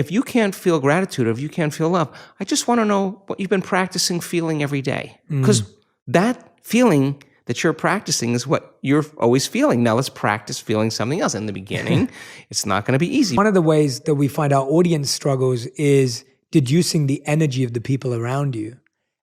if you can't feel gratitude, or if you can't feel love, I just want to know what you've been practicing feeling every day. Because that feeling that you're practicing is what you're always feeling. Now let's practice feeling something else. In the beginning, it's not going to be easy. One of the ways that we find our audience struggles is deducing the energy of the people around you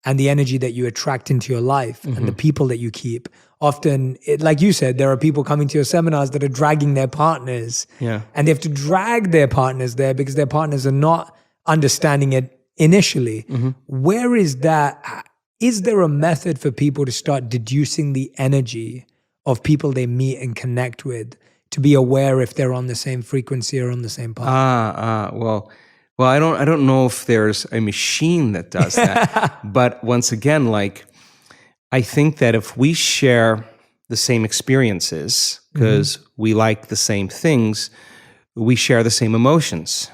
and the energy that you attract into your life and the people that you keep. Often, like you said, there are people coming to your seminars that are dragging their partners. Yeah. And they have to drag their partners there because their partners are not understanding it initially. Where is that? Is there a method for people to start deducing the energy of people they meet and connect with to be aware if they're on the same frequency or on the same path? Well, I don't know if there's a machine that does that. But once again, like, I think that if we share the same experiences, because we like the same things, we share the same emotions.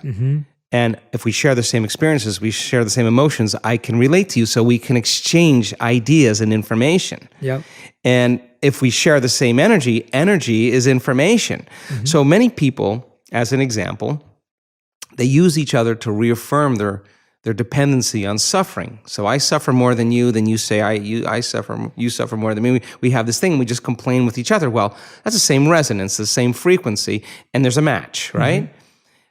And if we share the same experiences, we share the same emotions, I can relate to you, so we can exchange ideas and information. Yep. And if we share the same energy, energy is information. So many people, as an example, they use each other to reaffirm their dependency on suffering. So I suffer more than you say you suffer more than me. We have this thing, we just complain with each other. Well, that's the same resonance, the same frequency, and there's a match, right?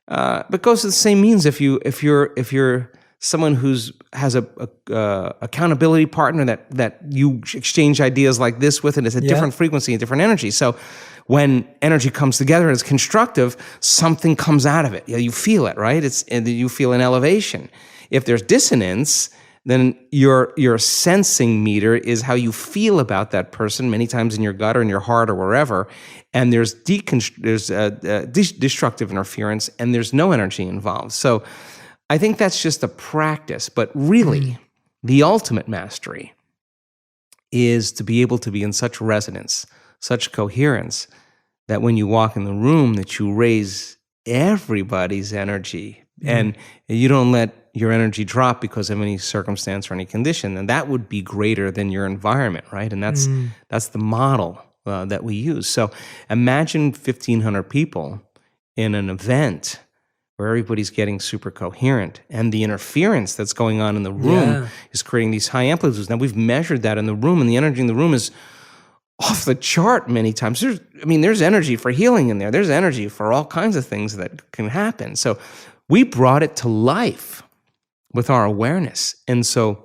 But it goes to the same means if you're someone has a accountability partner that you exchange ideas like this with, and it's a different frequency, a different energy. So when energy comes together and it's constructive, something comes out of it. Yeah, you feel it, right? You feel an elevation. If there's dissonance, then your sensing meter is how you feel about that person, many times in your gut or in your heart or wherever, and there's destructive interference, and there's no energy involved. So I think that's just a practice, but really, the ultimate mastery is to be able to be in such resonance, such coherence, that when you walk in the room, that you raise everybody's energy, and you don't let your energy drop because of any circumstance or any condition, and that would be greater than your environment, right? And that's the model that we use. So imagine 1,500 people in an event where everybody's getting super coherent, and the interference that's going on in the room is creating these high amplitudes. Now we've measured that in the room, and the energy in the room is off the chart many times. There's energy for healing in there. There's energy for all kinds of things that can happen. So we brought it to life with our awareness. And so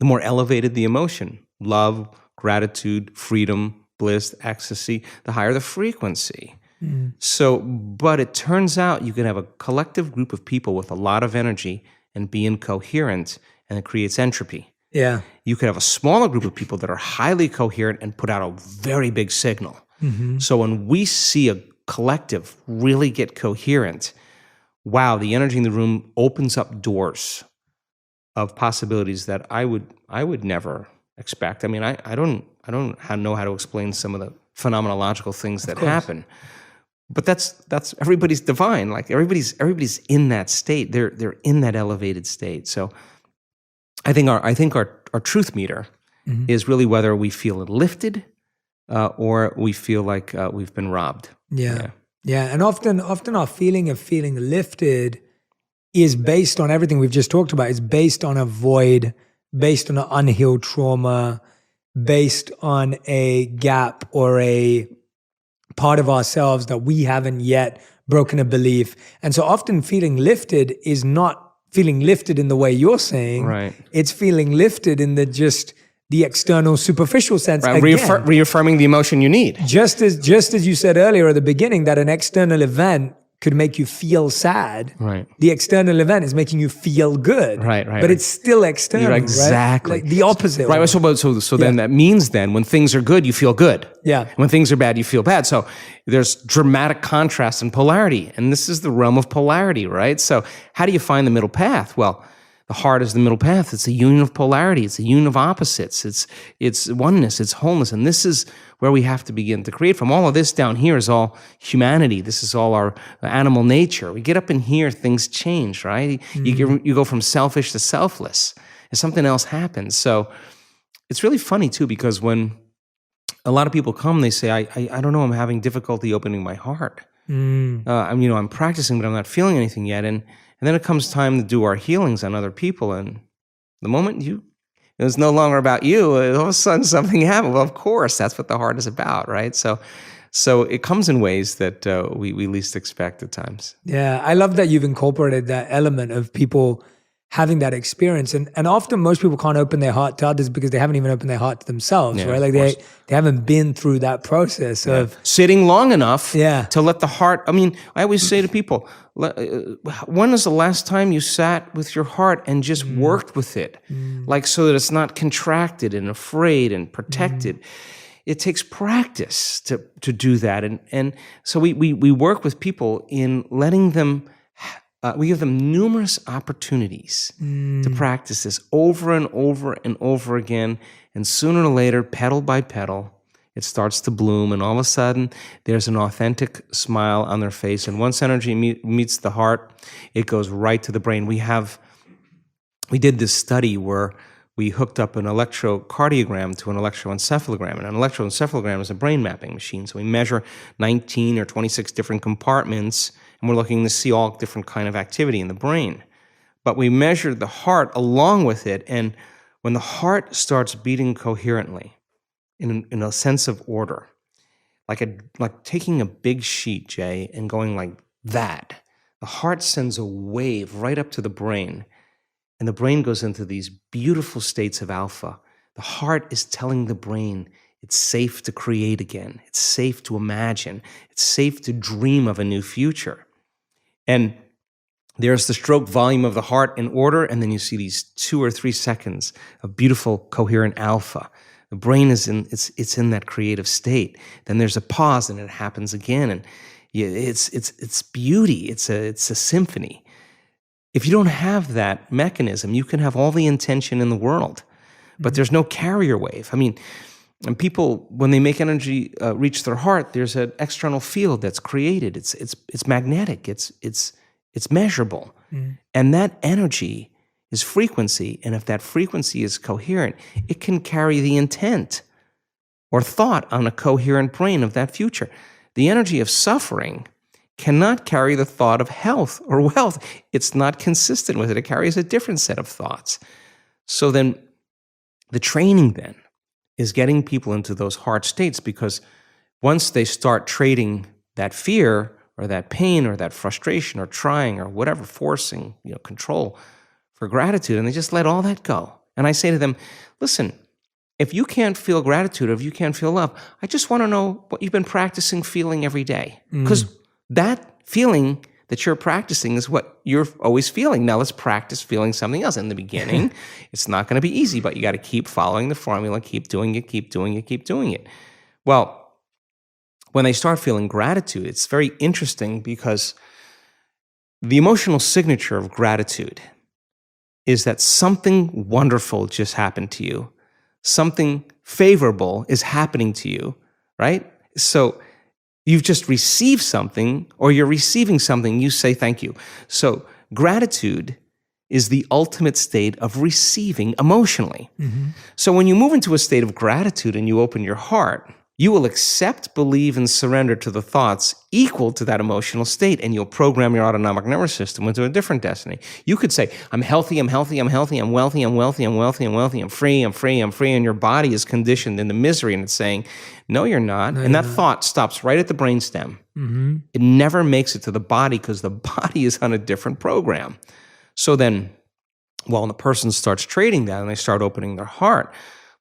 the more elevated the emotion, love, gratitude, freedom, bliss, ecstasy, the higher the frequency. So, but it turns out you can have a collective group of people with a lot of energy and be incoherent, and it creates entropy. Yeah. You could have a smaller group of people that are highly coherent and put out a very big signal. So when we see a collective really get coherent, wow, the energy in the room opens up doors of possibilities that I would never expect. I don't know how to explain some of the phenomenological things that happen. But that's everybody's divine. Like everybody's in that state. They're in that elevated state. So I think our truth meter is really whether we feel lifted or we feel like we've been robbed. Yeah. And often our feeling of feeling lifted is based on everything we've just talked about. It's based on a void, based on an unhealed trauma, based on a gap or a part of ourselves that we haven't yet broken a belief. And so often feeling lifted is not feeling lifted in the way you're saying. Right. It's feeling lifted in the external superficial sense. Right. Reaffirming the emotion you need. Just as you said earlier at the beginning that an external event could make you feel sad. Right. The external event is making you feel good. Right. But it's still external. You're exactly. Right? Like the opposite. Right. So then that means then when things are good, you feel good. Yeah. When things are bad, you feel bad. So there's dramatic contrast and polarity. And this is the realm of polarity, right? So how do you find the middle path? Well, the heart is the middle path. It's a union of polarity. It's a union of opposites. It's oneness. It's wholeness. And this is where we have to begin to create from. All of this down here is all humanity. This is all our animal nature. We get up in here, things change, right? You go from selfish to selfless, and something else happens. So it's really funny too, because when a lot of people come, they say, I don't know, I'm having difficulty opening my heart. I'm practicing, but I'm not feeling anything yet. And then it comes time to do our healings on other people. And the moment it was no longer about you, all of a sudden something happened. Well, of course, that's what the heart is about, right? So it comes in ways that we least expect at times. Yeah, I love that you've incorporated that element of people having that experience. And often most people can't open their heart to others because they haven't even opened their heart to themselves, right? Like they haven't been through that process of sitting long enough Yeah. to let the heart. I always say to people, when is the last time you sat with your heart and just worked with it? Like so that it's not contracted and afraid and protected. It takes practice to do that. And so we work with people in letting them, we give them numerous opportunities to practice this over and over and over again. And sooner or later, petal by petal, it starts to bloom. And all of a sudden, there's an authentic smile on their face. And once energy meets the heart, it goes right to the brain. We did this study where we hooked up an electrocardiogram to an electroencephalogram. And an electroencephalogram is a brain mapping machine. So we measure 19 or 26 different compartments, and we're looking to see all different kind of activity in the brain. But we measured the heart along with it, and when the heart starts beating coherently, in a sense of order, like taking a big sheet, Jay, and going like that, the heart sends a wave right up to the brain, and the brain goes into these beautiful states of alpha. The heart is telling the brain it's safe to create again. It's safe to imagine. It's safe to dream of a new future. And there's the stroke volume of the heart in order, and then you see these 2 or 3 seconds of beautiful, coherent alpha. The brain is it's in that creative state. Then there's a pause, and it happens again, and it's beauty. It's a symphony. If you don't have that mechanism, you can have all the intention in the world, but there's no carrier wave. And people, when they make energy reach their heart, there's an external field that's created. It's magnetic. It's measurable, and that energy is frequency. And if that frequency is coherent, it can carry the intent or thought on a coherent brain of that future. The energy of suffering cannot carry the thought of health or wealth. It's not consistent with it. It carries a different set of thoughts. So then the training then is getting people into those heart states, because once they start trading that fear or that pain or that frustration or trying or whatever, forcing, control for gratitude, and they just let all that go. And I say to them, listen, if you can't feel gratitude, or if you can't feel love, I just want to know what you've been practicing feeling every day. Because that feeling that you're practicing is what you're always feeling. Now let's practice feeling something else. In the beginning, it's not going to be easy, but you got to keep following the formula, keep doing it, keep doing it, keep doing it. Well, when they start feeling gratitude, it's very interesting, because the emotional signature of gratitude is that something wonderful just happened to you. Something favorable is happening to you, right? So you've just received something, or you're receiving something, you say thank you. So gratitude is the ultimate state of receiving emotionally. So when you move into a state of gratitude and you open your heart, you will accept, believe, and surrender to the thoughts equal to that emotional state, and you'll program your autonomic nervous system into a different destiny. You could say, I'm healthy, I'm healthy, I'm healthy, I'm wealthy, I'm wealthy, I'm wealthy, I'm wealthy, I'm free, I'm free, I'm free, and your body is conditioned into misery, and it's saying, no, you're not. And that thought stops right at the brainstem. It never makes it to the body, because the body is on a different program. So then, when the person starts trading that and they start opening their heart,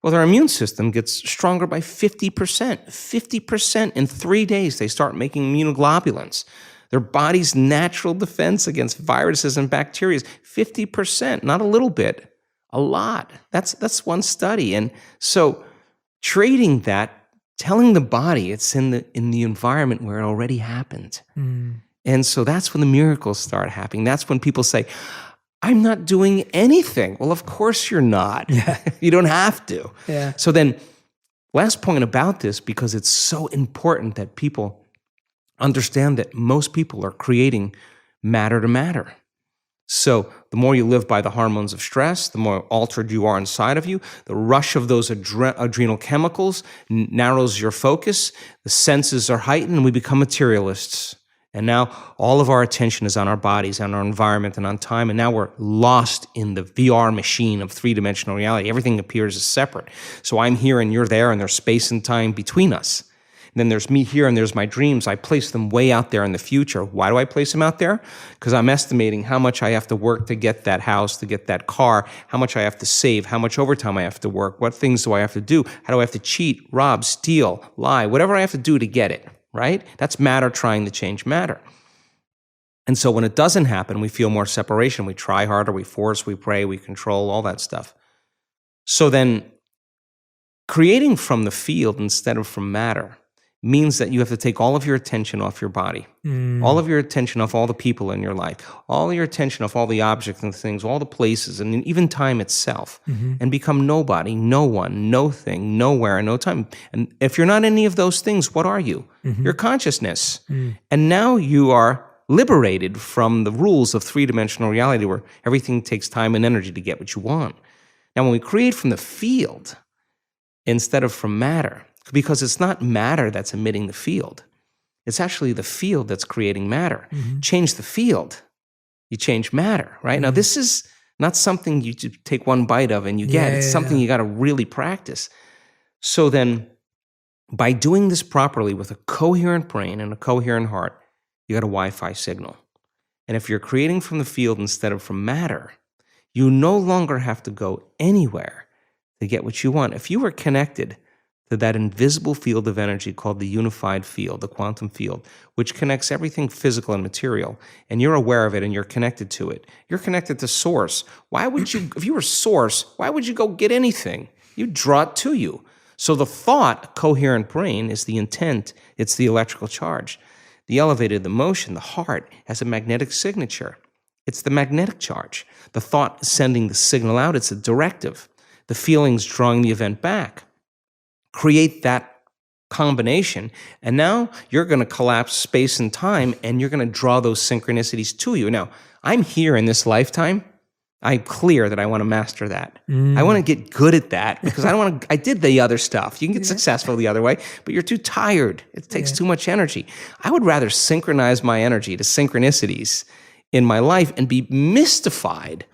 well, their immune system gets stronger by 50%. 50% in 3 days, they start making immunoglobulins. Their body's natural defense against viruses and bacteria is 50%, not a little bit, a lot. That's one study. And so trading that, telling the body it's in the environment where it already happened. And so that's when the miracles start happening. That's when people say, I'm not doing anything. Well, of course you're not. You don't have to. So then, last point about this, because it's so important that people understand that most people are creating matter to matter. So the more you live by the hormones of stress, the more altered you are inside of you. The rush of those adrenal chemicals narrows your focus. The senses are heightened, and we become materialists. And now all of our attention is on our bodies, on our environment, and on time. And now we're lost in the VR machine of three-dimensional reality. Everything appears as separate. So I'm here and you're there, and there's space and time between us. And then there's me here and there's my dreams. I place them way out there in the future. Why do I place them out there? Because I'm estimating how much I have to work to get that house, to get that car, how much I have to save, how much overtime I have to work, what things do I have to do, how do I have to cheat, rob, steal, lie, whatever I have to do to get it, right? That's matter trying to change matter. And so when it doesn't happen, we feel more separation. We try harder, we force, we pray, we control, all that stuff. So then creating from the field instead of from matter means that you have to take all of your attention off your body, all of your attention off all the people in your life, all your attention off all the objects and things, all the places, and even time itself, and become nobody, no one, no thing, nowhere, no time. And if you're not any of those things, what are you? You're consciousness. And now you are liberated from the rules of three-dimensional reality where everything takes time and energy to get what you want. Now, when we create from the field instead of from matter, because it's not matter that's emitting the field. It's actually the field that's creating matter. Change the field, you change matter, right? Now, this is not something you take one bite of and you get. It's something you got to really practice. So then, by doing this properly with a coherent brain and a coherent heart, you got a Wi-Fi signal. And if you're creating from the field instead of from matter, you no longer have to go anywhere to get what you want. If you were connected to that invisible field of energy called the unified field, the quantum field, which connects everything physical and material, and you're aware of it and you're connected to it. You're connected to source. Why would you, if you were source, why would you go get anything? You'd draw it to you. So the thought, coherent brain, is the intent. It's the electrical charge. The elevated, the motion, the heart has a magnetic signature. It's the magnetic charge. The thought is sending the signal out. It's a directive. The feelings drawing the event back. Create that combination, and now you're going to collapse space and time, and you're going to draw those synchronicities to you. Now, I'm here in this lifetime. I'm clear that I want to master that. I want to get good at that because I don't want to. I did the other stuff. You can get successful the other way, but you're too tired. It takes too much energy. I would rather synchronize my energy to synchronicities in my life and be mystified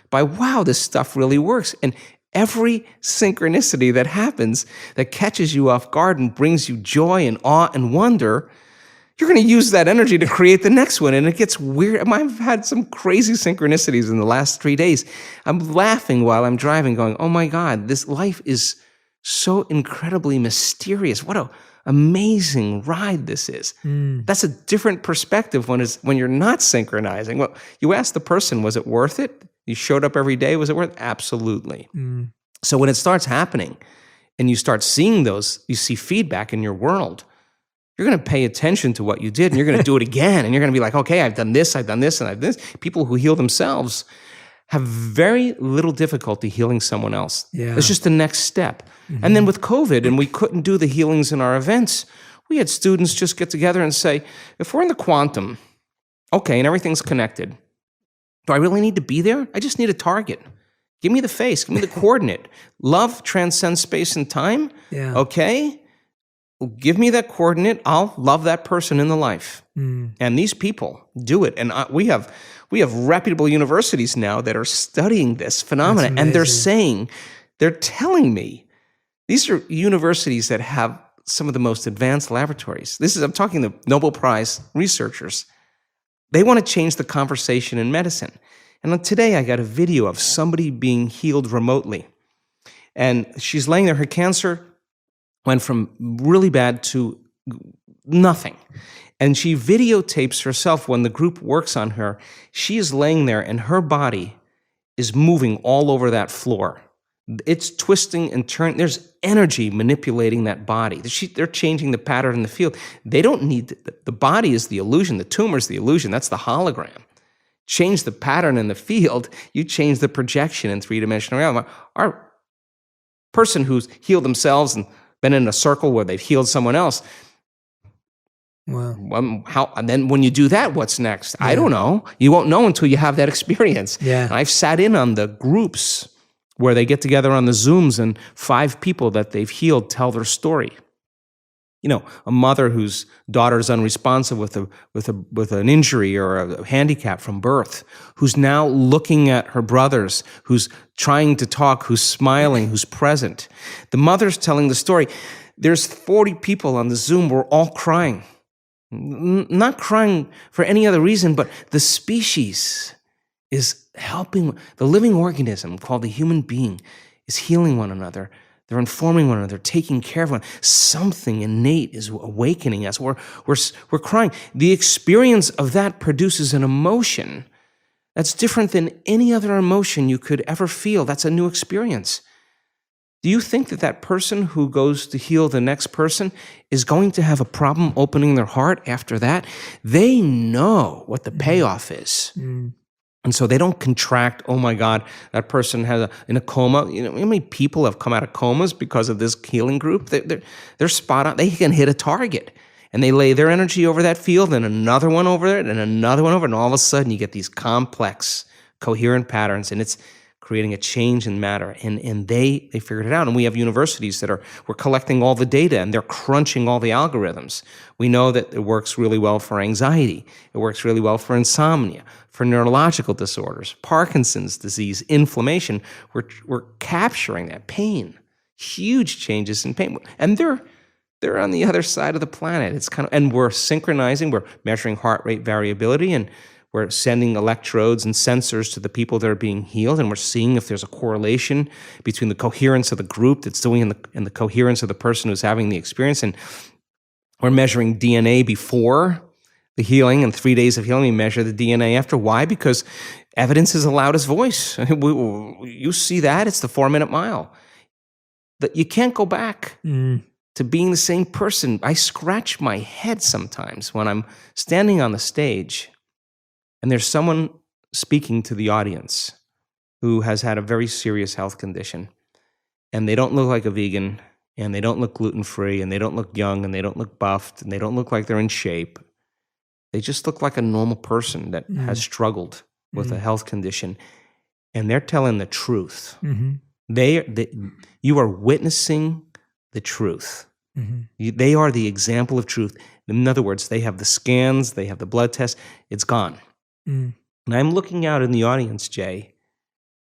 by, wow, this stuff really works. And every synchronicity that happens that catches you off guard and brings you joy and awe and wonder, you're going to use that energy to create the next one. And it gets weird. I've had some crazy synchronicities in the last 3 days. I'm laughing while I'm driving going, oh my God, this life is so incredibly mysterious. What an amazing ride this is. That's a different perspective when you're not synchronizing. Well, you ask the person, was it worth it? You showed up every day. Was it worth it? Absolutely. So when it starts happening and you start seeing those, you see feedback in your world, you're going to pay attention to what you did and you're going to do it again. And you're going to be like, okay, I've done this, and I've done this. People who heal themselves have very little difficulty healing someone else. It's just the next step. And then with COVID, and we couldn't do the healings in our events, we had students just get together and say, if we're in the quantum, okay, and everything's connected, do I really need to be there? I just need a target. Give me the face. Give me the coordinate. Love transcends space and time. Okay? Give me that coordinate. I'll love that person in the life. And these people do it. And we have reputable universities now that are studying this phenomenon. And they're telling me, these are universities that have some of the most advanced laboratories. I'm talking the Nobel Prize researchers. They want to change the conversation in medicine. And today I got a video of somebody being healed remotely. And she's laying there. Her cancer went from really bad to nothing. And she videotapes herself when the group works on her. She is laying there and her body is moving all over that floor. It's twisting and turning. There's energy manipulating that body. They're changing the pattern in the field. They don't need, the body is the illusion. The tumor is the illusion. That's the hologram. Change the pattern in the field, you change the projection in three-dimensional reality. Our person who's healed themselves and been in a circle where they've healed someone else, and then when you do that, what's next? I don't know. You won't know until you have that experience. And I've sat in on the groups where they get together on the Zooms and 5 people that they've healed tell their story. a mother whose daughter's unresponsive with an injury or a handicap from birth, who's now looking at her brothers, who's trying to talk, who's smiling, who's present. The mother's telling the story. There's 40 people on the Zoom. We're all crying. Not crying for any other reason, but the species is helping. The living organism called the human being is healing one another. They're informing one another, taking care of one. Something innate is awakening us. We're crying. The experience of that produces an emotion that's different than any other emotion you could ever feel. That's a new experience. Do you think that person who goes to heal the next person is going to have a problem opening their heart after that? They know what the payoff is. And so they don't contract, oh my God, that person has in a coma. How many people have come out of comas because of this healing group? They're spot on. They can hit a target. And they lay their energy over that field and another one over it and another one over it. And all of a sudden you get these complex, coherent patterns. And it's creating a change in matter. And they figured it out. And we have universities that we're collecting all the data and they're crunching all the algorithms. We know that it works really well for anxiety. It works really well for insomnia, for neurological disorders, Parkinson's disease, inflammation. We're capturing that pain, huge changes in pain. And they're on the other side of the planet. It's and we're synchronizing, we're measuring heart rate variability, and we're sending electrodes and sensors to the people that are being healed, and we're seeing if there's a correlation between the coherence of the group that's doing and the coherence of the person who's having the experience. And we're measuring DNA before the healing, and 3 days of healing, we measure the DNA after. Why? Because evidence is the loudest voice. You see that? It's the 4-minute mile. That you can't go back to being the same person. I scratch my head sometimes when I'm standing on the stage and there's someone speaking to the audience who has had a very serious health condition, and they don't look like a vegan, and they don't look gluten-free, and they don't look young, and they don't look buffed, and they don't look like they're in shape. They just look like a normal person that has struggled with a health condition, and they're telling the truth. You are witnessing the truth. They are the example of truth. In other words, they have the scans, they have the blood tests. It's gone. And I'm looking out in the audience, Jay,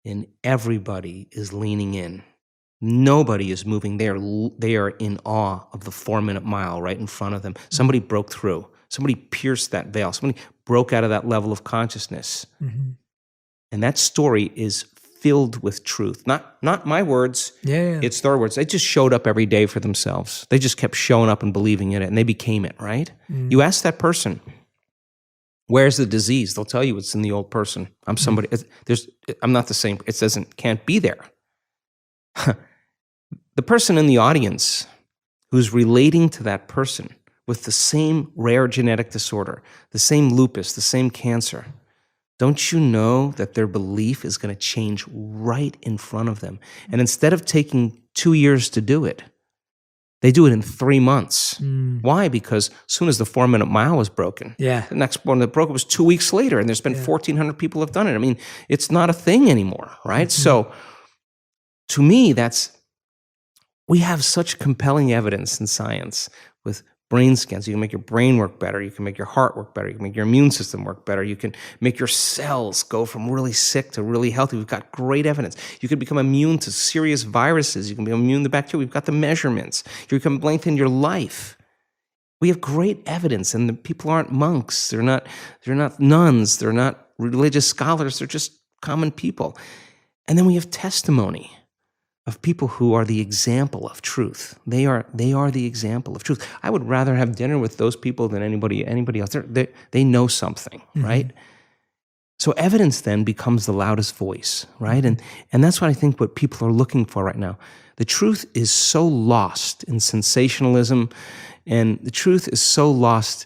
and everybody is leaning in. Nobody is moving. They are in awe of the 4-minute mile right in front of them. Somebody broke through. Somebody pierced that veil. Somebody broke out of that level of consciousness. And that story is filled with truth. Not my words. It's their words. They just showed up every day for themselves. They just kept showing up and believing in it, and they became it, right? You ask that person, where's the disease? They'll tell you it's in the old person. I'm somebody. I'm not the same. It can't be there. The person in the audience who's relating to that person with the same rare genetic disorder, the same lupus, the same cancer, don't you know that their belief is going to change right in front of them? And instead of taking 2 years to do it, they do it in 3 months. Why? Because as soon as the 4-minute mile was broken, the next one that broke was 2 weeks later, and there's been 1,400 people have done it. I mean, it's not a thing anymore, right? So to me, we have such compelling evidence in science with brain scans. You can make your brain work better. You can make your heart work better. You can make your immune system work better. You can make your cells go from really sick to really healthy. We've got great evidence. You can become immune to serious viruses. You can become immune to bacteria. We've got the measurements. You can lengthen your life. We have great evidence, and the people aren't monks. They're not nuns. They're not religious scholars. They're just common people. And then we have testimony of people who are the example of truth. They are the example of truth. I would rather have dinner with those people than anybody else. They know something, right? So evidence then becomes the loudest voice, right? And that's what I think what people are looking for right now. The truth is so lost in sensationalism, and the truth is so lost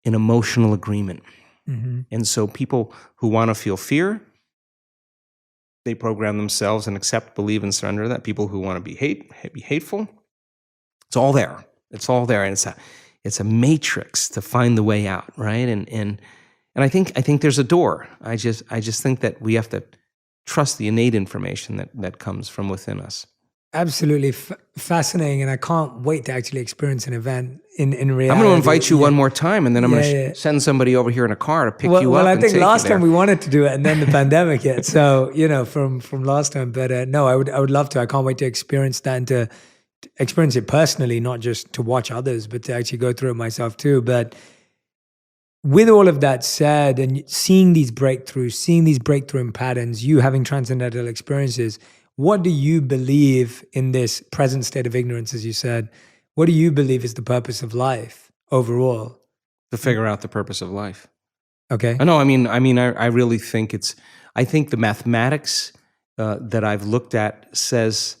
in emotional agreement. And so people who want to feel fear, they program themselves and accept, believe, and surrender that. People who want to be hateful, it's all there. It's all there, and it's a matrix to find the way out, right? And I think there's a door. I just think that we have to trust the innate information that comes from within us. Absolutely fascinating, and I can't wait to actually experience an event in reality. I'm going to invite you one more time, and then I'm going to Yeah. send somebody over here in a car to pick you up. Well, I and think take last you there. time we wanted to do it, and then the pandemic hit. So from last time, but no, I would love to. I can't wait to experience that and to experience it personally, not just to watch others, but to actually go through it myself too. But with all of that said, and seeing these breakthrough patterns, you having transcendental experiences, what do you believe in this present state of ignorance, as you said? What do you believe is the purpose of life overall? To figure out the purpose of life. Okay. I know. I really think I think the mathematics that I've looked at says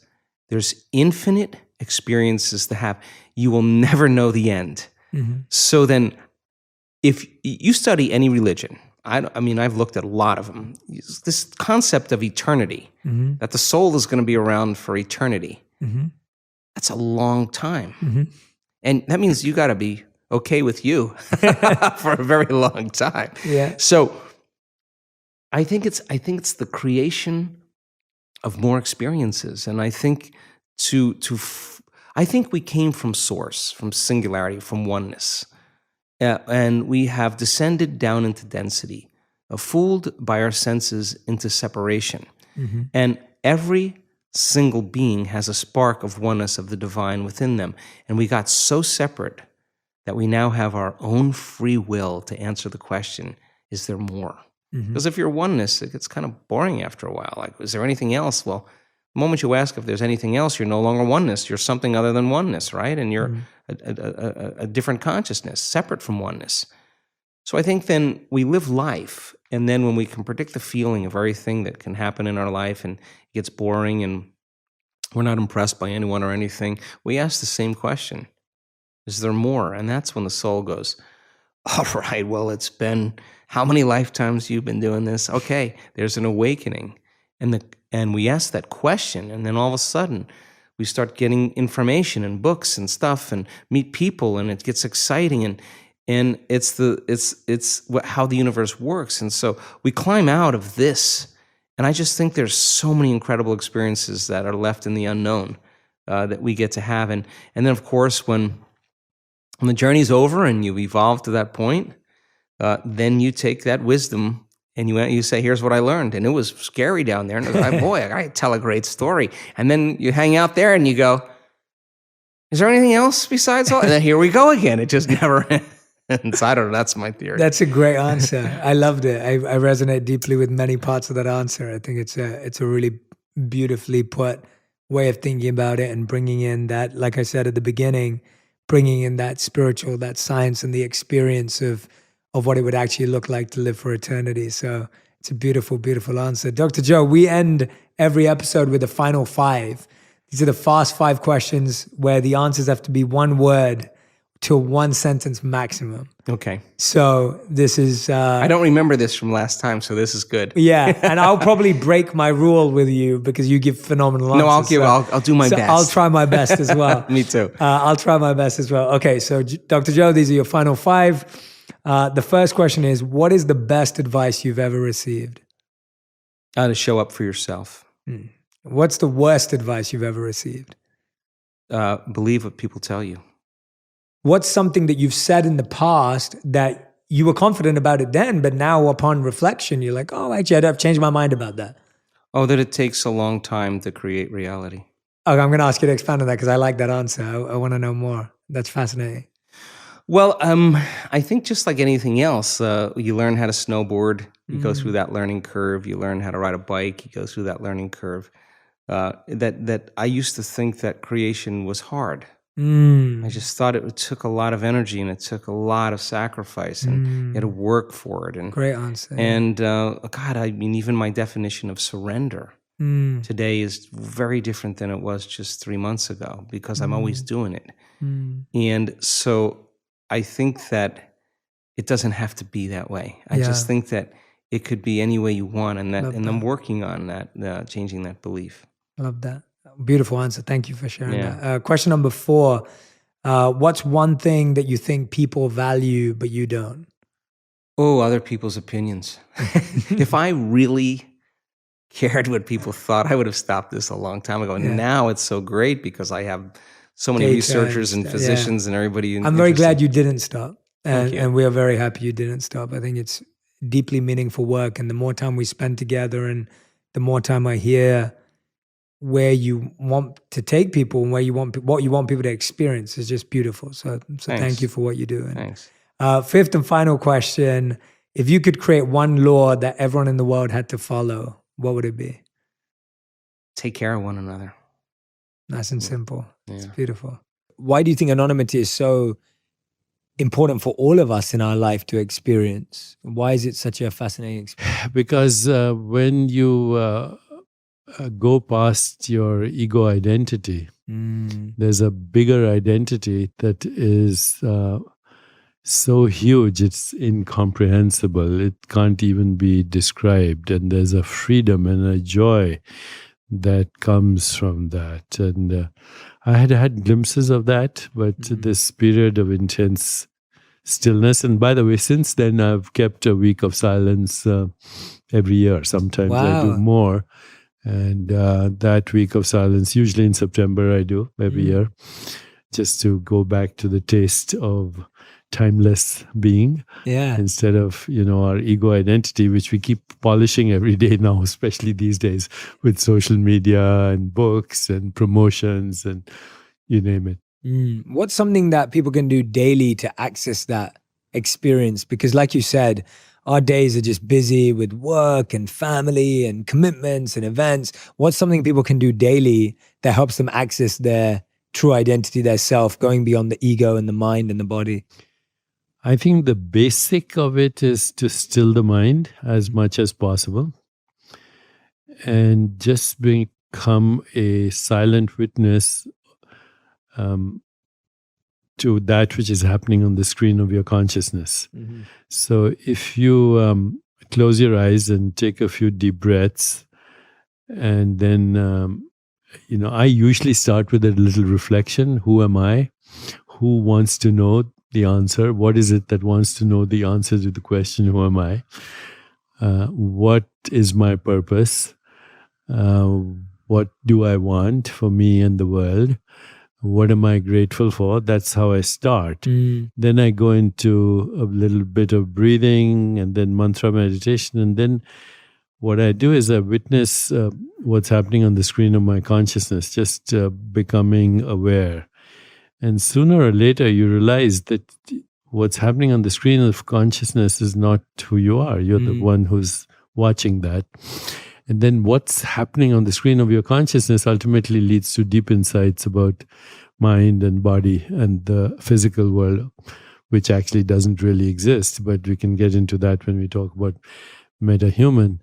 there's infinite experiences to have. You will never know the end. Mm-hmm. So then, if you study any religion, I've looked at a lot of them. This concept of eternity, Mm-hmm. that the soul is going to be around for eternity, Mm-hmm. that's a long time. Mm-hmm. And that means you got to be okay with you for a very long time. Yeah. So I think it's the creation of more experiences. And I think I think we came from source, from singularity, from oneness. And we have descended down into density, fooled by our senses into separation. Mm-hmm. And every single being has a spark of oneness of the divine within them. And we got so separate that we now have our own free will to answer the question, is there more? Mm-hmm. Because if you're oneness, it gets kind of boring after a while. Like, is there anything else? Well, the moment you ask if there's anything else, you're no longer oneness. You're something other than oneness, right? And you're a different consciousness, separate from oneness. So I think then we live life, and then when we can predict the feeling of everything that can happen in our life and it gets boring and we're not impressed by anyone or anything, we ask the same question. Is there more? And that's when the soul goes, all right, well, it's been how many lifetimes you've been doing this? Okay, there's an awakening. And we ask that question, and then all of a sudden, we start getting information and books and stuff and meet people, and it gets exciting, and it's how the universe works. And so we climb out of this, and I just think there's so many incredible experiences that are left in the unknown that we get to have. And then, of course, when the journey's over and you've evolved to that point, then you take that wisdom and you say, here's what I learned. And it was scary down there. And I was like, boy, I got to tell a great story. And then you hang out there and you go, is there anything else besides all? And then here we go again. It just never ends. I don't know. That's my theory. That's a great answer. I loved it. I resonate deeply with many parts of that answer. I think it's a really beautifully put way of thinking about it and bringing in that, like I said at the beginning, bringing in that spiritual, that science and the experience of what it would actually look like to live for eternity. So it's a beautiful, beautiful answer. Dr. Joe, we end every episode with the final 5. These are the fast 5 questions where the answers have to be one word to 1 sentence maximum. Okay. So this is... I don't remember this from last time, so this is good. Yeah, and I'll probably break my rule with you because you give phenomenal answers. No, I'll do my best. I'll try my best as well. Me too. I'll try my best as well. Okay, so Dr. Joe, these are your final 5. The first question is, what is the best advice you've ever received? How to show up for yourself. What's the worst advice you've ever received? Believe what people tell you. What's something that you've said in the past that you were confident about it then, but now upon reflection, you're like, oh, actually, I've changed my mind about that? Oh, that it takes a long time to create reality. Okay, I'm going to ask you to expand on that because I like that answer. I want to know more. That's fascinating. Well, I think just like anything else, you learn how to snowboard, you go through that learning curve. You learn how to ride a bike, you go through that learning curve. That I used to think that creation was hard. I just thought it took a lot of energy and it took a lot of sacrifice and you had to work for it. And great answer. And God, I mean, even my definition of surrender today is very different than it was just 3 months ago because I'm always doing it. And so I think that it doesn't have to be that way. I just think that it could be any way you want, and I'm working on that, changing that belief. Love that. Beautiful answer. Thank you for sharing that. Question number 4. What's one thing that you think people value but you don't? Oh, other people's opinions. If I really cared what people thought, I would have stopped this a long time ago. Yeah. Now it's so great because I have so many Data researchers and yeah. physicians and everybody. I'm very glad you didn't stop. Thank you. And we are very happy you didn't stop. I think it's deeply meaningful work. And the more time we spend together and the more time I hear where you want to take people and what you want people to experience is just beautiful. So thank you for what you do. And, Thanks. Fifth and final question. If you could create one law that everyone in the world had to follow, what would it be? Take care of one another. Nice and simple. Yeah. It's beautiful. Why do you think anonymity is so important for all of us in our life to experience? Why is it such a fascinating experience? Because when you go past your ego identity, there's a bigger identity that is so huge, it's incomprehensible. It can't even be described. And there's a freedom and a joy that comes from that. And I had glimpses of that, but this period of intense stillness. And by the way, since then, I've kept a week of silence every year. Sometimes I do more. And that week of silence, usually in September, I do every year, just to go back to the taste of timeless being, instead of our ego identity, which we keep polishing every day now, especially these days with social media and books and promotions and you name it. What's something that people can do daily to access that experience? Because like you said, our days are just busy with work and family and commitments and events. What's something people can do daily that helps them access their true identity, their self, going beyond the ego and the mind and the body? I think the basic of it is to still the mind as much as possible and just become a silent witness to that which is happening on the screen of your consciousness. So if you close your eyes and take a few deep breaths, and then, I usually start with a little reflection. Who am I? Who wants to know the answer? What is it that wants to know the answer to the question, who am I? What is my purpose? What do I want for me and the world? What am I grateful for? That's how I start. Then I go into a little bit of breathing and then mantra meditation. And then what I do is I witness what's happening on the screen of my consciousness, just becoming aware. And sooner or later, you realize that what's happening on the screen of consciousness is not who you are. You're the one who's watching that. And then what's happening on the screen of your consciousness ultimately leads to deep insights about mind and body and the physical world, which actually doesn't really exist. But we can get into that when we talk about meta-human.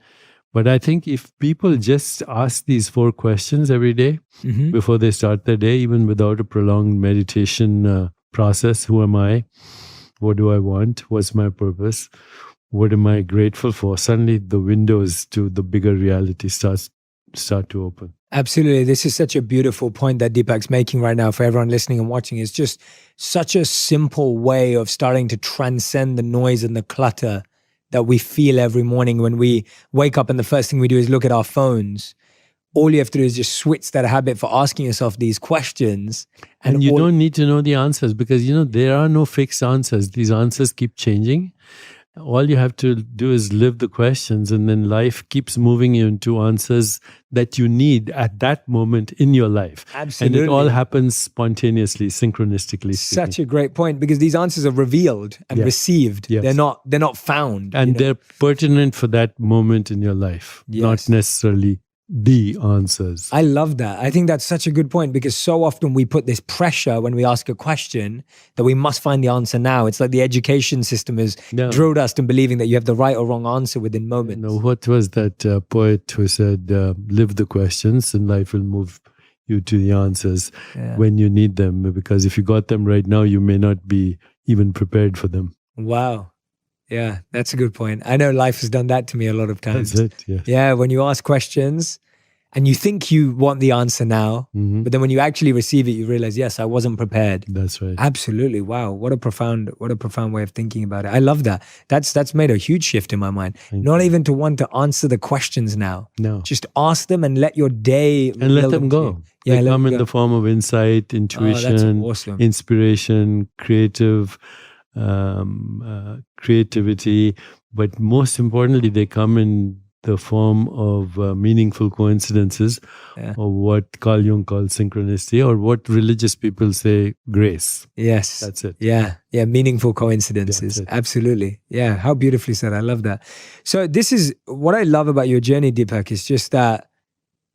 But I think if people just ask these 4 questions every day before they start their day, even without a prolonged meditation process, who am I? What do I want? What's my purpose? What am I grateful for? Suddenly the windows to the bigger reality start to open. Absolutely. This is such a beautiful point that Deepak's making right now for everyone listening and watching. It's just such a simple way of starting to transcend the noise and the clutter that we feel every morning when we wake up and the first thing we do is look at our phones. All you have to do is just switch that habit for asking yourself these questions. And you don't need to know the answers because, there are no fixed answers. These answers keep changing. All you have to do is live the questions, and then life keeps moving you into answers that you need at that moment in your life. Absolutely. And it all happens spontaneously, synchronistically. Such a great point, because these answers are revealed and received. Yes. They're not found. And they're pertinent for that moment in your life, not necessarily the answers. I love that. I think that's such a good point, because so often we put this pressure when we ask a question that we must find the answer now. It's like the education system has drilled us in believing that you have the right or wrong answer within moments. What was that poet who said, live the questions and life will move you to the answers when you need them, because if you got them right now, you may not be even prepared for them. Wow. Yeah, that's a good point. I know life has done that to me a lot of times. That's it, yes. Yeah, when you ask questions And you think you want the answer now, Mhm. but then when you actually receive it, you realize, yes, I wasn't prepared. That's right. Absolutely. Wow. What a profound way of thinking about it. I love that. That's made a huge shift in my mind. Not even to want to answer the questions now. No. Just ask them and let your day And let reveal them to go. you. Yeah, They let come them in go. the form of insight, intuition, awesome. inspiration, creativity. But most importantly, they come in the form of meaningful coincidences, or what Carl Jung calls synchronicity, or what religious people say grace. Yes. That's it. Yeah. Yeah. Meaningful coincidences. That's it. Absolutely. Yeah. How beautifully said. I love that. So this is what I love about your journey, Deepak, is just that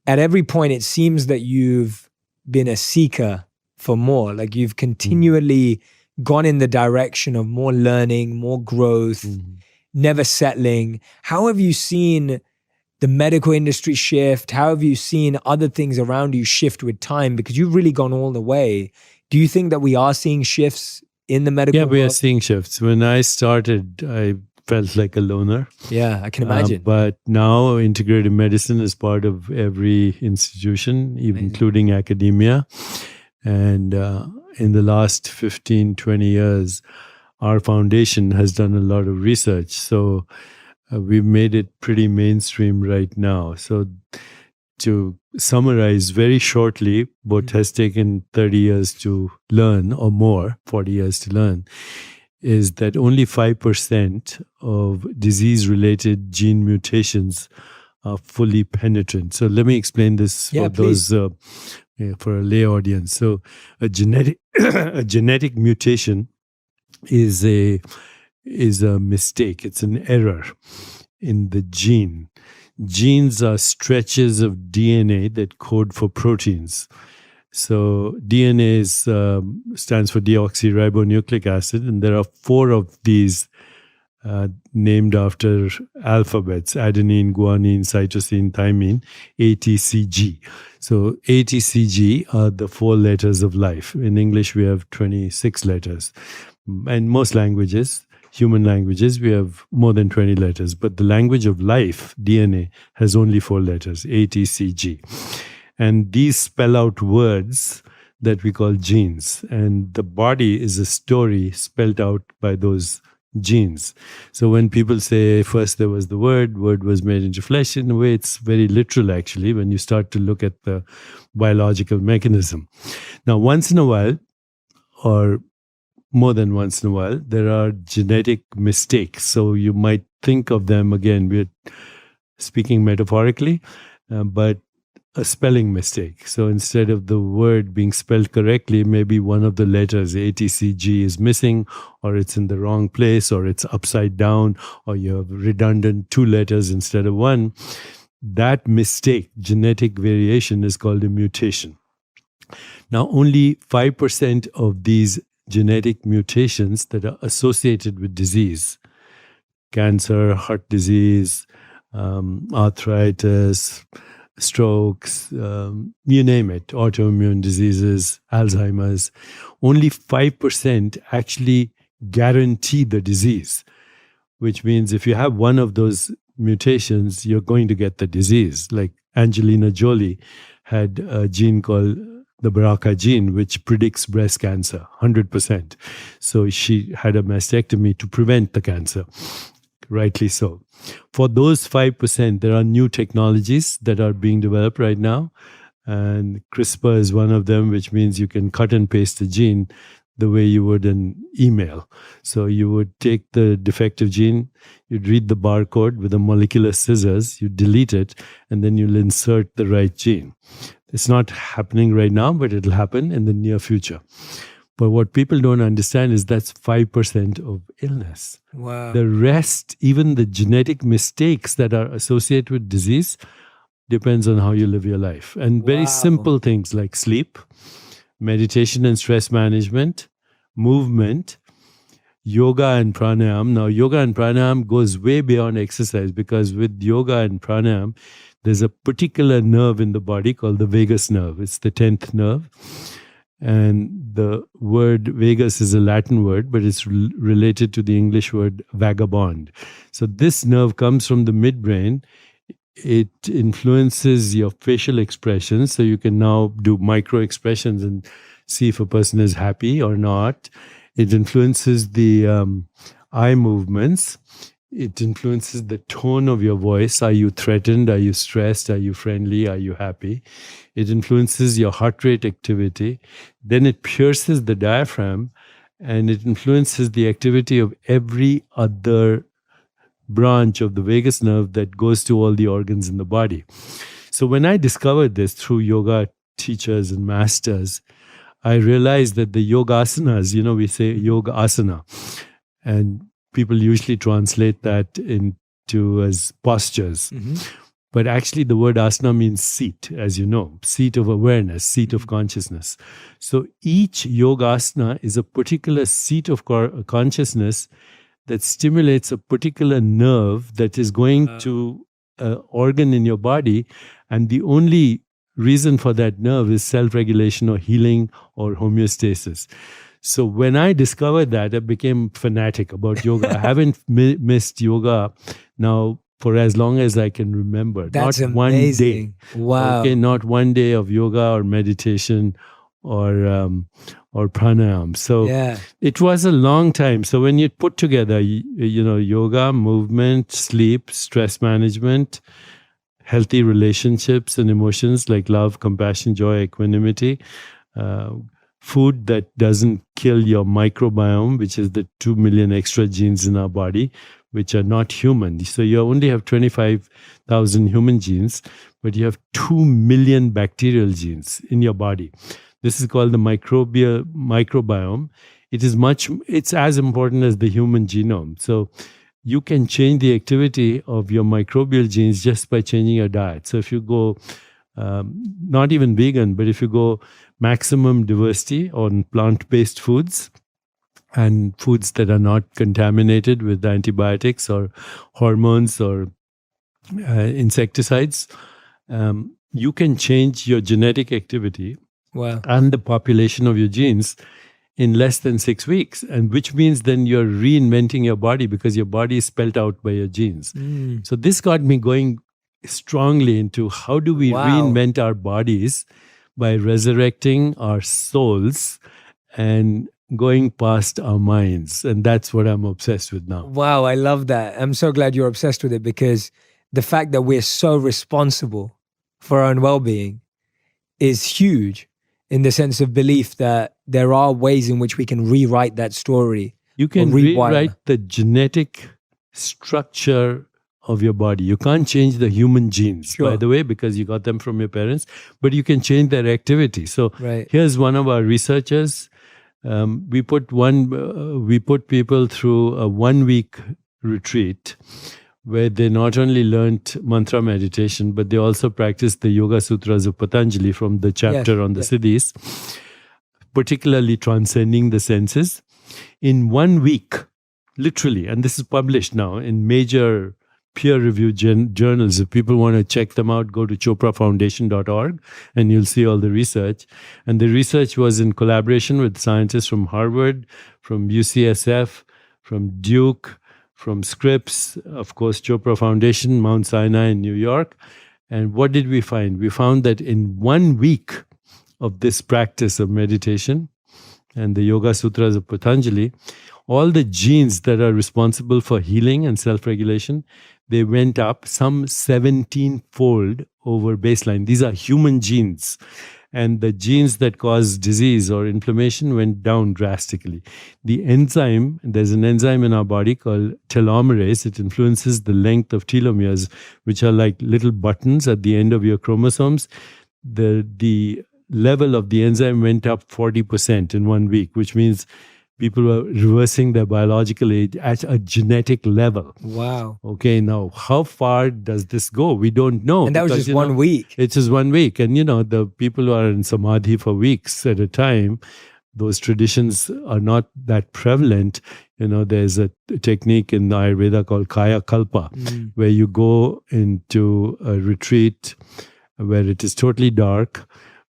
at every point, it seems that you've been a seeker for more. Like you've continually gone in the direction of more learning, more growth, never settling. How have you seen the medical industry shift? How have you seen other things around you shift with time? Because you've really gone all the way. Do you think that we are seeing shifts in the medical world? Yeah, we are seeing shifts. When I started, I felt like a loner. Yeah, I can imagine. But now integrative medicine is part of every institution, even including academia. And in the last 15, 20 years, our foundation has done a lot of research. So we've made it pretty mainstream right now. So to summarize very shortly, what has taken 30 years to learn or more, 40 years to learn, is that only 5% of disease-related gene mutations are fully penetrant. So let me explain this for those for a lay audience. So a genetic a genetic mutation is a mistake. It's an error in the gene. Genes are stretches of DNA that code for proteins. So DNA stands for deoxyribonucleic acid, and there are 4 of these named after alphabets: adenine, guanine, cytosine, thymine, ATCG. So ATCG are the 4 letters of life. In English, we have 26 letters. And most languages, human languages, we have more than 20 letters. But the language of life, DNA, has only 4 letters, ATCG. And these spell out words that we call genes. And the body is a story spelled out by those genes. So when people say first there was the word was made into flesh, in a way it's very literal actually when you start to look at the biological mechanism. Now, once in a while, or more than once in a while, there are genetic mistakes. So you might think of them, again, we're speaking metaphorically, but a spelling mistake. So instead of the word being spelled correctly, maybe one of the letters, ATCG, is missing, or it's in the wrong place, or it's upside down, or you have redundant 2 letters instead of 1. That mistake, genetic variation, is called a mutation. Now, only 5% of these genetic mutations that are associated with disease, cancer, heart disease, arthritis, strokes, you name it, autoimmune diseases, Alzheimer's, only 5% actually guarantee the disease, which means if you have one of those mutations, you're going to get the disease. Like Angelina Jolie had a gene called the BRCA gene, which predicts breast cancer, 100%. So she had a mastectomy to prevent the cancer. Rightly so. For those 5%, there are new technologies that are being developed right now. And CRISPR is one of them, which means you can cut and paste the gene the way you would an email. So you would take the defective gene, you'd read the barcode with a molecular scissors, you delete it, and then you'll insert the right gene. It's not happening right now, but it'll happen in the near future. But what people don't understand is that's 5% of illness. Wow. The rest, even the genetic mistakes that are associated with disease, depends on how you live your life. And very simple things like sleep, meditation and stress management, movement, yoga and pranayama. Now, yoga and pranayama goes way beyond exercise, because with yoga and pranayama, there's a particular nerve in the body called the vagus nerve. It's the 10th nerve. And the word vagus is a Latin word, but it's related to the English word vagabond. So this nerve comes from the midbrain. it influences your facial expressions. So you can now do micro expressions and see if a person is happy or not. It influences the eye movements. It influences the tone of your voice. Are you threatened? Are you stressed? Are you friendly? Are you happy? It influences your heart rate activity. Then it pierces the diaphragm, and it influences the activity of every other branch of the vagus nerve that goes to all the organs in the body. So when I discovered this through yoga teachers and masters, I realized that the yoga asanas, we say yoga asana, and people usually translate that into as postures. Mm-hmm. But actually the word asana means seat, as you know, seat of awareness, seat of consciousness. So each yoga asana is a particular seat of consciousness that stimulates a particular nerve that is going to an organ in your body. And the only reason for that nerve is self-regulation or healing or homeostasis. So when I discovered that, I became fanatic about yoga. I haven't missed yoga now for as long as I can remember. That's not amazing. One day. Wow. Okay, not one day of yoga or meditation or pranayam. So it was a long time. So when you put together, yoga, movement, sleep, stress management, healthy relationships and emotions like love, compassion, joy, equanimity, food that doesn't kill your microbiome, which is the 2 million extra genes in our body, which are not human. So you only have 25,000 human genes, but you have 2 million bacterial genes in your body. This is called the microbiome. It's as important as the human genome. So you can change the activity of your microbial genes just by changing your diet. So if you go, not even vegan, but if you go maximum diversity on plant-based foods and foods that are not contaminated with antibiotics or hormones or insecticides, you can change your genetic activity and the population of your genes in less than 6 weeks, and which means then you're reinventing your body because your body is spelt out by your genes. So this got me going strongly into how do we reinvent our bodies by resurrecting our souls and going past our minds. And that's what I'm obsessed with now. Wow, I love that. I'm so glad you're obsessed with it, because the fact that we're so responsible for our own well-being is huge, in the sense of belief that there are ways in which we can rewrite that story. You can rewrite the genetic structure of your body. You can't change the human genes, by the way, because you got them from your parents, but you can change their activity. So here's one of our researchers. We put people through a 1-week retreat where they not only learned mantra meditation, but they also practiced the Yoga Sutras of Patanjali from the chapter on the siddhis, particularly transcending the senses. In 1 week, literally, and this is published now in major peer-reviewed journals. If people want to check them out, go to choprafoundation.org and you'll see all the research. And the research was in collaboration with scientists from Harvard, from UCSF, from Duke, from Scripps, of course, Chopra Foundation, Mount Sinai in New York. And what did we find? We found that in 1 week of this practice of meditation and the Yoga Sutras of Patanjali, all the genes that are responsible for healing and self-regulation, they went up some 17-fold over baseline. These are human genes. And the genes that cause disease or inflammation went down drastically. The enzyme, there's an enzyme in our body called telomerase. It influences the length of telomeres, which are like little buttons at the end of your chromosomes. The level of the enzyme went up 40% in 1 week, which means people were reversing their biological age at a genetic level. Wow. Okay, now how far does this go? We don't know. And that was just 1 week. It's just 1 week. And, the people who are in samadhi for weeks at a time, those traditions are not that prevalent. There's a technique in Ayurveda called Kaya Kalpa, where you go into a retreat where it is totally dark,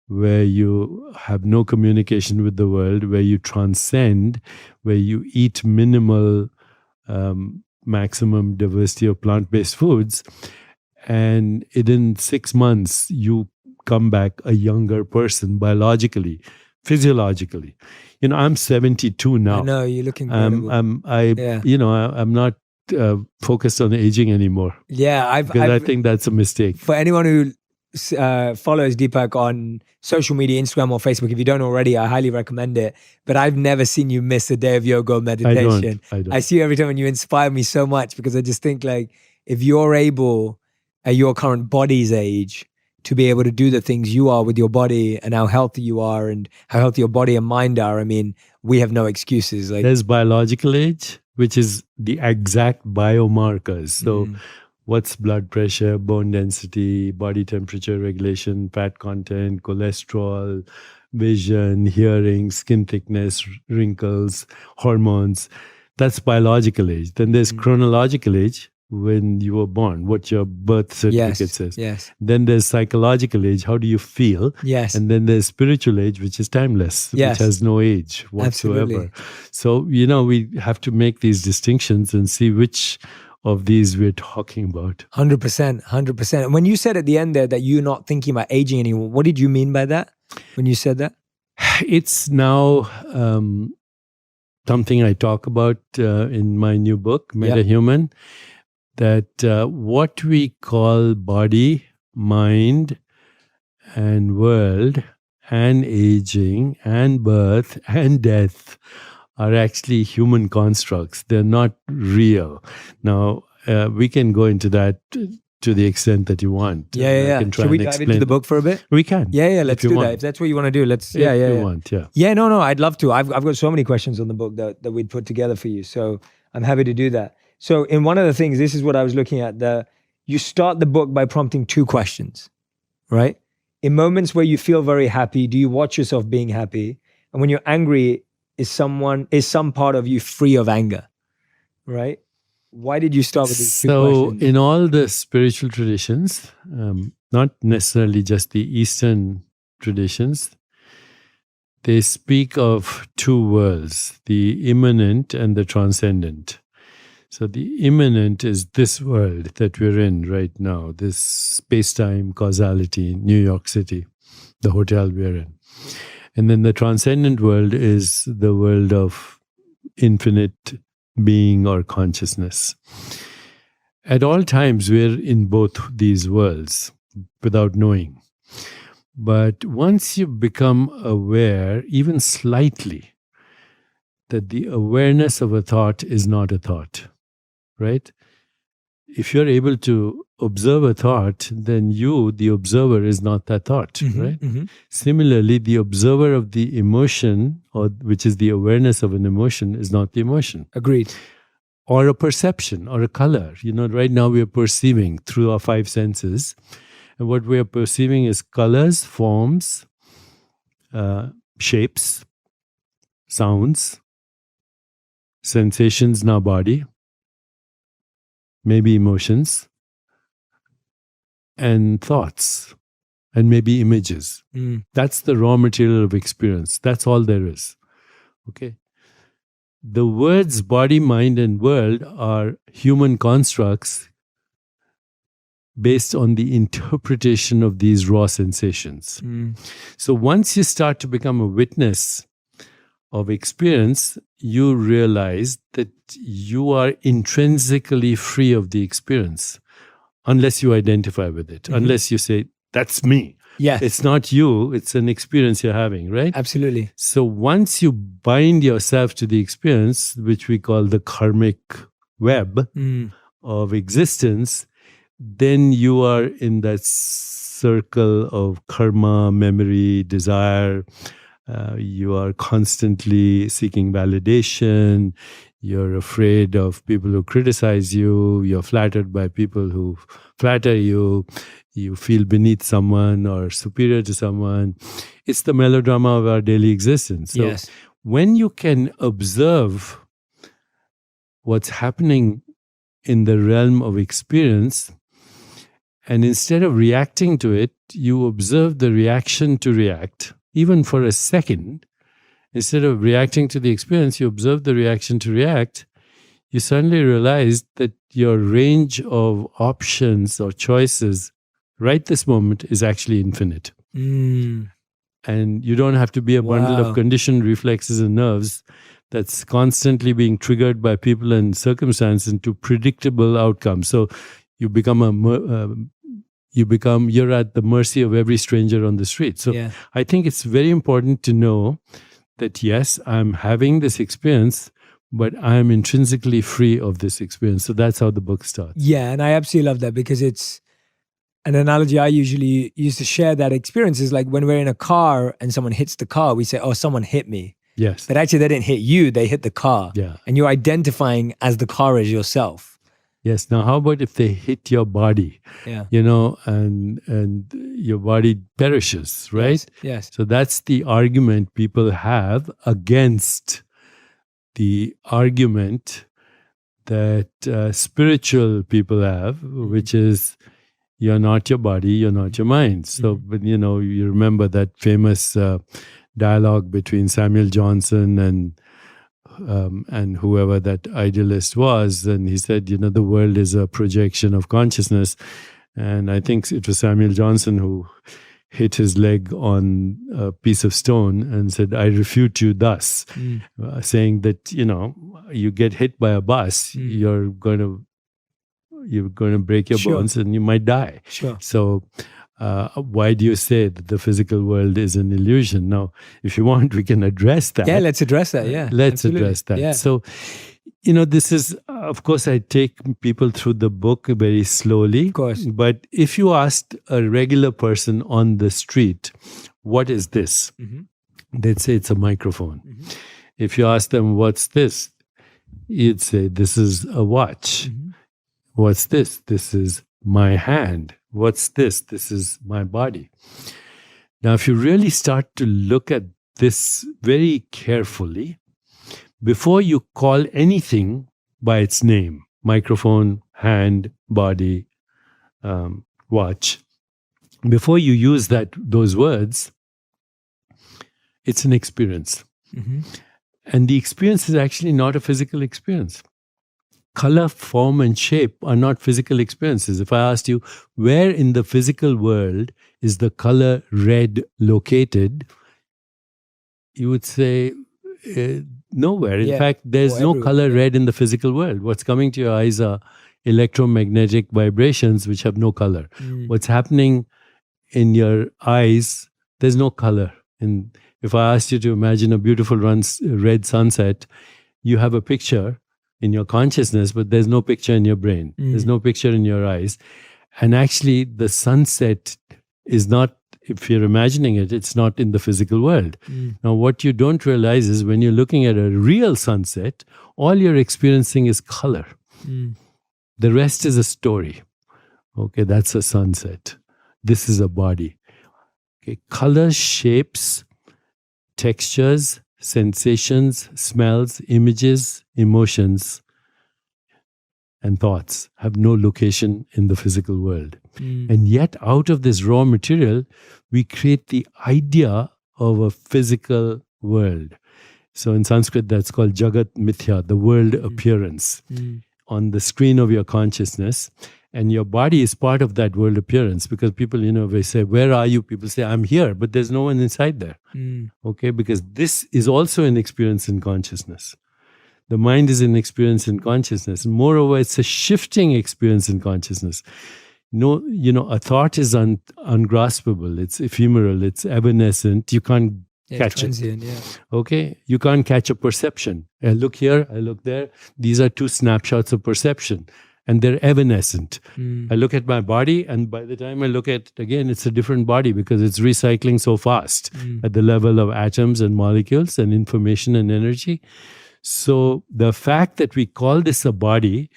where you have no communication with the world, where you transcend, where you eat minimal, maximum diversity of plant-based foods. and within 6 months, you come back a younger person biologically, physiologically. I'm 72 now. I know, you look incredible. I'm not focused on aging anymore. Yeah, Because I think that's a mistake. For anyone who follows Deepak on social media, Instagram or Facebook, if you don't already, I highly recommend it. But I've never seen you miss a day of yoga or meditation. I don't. I see you every time, and you inspire me so much, because I just think, like, if you're able at your current body's age to be able to do the things you are with your body, and how healthy you are and how healthy your body and mind are, I mean, we have no excuses. Like, there's biological age, which is the exact biomarkers. So what's blood pressure, bone density, body temperature regulation, fat content, cholesterol, vision, hearing, skin thickness, wrinkles, hormones. That's biological age. Then there's chronological age, when you were born, what your birth certificate says. Yes. Then there's psychological age, how do you feel? Yes. And then there's spiritual age, which is timeless, Yes. which has no age whatsoever. Absolutely. So, we have to make these distinctions and see which of these we're talking about. 100%, 100%. When you said at the end there that you're not thinking about aging anymore, what did you mean by that when you said that? It's now something I talk about in my new book, MetaHuman, that what we call body, mind, and world, and aging, and birth, and death are actually human constructs. They're not real. Now, we can go into that to the extent that you want. Yeah. Should we dive into the book for a bit? We can. Yeah, let's do that. If that's what you want to do, let's, if you want, yeah. Yeah, no, I'd love to. I've got so many questions on the book that we'd put together for you. So I'm happy to do that. So in one of the things, this is what I was looking at, you start the book by prompting 2 questions, right? In moments where you feel very happy, do you watch yourself being happy? And when you're angry, is some part of you free of anger, right? Why did you start with these 2 questions? So in all the spiritual traditions, not necessarily just the Eastern traditions, they speak of 2 worlds, the immanent and the transcendent. So the immanent is this world that we're in right now, this space-time causality, New York City, the hotel we're in. And then the transcendent world is the world of infinite being or consciousness. At all times, we're in both these worlds without knowing. But once you become aware, even slightly, that the awareness of a thought is not a thought, right? If you're able to observe a thought, then you, the observer, is not that thought, right? Similarly, the observer of the emotion, or which is the awareness of an emotion, is not the emotion. Agreed. Or a perception, or a color. Right now we are perceiving through our 5 senses. And what we are perceiving is colors, forms, shapes, sounds, sensations in our body, maybe emotions, and thoughts, and maybe images. That's the raw material of experience. That's all there is. Okay? The words body, mind, and world are human constructs based on the interpretation of these raw sensations. So once you start to become a witness of experience, you realize that you are intrinsically free of the experience, unless you identify with it, unless you say, that's me. Yes. It's not you, it's an experience you're having, right? Absolutely. So once you bind yourself to the experience, which we call the karmic web of existence, then you are in that circle of karma, memory, desire. You are constantly seeking validation. You're afraid of people who criticize you. You're flattered by people who flatter you. You feel beneath someone or superior to someone. It's the melodrama of our daily existence. So Yes. when you can observe what's happening in the realm of experience, and instead of reacting to it, you observe the reaction to react, even for a second. Instead of reacting to the experience, you observe the reaction to react. you suddenly realize that your range of options or choices right this moment is actually infinite. Mm. And you don't have to be a bundle Wow. of conditioned reflexes and nerves that's constantly being triggered by people and circumstances into predictable outcomes. So you become you're at the mercy of every stranger on the street. So Yeah. I think it's very important to know that yes, I'm having this experience, but I'm intrinsically free of this experience. So that's how the book starts. Yeah, and I absolutely love that, because it's an analogy I usually use to share that experience is like when we're in a car and someone hits the car, we say, oh, someone hit me. Yes. But actually they didn't hit you, they hit the car. Yeah. And you're identifying as the car as yourself. Yes. Now, how about if they hit your body? Yeah. And your body perishes, right? Yes. So that's the argument people have against the argument that spiritual people have, which is you're not your body, you're not your mind. So, but you remember that famous dialogue between Samuel Johnson and whoever that idealist was, and he said, the world is a projection of consciousness. And I think it was Samuel Johnson who hit his leg on a piece of stone and said, I refute you thus, saying that, you get hit by a bus, you're going to break your bones and you might die. Sure. So why do you say that the physical world is an illusion? Now, if you want, we can address that. Yeah, let's address that. Yeah. Let's absolutely. address that. Yeah. So, this is, of course, I take people through the book very slowly. Of course. But if you asked a regular person on the street, what is this? They'd say it's a microphone. If you ask them, what's this? You'd say, this is a watch. What's this? This is my hand. What's this? This is my body. Now, if you really start to look at this very carefully, before you call anything by its name, microphone, hand, body, watch, before you use those words, it's an experience. And the experience is actually not a physical experience. Color, form, and shape are not physical experiences. If I asked you, where in the physical world is the color red located, you would say nowhere. In fact, there's no color red in the physical world. What's coming to your eyes are electromagnetic vibrations which have no color. What's happening in your eyes, there's no color. And if I asked you to imagine a beautiful red sunset, you have a picture in your consciousness, but there's no picture in your brain. There's no picture in your eyes. And actually, the sunset is not, if you're imagining it, it's not in the physical world. Now, what you don't realize is when you're looking at a real sunset, all you're experiencing is color. The rest is a story. Okay, that's a sunset. This is a body. Okay, colors, shapes, textures, sensations, smells, images, emotions, and thoughts have no location in the physical world. And yet, out of this raw material, we create the idea of a physical world. So in Sanskrit, that's called Jagat Mithya, the world appearance on the screen of your consciousness. And your body is part of that world appearance, because people, they say, where are you? People say, I'm here, but there's no one inside there. Okay, because this is also an experience in consciousness. The mind is an experience in consciousness. And moreover, it's a shifting experience in consciousness. No, a thought is ungraspable. It's ephemeral. It's evanescent. You can't catch transient, it. Okay, you can't catch a perception. I look here, I look there. These are two snapshots of perception. And they're evanescent. I look at my body, and by the time I look at it again, it's a different body, because it's recycling so fast at the level of atoms and molecules and information and energy. So the fact that we call this a body,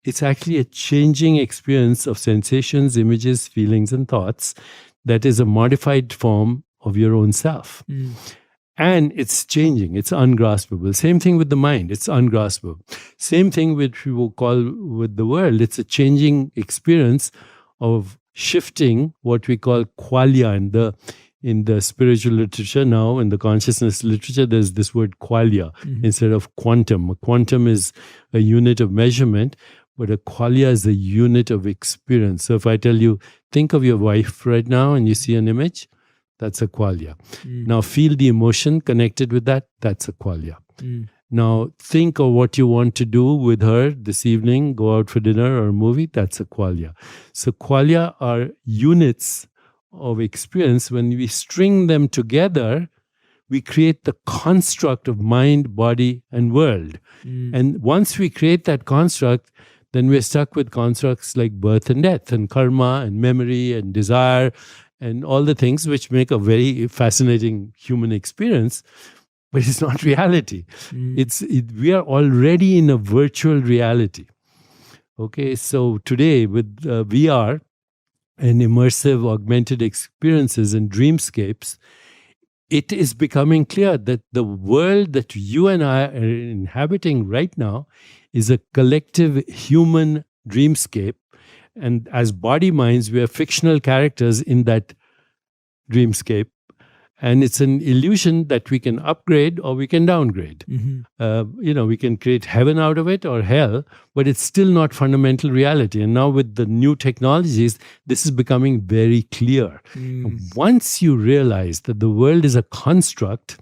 it's actually a changing experience of sensations, images, feelings, and thoughts that is a modified form of your own self. And it's changing. It's ungraspable. Same thing with the mind. It's ungraspable. Same thing which we will call with the world. It's a changing experience of shifting what we call qualia. And the in the spiritual literature now, in the consciousness literature, there's this word qualia instead of quantum. A quantum is a unit of measurement, but a qualia is a unit of experience. So if I tell you, think of your wife right now and you see an image, that's a qualia. Now feel the emotion connected with that, that's a qualia. Now think of what you want to do with her this evening, go out for dinner or a movie, that's a qualia. So qualia are units of experience. When we string them together, we create the construct of mind, body, and world. And once we create that construct, then we're stuck with constructs like birth and death and karma and memory and desire and all the things which make a very fascinating human experience, but it's not reality. We are already in a virtual reality. Okay, so today with VR and immersive augmented experiences and dreamscapes, it is becoming clear that the world that you and I are inhabiting right now is a collective human dreamscape. And as body minds, we are fictional characters in that dreamscape. And it's an illusion that we can upgrade or we can downgrade. We can create heaven out of it or hell, but it's still not fundamental reality. And now with the new technologies, this is becoming very clear. Once you realize that the world is a construct,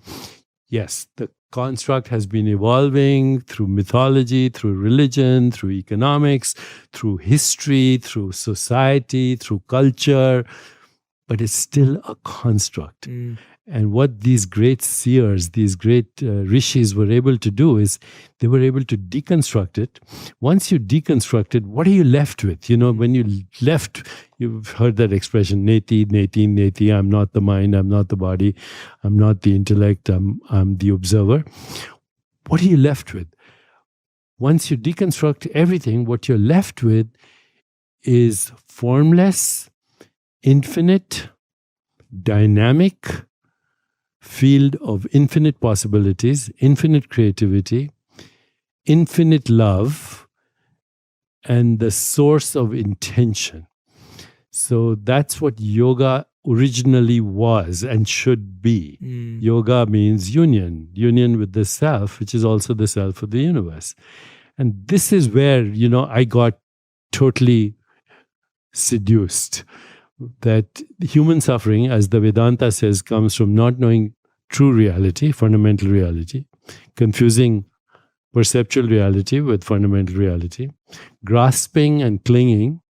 yes, the construct has been evolving through mythology, through religion, through economics, through history, through society, through culture, but it's still a construct. And what these great seers, these great rishis were able to do is they were able to deconstruct it. Once you deconstruct it, what are you left with? When you left, you've heard that expression, neti, neti, neti, I'm not the mind, I'm not the body, I'm not the intellect, I'm the observer. What are you left with? Once you deconstruct everything, what you're left with is formless, infinite, dynamic field of infinite possibilities, infinite creativity, infinite love, and the source of intention. So that's what yoga originally was and should be. Yoga means union with the self, which is also the self of the universe. And this is where, I got totally seduced. That human suffering, as the Vedanta says, comes from not knowing true reality, fundamental reality, confusing perceptual reality with fundamental reality, grasping and clinging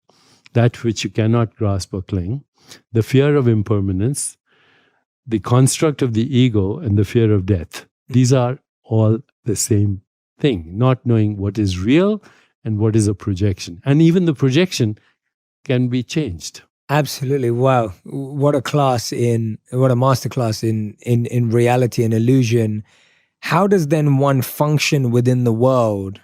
that which you cannot grasp or cling, the fear of impermanence, the construct of the ego, and the fear of death. These are all the same thing, not knowing what is real and what is a projection. And even the projection can be changed. Absolutely. Wow. What a masterclass in reality and illusion. How does then one function within the world,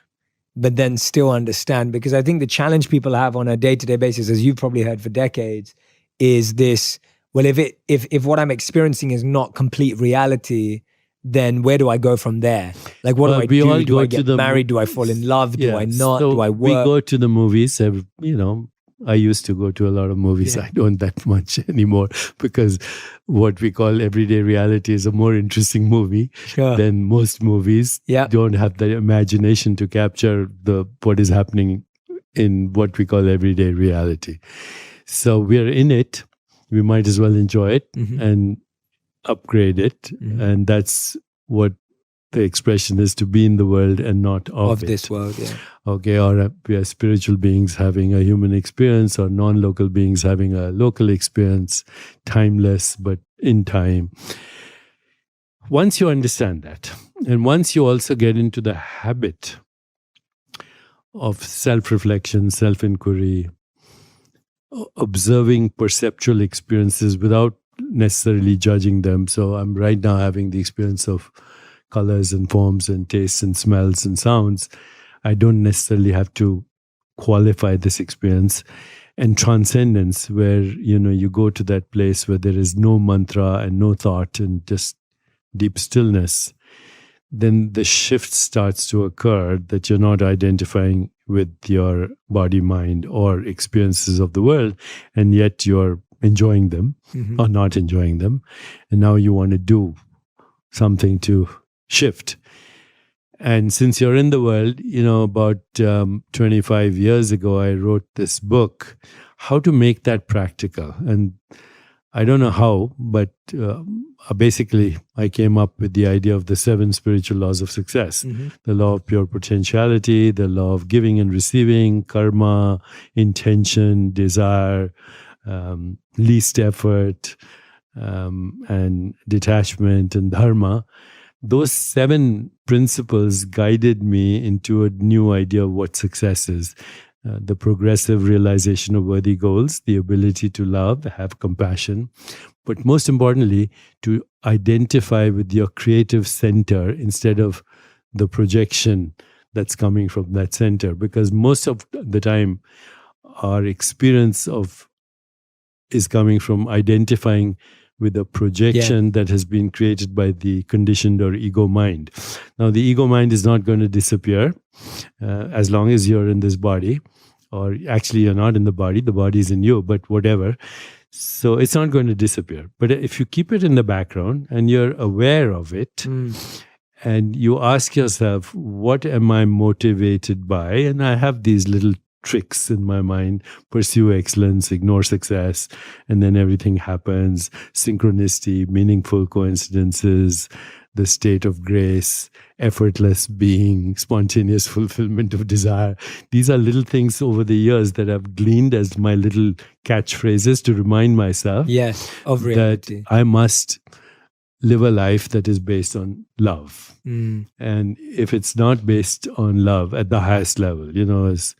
but then still understand? Because I think the challenge people have on a day-to-day basis, as you've probably heard for decades, is this, well, if what I'm experiencing is not complete reality, then where do I go from there? Like, what do I do? Do I get married? Do I fall in love? Do I not? So do I work? We go to the movies, I used to go to a lot of movies. I don't that much anymore because what we call everyday reality is a more interesting movie than most movies. Don't have the imagination to capture what is happening in what we call everyday reality. So we're in it. We might as well enjoy it and upgrade it. And that's what the expression is, to be in the world and not of it. This world, Okay, or we are spiritual beings having a human experience, or non-local beings having a local experience, timeless but in time. Once you understand that, and once you also get into the habit of self-reflection, self-inquiry, observing perceptual experiences without necessarily judging them. So I'm right now having the experience of colors and forms and tastes and smells and sounds. I don't necessarily have to qualify this experience. And transcendence, where you go to that place where there is no mantra and no thought and just deep stillness, then the shift starts to occur that you're not identifying with your body, mind, or experiences of the world, and yet you're enjoying them or not enjoying them. And now you want to do something to shift. And since you're in the world, about 25 years ago, I wrote this book, how to make that practical. And I don't know how, but basically I came up with the idea of the 7 spiritual laws of success. The law of pure potentiality, the law of giving and receiving, karma, intention, desire, least effort, and detachment and dharma. Those 7 principles guided me into a new idea of what success is. The progressive realization of worthy goals, the ability to love, have compassion, but most importantly, to identify with your creative center instead of the projection that's coming from that center. Because most of the time, our experience is coming from identifying with a projection that has been created by the conditioned or ego mind. Now, the ego mind is not going to disappear as long as you're in this body, or actually you're not in the body is in you, but whatever. So it's not going to disappear. But if you keep it in the background and you're aware of it, and you ask yourself, what am I motivated by? And I have these little tricks in my mind: pursue excellence, ignore success, and then everything happens. Synchronicity, meaningful coincidences, the state of grace, effortless being, spontaneous fulfillment of desire. These are little things over the years that I've gleaned as my little catchphrases to remind myself of reality. That I must live a life that is based on love. And if it's not based on love at the highest level, as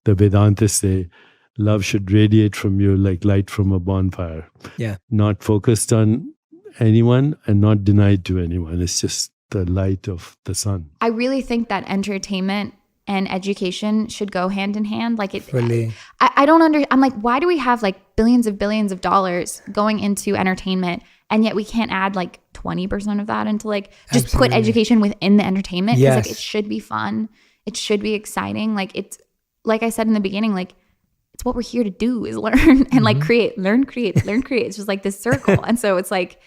the Vedantists say, love should radiate from you like light from a bonfire. Not focused on anyone and not denied to anyone. It's just the light of the sun. I really think that entertainment and education should go hand in hand. Like I don't I'm like, why do we have like billions of dollars going into entertainment, and yet we can't add like 20% of that into like just put education within the entertainment? Because like it should be fun, it should be exciting. Like it's like I said in the beginning, like it's what we're here to do is learn and like create, learn, create, learn, create. It's just like this circle. And so it's like,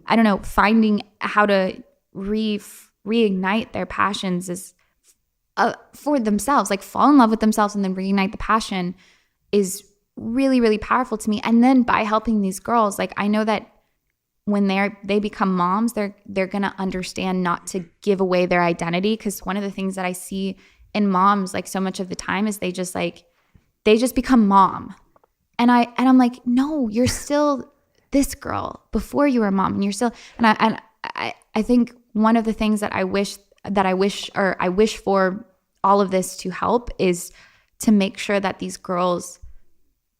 I don't know, finding how to reignite their passions is for themselves, like fall in love with themselves and then reignite the passion is really, really powerful to me. And then by helping these girls, like I know that when they become moms, they're going to understand not to give away their identity. Because one of the things that I see in moms, like so much of the time, is they just become mom. And I'm like, no, you're still this girl before you were a mom, and you're still, and I think one of the things that I wish for all of this to help is to make sure that these girls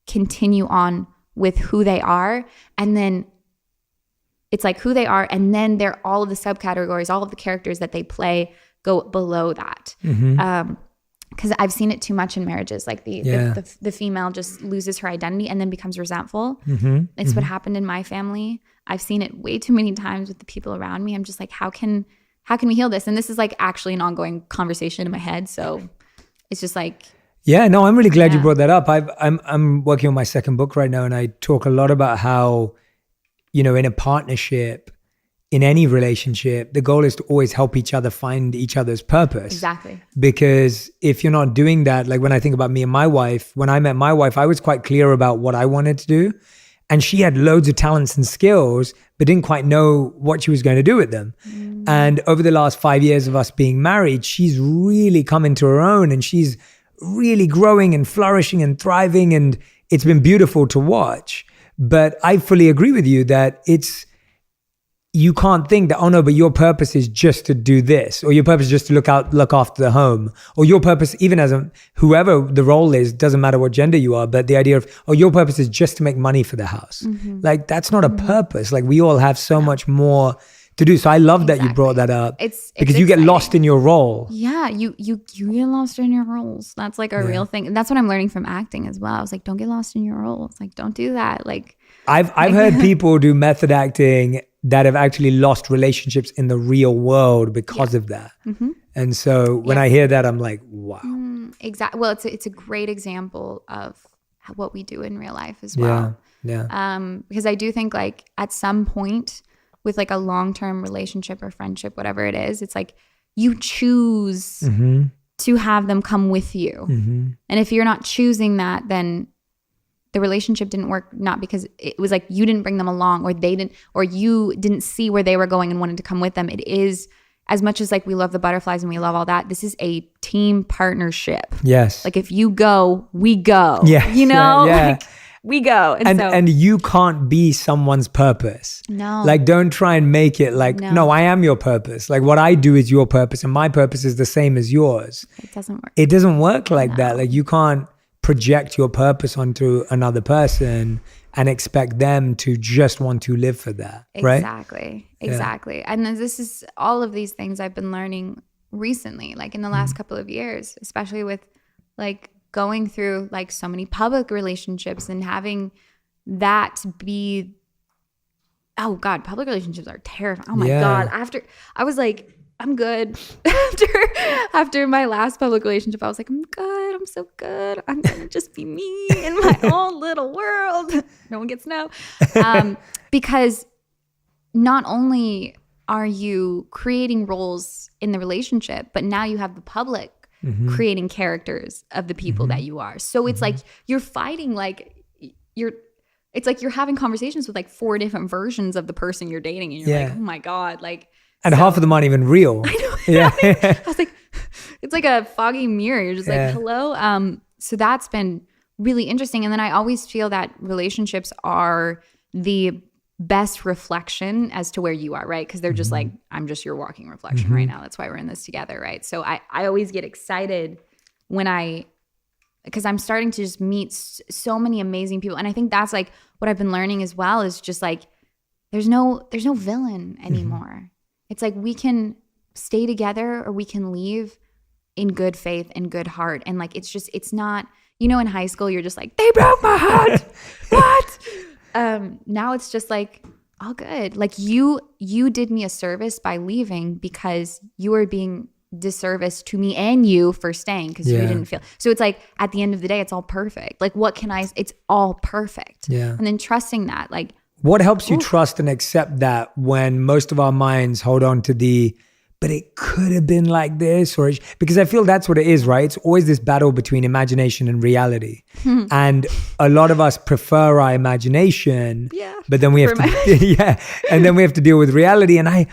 continue on with who they are, and then it's like who they are, and then they're all of the subcategories, all of the characters that they play go below that. Because I've seen it too much in marriages. Like the female just loses her identity and then becomes resentful. It's what happened in my family. I've seen it way too many times with the people around me. I'm just like, how can we heal this? And this is like actually an ongoing conversation in my head. So it's just like, yeah, no, I'm really glad you brought that up. I'm working on my second book right now, and I talk a lot about how, in a partnership, in any relationship, the goal is to always help each other find each other's purpose. Exactly. Because if you're not doing that, like when I think about me and my wife, when I met my wife, I was quite clear about what I wanted to do. And she had loads of talents and skills, but didn't quite know what she was going to do with them. And over the last 5 years of us being married, she's really come into her own, and she's really growing and flourishing and thriving. And it's been beautiful to watch. But I fully agree with you that you can't think that, oh no, but your purpose is just to do this, or your purpose is just to look after the home, or your purpose, even as whoever the role is, doesn't matter what gender you are, but the idea of, oh, your purpose is just to make money for the house. Like that's not a purpose. Like we all have so much more to do. So I love that you brought that up. It's because you get lost in your role. Yeah, you get lost in your roles. That's like a real thing. And that's what I'm learning from acting as well. I was like, don't get lost in your roles. Like don't do that. Like I've heard people do method acting that have actually lost relationships in the real world because of that. And so when I hear that, I'm like, wow. Exactly. Well, it's a great example of what we do in real life as well. Yeah. Because I do think like at some point with like a long-term relationship or friendship, whatever it is, it's like you choose to have them come with you. And if you're not choosing that, then the relationship didn't work, not because it was like you didn't bring them along or they didn't, or you didn't see where they were going and wanted to come with them. It is, as much as like we love the butterflies and we love all that, this is a team partnership. Yes. Like if you go, we go. Yeah. You know? Yeah. Like, we go. And you can't be someone's purpose. No. Like don't try and make it like, no, I am your purpose. Like what I do is your purpose and my purpose is the same as yours. It doesn't work. It doesn't work like that. Like you can't project your purpose onto another person and expect them to just want to live for that. Right? Exactly. And then this is all of these things I've been learning recently, like in the last couple of years, especially with like going through like so many public relationships and having that be, oh God, public relationships are terrifying. Oh my God. I was like, I'm good. After my last public relationship, I was like, I'm good. I'm so good. I'm going to just be me in my own little world. No one gets to know. Because not only are you creating roles in the relationship, but now you have the public creating characters of the people that you are. So it's like you're fighting like it's like you're having conversations with like 4 different versions of the person you're dating. And you're like, oh my God, like. And half of them aren't even real. I know. Yeah. I was like, it's like a foggy mirror. You're just like, hello. So that's been really interesting. And then I always feel that relationships are the best reflection as to where you are, right? Because they're just like, I'm just your walking reflection right now. That's why we're in this together, right? So I always get excited because I'm starting to just meet so many amazing people. And I think that's like what I've been learning as well is just like, there's no villain anymore. It's like we can stay together or we can leave in good faith and good heart. And like, it's not, you know, in high school, you're just like, they broke my heart. What? Now it's just like, all good. Like you did me a service by leaving because you were being disservice to me and you for staying because you didn't feel. So it's like, at the end of the day, it's all perfect. Like it's all perfect. Yeah. And then trusting that, like, what helps you trust and accept that when most of our minds hold on to but it could have been like this, or because I feel that's what it is, right? It's always this battle between imagination and reality. And a lot of us prefer our imagination, but then we have to, and then we have to deal with reality. And I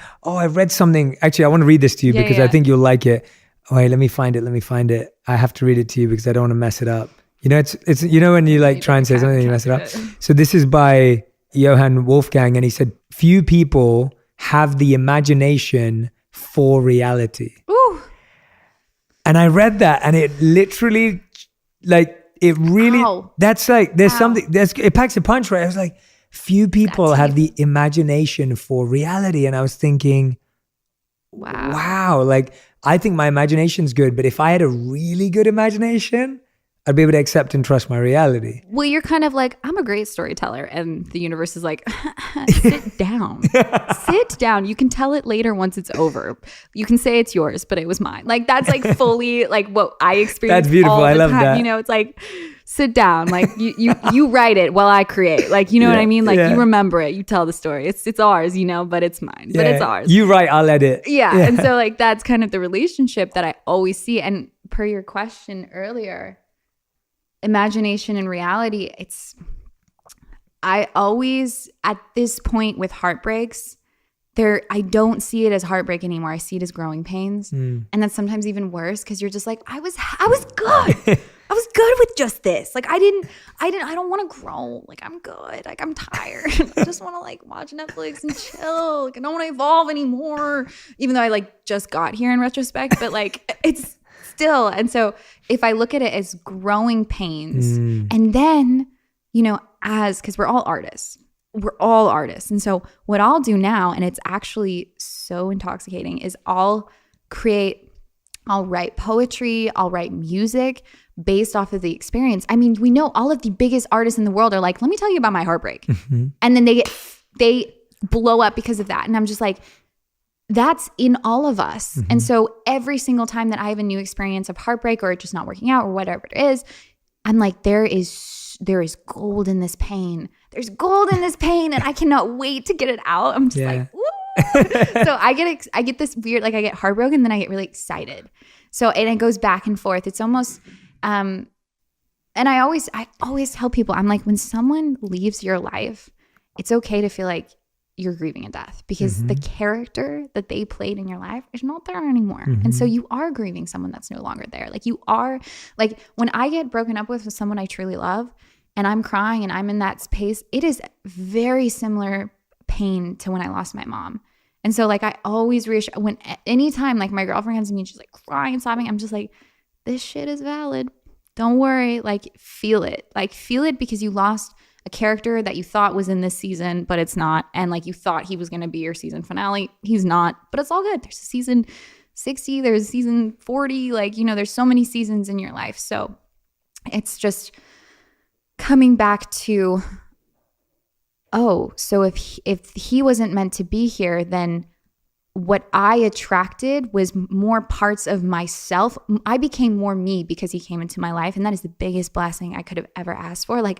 read something, actually, I want to read this to you because I think you'll like it. Oh, wait, let me find it. I have to read it to you because I don't want to mess it up. You know, it's you know, when you like try and say something and you mess it up. So this is by Johann Wolfgang, and he said, few people have the imagination for reality. Ooh. And I read that and it literally, like, it really, that's like, there's something, it packs a punch, right? I was like, few people have the imagination for reality. And I was thinking, wow, like, I think my imagination's good, but if I had a really good imagination, I'd be able to accept and trust my reality. Well, you're kind of like, I'm a great storyteller. And the universe is like, sit down. Sit down. You can tell it later once it's over. You can say it's yours, but it was mine. Like, that's like fully like what I experienced. That's beautiful. I love that. You know, it's like, sit down. Like you write it while I create. Like, you know what I mean? Like you remember it. You tell the story. It's ours, you know, but it's mine. But it's ours. You write, I'll edit. Yeah. And so like, that's kind of the relationship that I always see. And per your question earlier, imagination and reality, I always, at this point with heartbreaks, I don't see it as heartbreak anymore. I see it as growing pains. And that's sometimes even worse because you're just like, I was good. I was good with just this. Like I don't want to grow. Like I'm good. Like I'm tired. I just want to like watch Netflix and chill. Like I don't want to evolve anymore. Even though I like just got here in retrospect, but like it's still. And so if I look at it as growing pains and then, you know, because we're all artists. And so what I'll do now, and it's actually so intoxicating, is I'll write poetry, I'll write music based off of the experience. I mean, we know all of the biggest artists in the world are like, let me tell you about my heartbreak. And then they blow up because of that. And I'm just like, that's in all of us. And so every single time that I have a new experience of heartbreak or just not working out or whatever it is, I'm like, there is there is gold in this pain. There's gold in this pain, and I cannot wait to get it out. I'm just like, woo. So I get this weird, like I get heartbroken, then I get really excited. So, and it goes back and forth. It's almost, and I always tell people, I'm like, when someone leaves your life, it's okay to feel like you're grieving a death, because the character that they played in your life is not there anymore. And so you are grieving someone that's no longer there. Like you are, like when I get broken up with someone I truly love and I'm crying and I'm in that space, it is very similar pain to when I lost my mom. And so like I always reassure, when anytime like my girlfriend comes to me and she's like crying and sobbing, I'm just like, this shit is valid. Don't worry. Like feel it. Like feel it, because you lost a character that you thought was in this season, but it's not. And like you thought he was going to be your season finale. He's not, but it's all good. There's a season 60, there's a season 40. Like, you know, there's so many seasons in your life. So it's just coming back to, oh, so if he wasn't meant to be here, then what I attracted was more parts of myself. I became more me because he came into my life. And that is the biggest blessing I could have ever asked for. Like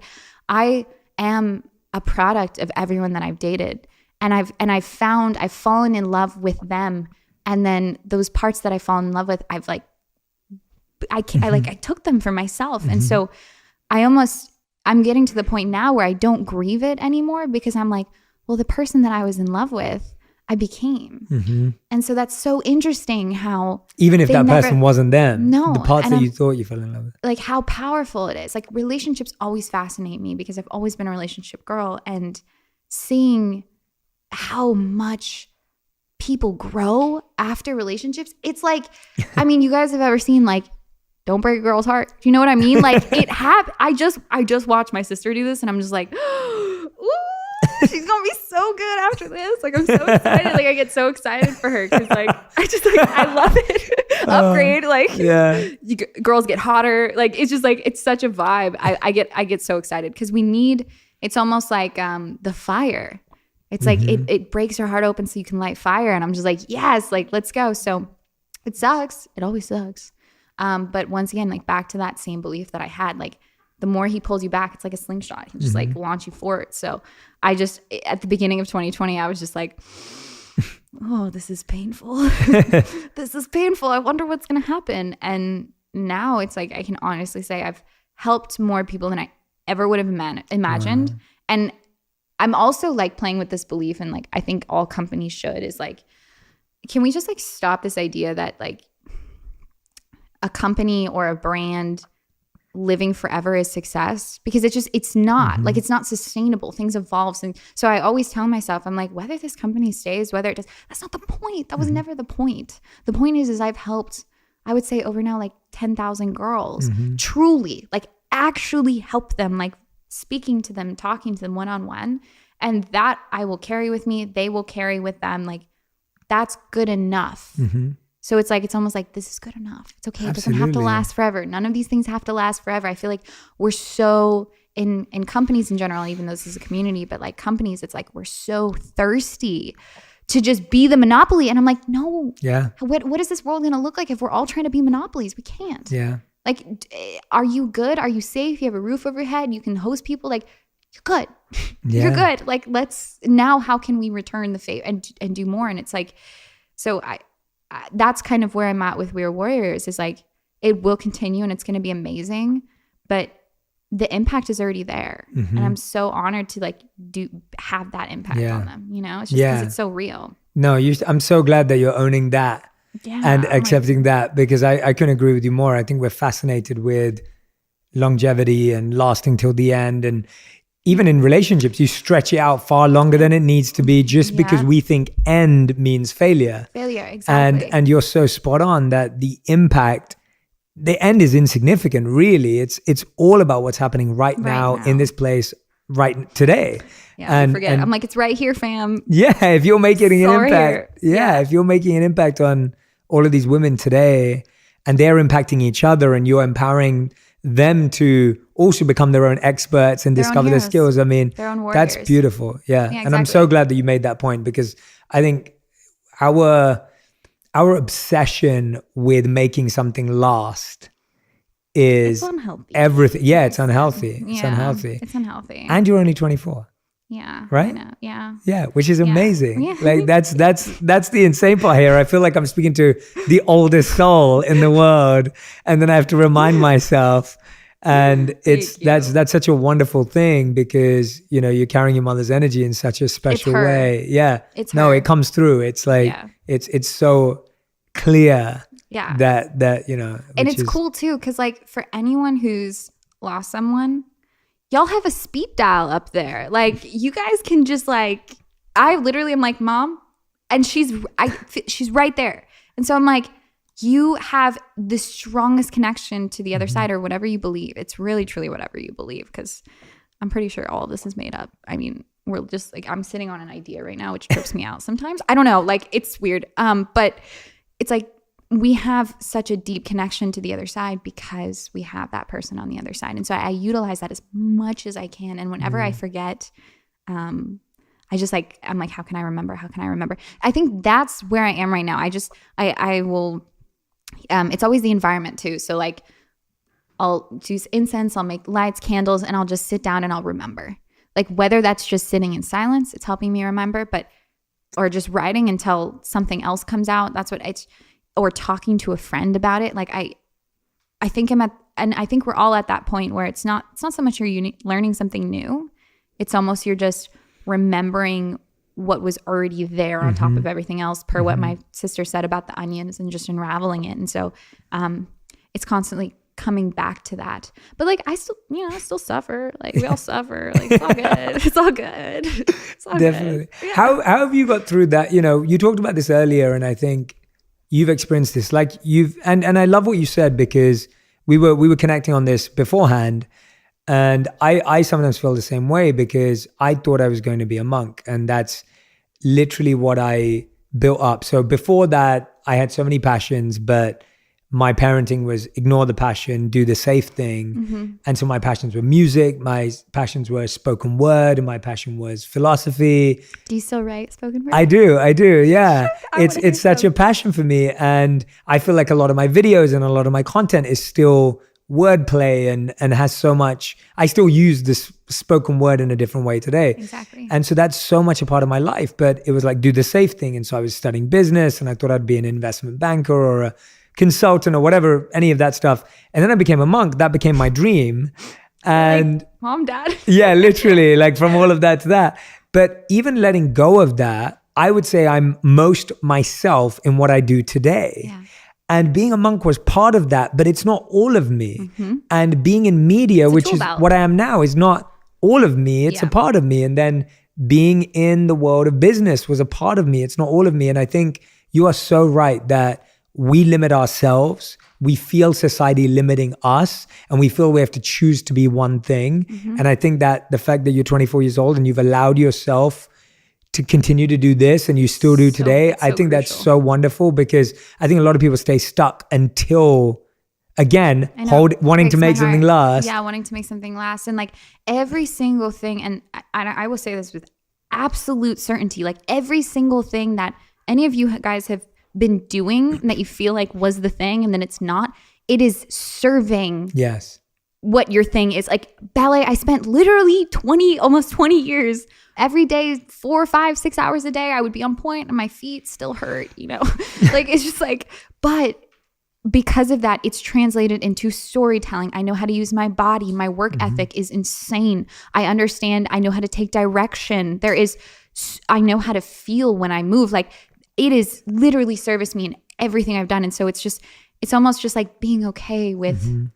I am a product of everyone that I've dated. And I've fallen in love with them. And then those parts that I fall in love with, I took them for myself. And so I'm getting to the point now where I don't grieve it anymore, because I'm like, well, the person that I was in love with, I became. And so that's so interesting how even if that person wasn't them, the parts that you thought you fell in love with, like how powerful it is. Like relationships always fascinate me because I've always been a relationship girl, and seeing how much people grow after relationships. It's like, I mean, you guys have ever seen like Don't Break a Girl's Heart? Do you know what I mean? Like it happened. I just watched my sister do this, and I'm just like, ooh, she's gonna be so good after this. Like I'm so excited. Like I get so excited for her because like I love it. Upgrade, girls get hotter. Like it's just like it's such a vibe. I get so excited because we need. It's almost like the fire. It's like it breaks your heart open so you can light fire, and I'm just like, yes, like let's go. So it sucks. It always sucks. But once again, like back to that same belief that I had, like the more he pulls you back, it's like a slingshot. He just like launch you forward. So I just, at the beginning of 2020, I was just like, oh, this is painful. This is painful. I wonder what's going to happen. And now it's like, I can honestly say I've helped more people than I ever would have imagined. And I'm also like playing with this belief, and like, I think all companies should, is like, can we just like stop this idea that like a company or a brand living forever is success? Because it's not like, it's not sustainable. Things evolve. And so I always tell myself, I'm like, whether this company stays, whether it does, that's not the point. That was never the point. The point is I've helped, I would say over now, like 10,000 girls truly, like actually help them, like speaking to them, talking to them one-on-one. And that I will carry with me. They will carry with them. Like that's good enough. So it's like, it's almost like, this is good enough. It's okay. It doesn't have to last forever. None of these things have to last forever. I feel like we're so, in companies in general, even though this is a community, but like companies, it's like, we're so thirsty to just be the monopoly. And I'm like, no. Yeah. What is this world going to look like if we're all trying to be monopolies? We can't. Yeah. Like, are you good? Are you safe? You have a roof over your head. You can host people. Like, you're good. Yeah. You're good. Like, now how can we return the favor and do more? And it's like, so that's kind of where I'm at with We Are Warriors, is like, it will continue and it's going to be amazing, but the impact is already there. And I'm so honored to like have that impact on them, you know? It's just because it's so real. No, I'm so glad that you're owning that and accepting that, because I couldn't agree with you more. I think we're fascinated with longevity and lasting till the end. And even in relationships, you stretch it out far longer than it needs to be, just because we think end means failure. Failure, exactly. And you're so spot on that the impact, the end is insignificant, really. It's all about what's happening right now in this place, right today. Yeah, and forget. I'm like, it's right here, fam. Yeah, if you're making an impact, if you're making an impact on all of these women today, and they're impacting each other, and you're empowering them to also become their own experts and discover their skills. I mean, that's beautiful. Yeah. Exactly. And I'm so glad that you made that point, because I think our obsession with making something last is unhealthy. everything. Yeah, it's unhealthy. It's Yeah, unhealthy. It's unhealthy. And you're only 24. Yeah. Right? I know. Yeah. Yeah, which is amazing. Yeah. Like that's the insane part here. I feel like I'm speaking to the oldest soul in the world, and then I have to remind myself. And that's such a wonderful thing because you're carrying your mother's energy in such a special way. Yeah, it comes through. It's like it's so clear. Yeah, that and it's cool too because like for anyone who's lost someone, y'all have a speed dial up there. Like you guys can just like, I literally am like, Mom, and she's right there. And so I'm like, you have the strongest connection to the other side or whatever you believe. It's really, truly whatever you believe because I'm pretty sure all of this is made up. I mean, we're just like, I'm sitting on an idea right now, which trips me out sometimes. I don't know. Like it's weird. But it's like, we have such a deep connection to the other side because we have that person on the other side. And so I utilize that as much as I can. And whenever I forget, I'm like, how can I remember? How can I remember? I think that's where I am right now. I will, it's always the environment too. So like I'll do incense, I'll make lights, candles, and I'll just sit down and I'll remember. Like whether that's just sitting in silence, it's helping me remember, or just writing until something else comes out. That's what or talking to a friend about it. Like I think and I think we're all at that point where it's not so much you're learning something new. It's almost you're just remembering what was already there on top of everything else per what my sister said about the onions and just unraveling it. And so it's constantly coming back to that. But like I still suffer. Like we all suffer. Like it's all good. It's all good. It's all definitely. Good. Yeah. How have you got through that? You talked about this earlier and I think you've experienced this, like and I love what you said because we were connecting on this beforehand, and I sometimes feel the same way because I thought I was going to be a monk, and that's literally what I built up. So before that, I had so many passions, but my parenting was ignore the passion, do the safe thing. And so my passions were music, my passions were spoken word, and my passion was philosophy. Do you still write spoken word? I do. Yeah. It's such a passion for me. And I feel like a lot of my videos and a lot of my content is still wordplay and has so much, I still use this spoken word in a different way today. Exactly. And so that's so much a part of my life, but it was like, do the safe thing. And so I was studying business and I thought I'd be an investment banker or a consultant or whatever, any of that stuff. And then I became a monk. That became my dream. And like, Mom, Dad. Yeah, literally, like from all of that to that. But even letting go of that, I would say I'm most myself in what I do today. Yeah. And being a monk was part of that, but it's not all of me. And being in media, which is what I am now, is not all of me. It's a part of me. And then being in the world of business was a part of me. It's not all of me. And I think you are so right that we limit ourselves. We feel society limiting us, and we feel we have to choose to be one thing. And I think that the fact that you're 24 years old and you've allowed yourself to continue to do this and you still do today, I think that's so wonderful because I think a lot of people stay stuck until, again, wanting to make something last. Yeah, wanting to make something last. And like every single thing, and I will say this with absolute certainty, like every single thing that any of you guys have been doing that you feel like was the thing and then it's not, it is serving what your thing is. Like ballet, I spent literally almost 20 years every day, 4, 5, 6 hours a day. I would be on point and my feet still hurt, like it's just like, but because of that, it's translated into storytelling. I know how to use my body. My work ethic is insane. I understand. I know how to take direction. I know how to feel when I move. Like it is literally serviced me in everything I've done. And so it's almost just like being okay with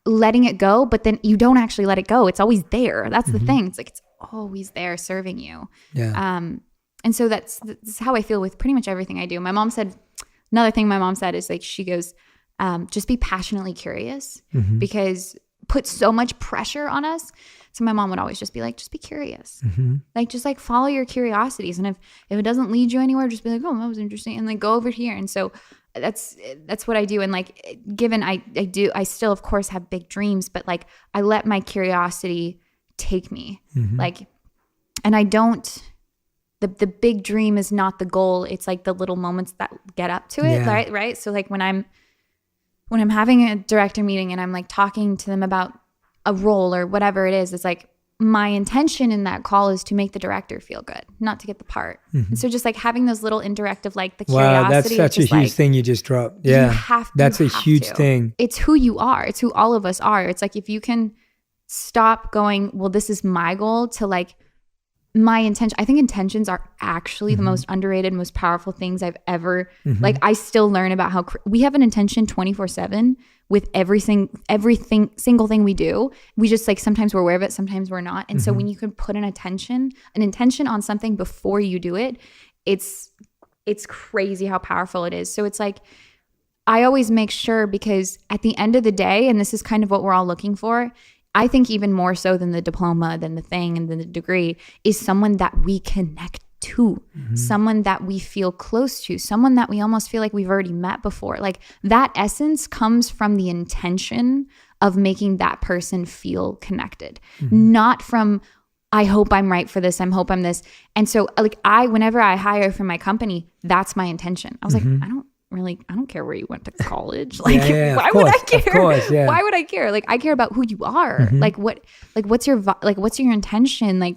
letting it go, but then you don't actually let it go. It's always there. That's the thing. It's like, it's always there serving you. Yeah. And so that's how I feel with pretty much everything I do. Another thing my mom said is like, she goes, just be passionately curious because put so much pressure on us. So my mom would always just be like, just be curious. Like, just like follow your curiosities. And if it doesn't lead you anywhere, just be like, oh, that was interesting. And like go over here. And so that's what I do. And like, given I still of course have big dreams, but like I let my curiosity take me. Like, and I don't, the big dream is not the goal. It's like the little moments that get up to it. Right. So like when when I'm having a director meeting and I'm like talking to them about a role or whatever it is, it's like my intention in that call is to make the director feel good, not to get the part. And so just like having those little indirect of like the curiosity. Wow, that's such a huge thing you just dropped. Yeah, that's a huge thing. It's who you are. It's who all of us are. It's like if you can stop going, well, this is my goal, to like my intention. I think intentions are actually the most underrated, most powerful things I've ever, like I still learn about how we have an intention 24/7 with everything single thing we do. We just like, sometimes we're aware of it, sometimes we're not. And so when you can put an intention on something before you do it, it's crazy how powerful it is. So it's like, I always make sure, because at the end of the day, and this is kind of what we're all looking for, I think even more so than the diploma, than the thing and than the degree, is someone that we connect to, someone that we feel close to, someone that we almost feel like we've already met before. Like that essence comes from the intention of making that person feel connected, not from, I hope I'm right for this, I hope I'm this. And so like whenever I hire for my company, that's my intention. I was like, I don't care where you went to college. Like, why would I care? Of course, why would I care? Like, I care about who you are. Like, what's your intention? Like,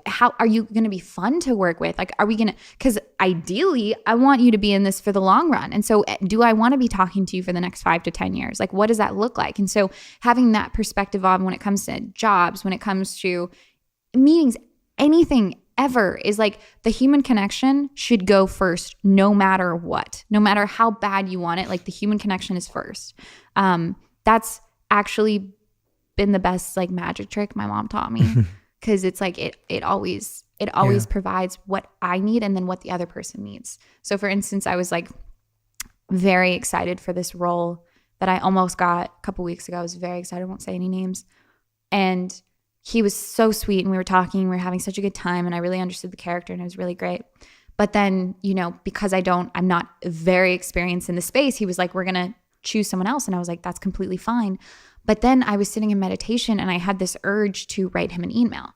how are you going to be fun to work with? Like, are we going to, because ideally I want you to be in this for the long run. And so do I want to be talking to you for the next 5 to 10 years? Like, what does that look like? And so having that perspective on when it comes to jobs, when it comes to meetings, anything ever, is like the human connection should go first, no matter what, no matter how bad you want it. Like the human connection is first. That's actually been the best like magic trick my mom taught me, because it's like it always provides what I need and then what the other person needs. So for instance, I was like very excited for this role that I almost got a couple weeks ago. I was very excited. I won't say any names. And he was so sweet, and we were talking, we were having such a good time, and I really understood the character, and it was really great. But then, you know, because I'm not very experienced in the space, he was like, we're going to choose someone else. And I was like, that's completely fine. But then I was sitting in meditation and I had this urge to write him an email.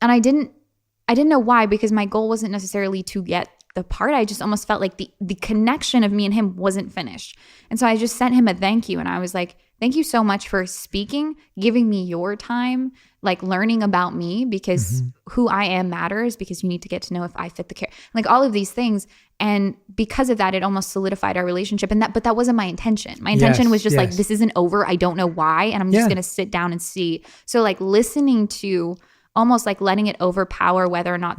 And I didn't know why, because my goal wasn't necessarily to get the part. I just almost felt like the connection of me and him wasn't finished. And so I just sent him a thank you. And I was like, thank you so much for speaking, giving me your time, like learning about me, because who I am matters, because you need to get to know if I fit the care, like all of these things. And because of that, it almost solidified our relationship. But that wasn't my intention. My intention was just like, this isn't over. I don't know why. And I'm just going to sit down and see. So like listening to, almost like letting it overpower whether or not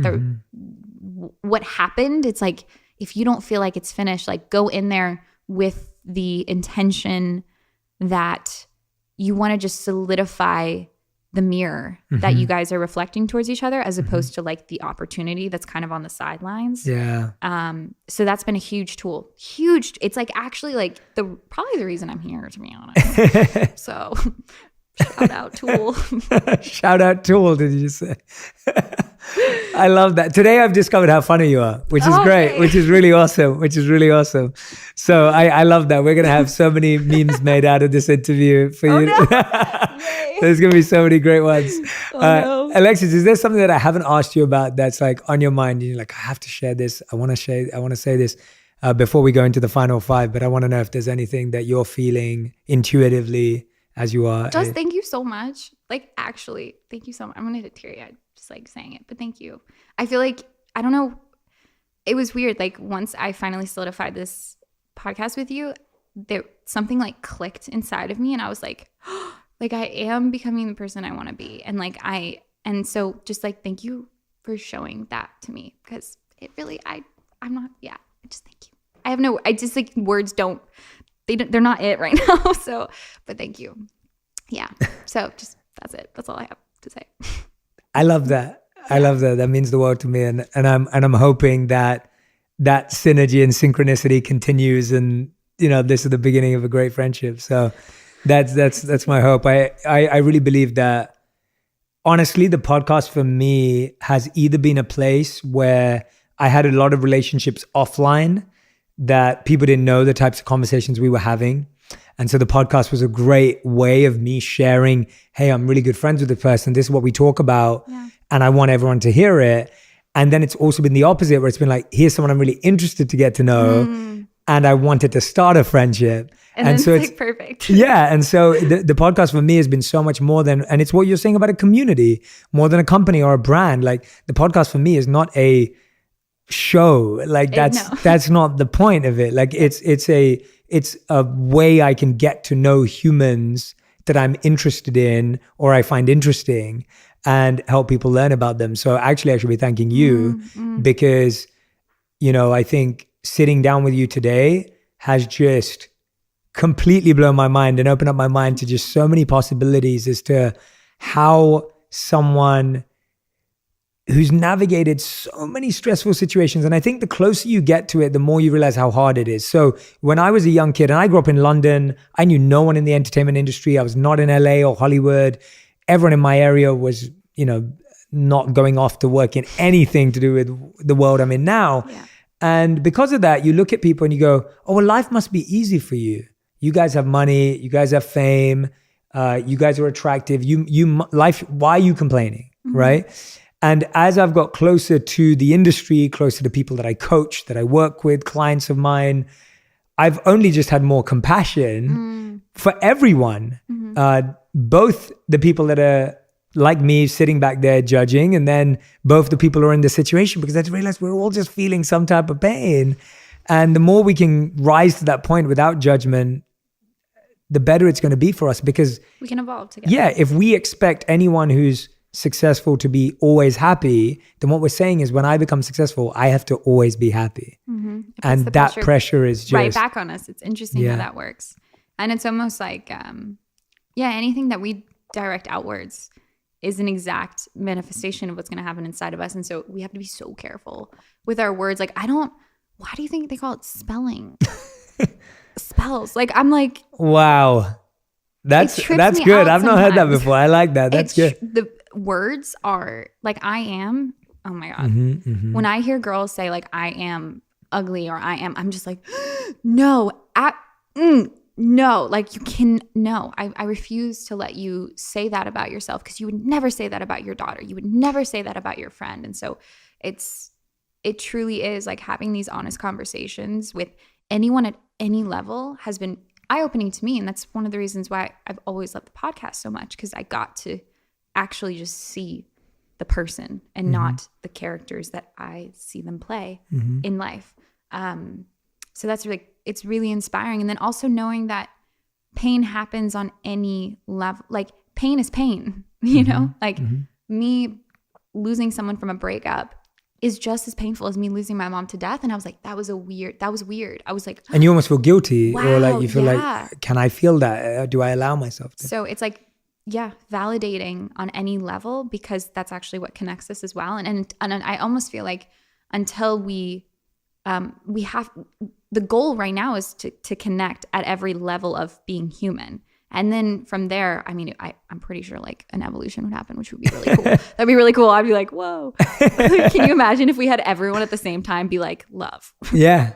what happened. It's like, if you don't feel like it's finished, like go in there with the intention that you want to just solidify the mirror that you guys are reflecting towards each other, as opposed to like the opportunity that's kind of on the sidelines. So that's been a huge tool. It's like actually like probably the reason I'm here, to be honest. So shout out tool. Shout out tool, did you just say? I love that. Today I've discovered how funny you are, which is great, which is really awesome. So I love that. We're going to have so many memes made out of this interview for you. No. There's going to be so many great ones. No. Alexis, is there something that I haven't asked you about that's like on your mind? You're like, I have to share this. I want to say this before we go into the final 5, but I want to know if there's anything that you're feeling intuitively as you are. Just thank you so much. Like, actually, thank you so much. I'm going to hit a teary-eyed just like saying it, but thank you. I feel like, I don't know, it was weird. Like once I finally solidified this podcast with you, something like clicked inside of me, and I was like, like I am becoming the person I want to be. And like and so just like, thank you for showing that to me, because it really, just thank you. I just like words they're not it right now. So, but thank you. Yeah. So just, that's it. That's all I have to say. I love that. I love that. That means the world to me. And I'm hoping that synergy and synchronicity continues. And, you know, this is the beginning of a great friendship. So that's my hope. I really believe that, honestly, the podcast for me has either been a place where I had a lot of relationships offline that people didn't know the types of conversations we were having. And so the podcast was a great way of me sharing, hey, I'm really good friends with this person. This is what we talk about. Yeah. And I want everyone to hear it. And then it's also been the opposite, where it's been like, here's someone I'm really interested to get to know. and I wanted to start a friendship. And then so it's like perfect. Yeah. And so the podcast for me has been so much more than, and it's what you're saying about a community, more than a company or a brand. Like the podcast for me is not a show. Like that's not the point of it. Like it's a way I can get to know humans that I'm interested in or I find interesting and help people learn about them. So actually I should be thanking you because, I think sitting down with you today has just completely blown my mind and opened up my mind to just so many possibilities as to how someone who's navigated so many stressful situations. And I think the closer you get to it, the more you realize how hard it is. So when I was a young kid and I grew up in London, I knew no one in the entertainment industry. I was not in LA or Hollywood. Everyone in my area was, not going off to work in anything to do with the world I'm in now. Yeah. And because of that, you look at people and you go, oh, well, life must be easy for you. You guys have money, you guys have fame, you guys are attractive. Life, why are you complaining, right? And as I've got closer to the industry, closer to people that I coach, that I work with, clients of mine, I've only just had more compassion for everyone, both the people that are like me sitting back there judging, and then both the people who are in the situation, because I realized we're all just feeling some type of pain. And the more we can rise to that point without judgment, the better it's going to be for us, because we can evolve together. Yeah, if we expect anyone who's successful to be always happy, then what we're saying is when I become successful, I have to always be happy. And that pressure is just right back on us. It's interesting how that works. And it's almost like, anything that we direct outwards is an exact manifestation of what's going to happen inside of us. And so we have to be so careful with our words. Like, why do you think they call it spelling? Spells. Like, I'm like, wow. That's good. I've not heard that before. I like that. That's good. The words are like, I am. Oh my God. When I hear girls say like, I am ugly or I'm just like, no, no, like you can, no, I refuse to let you say that about yourself, because you would never say that about your daughter. You would never say that about your friend. And so it truly is like having these honest conversations with anyone at any level has been eye-opening to me. And that's one of the reasons why I've always loved the podcast so much, because I got to actually just see the person and not the characters that I see them play in life. So that's really, it's really inspiring. And then also knowing that pain happens on any level. Like pain is pain, you know, like me losing someone from a breakup is just as painful as me losing my mom to death. And I was like, that was weird. I was like, and you almost feel guilty, wow, or like you feel like, can I feel that? Do I allow myself to? So it's like, validating on any level, because that's actually what connects us as well. And I almost feel like until we have, the goal right now is to connect at every level of being human. And then from there, I mean, I'm pretty sure like an evolution would happen, which would be really cool. That'd be really cool. I'd be like, whoa. Can you imagine if we had everyone at the same time be like, love? Yeah.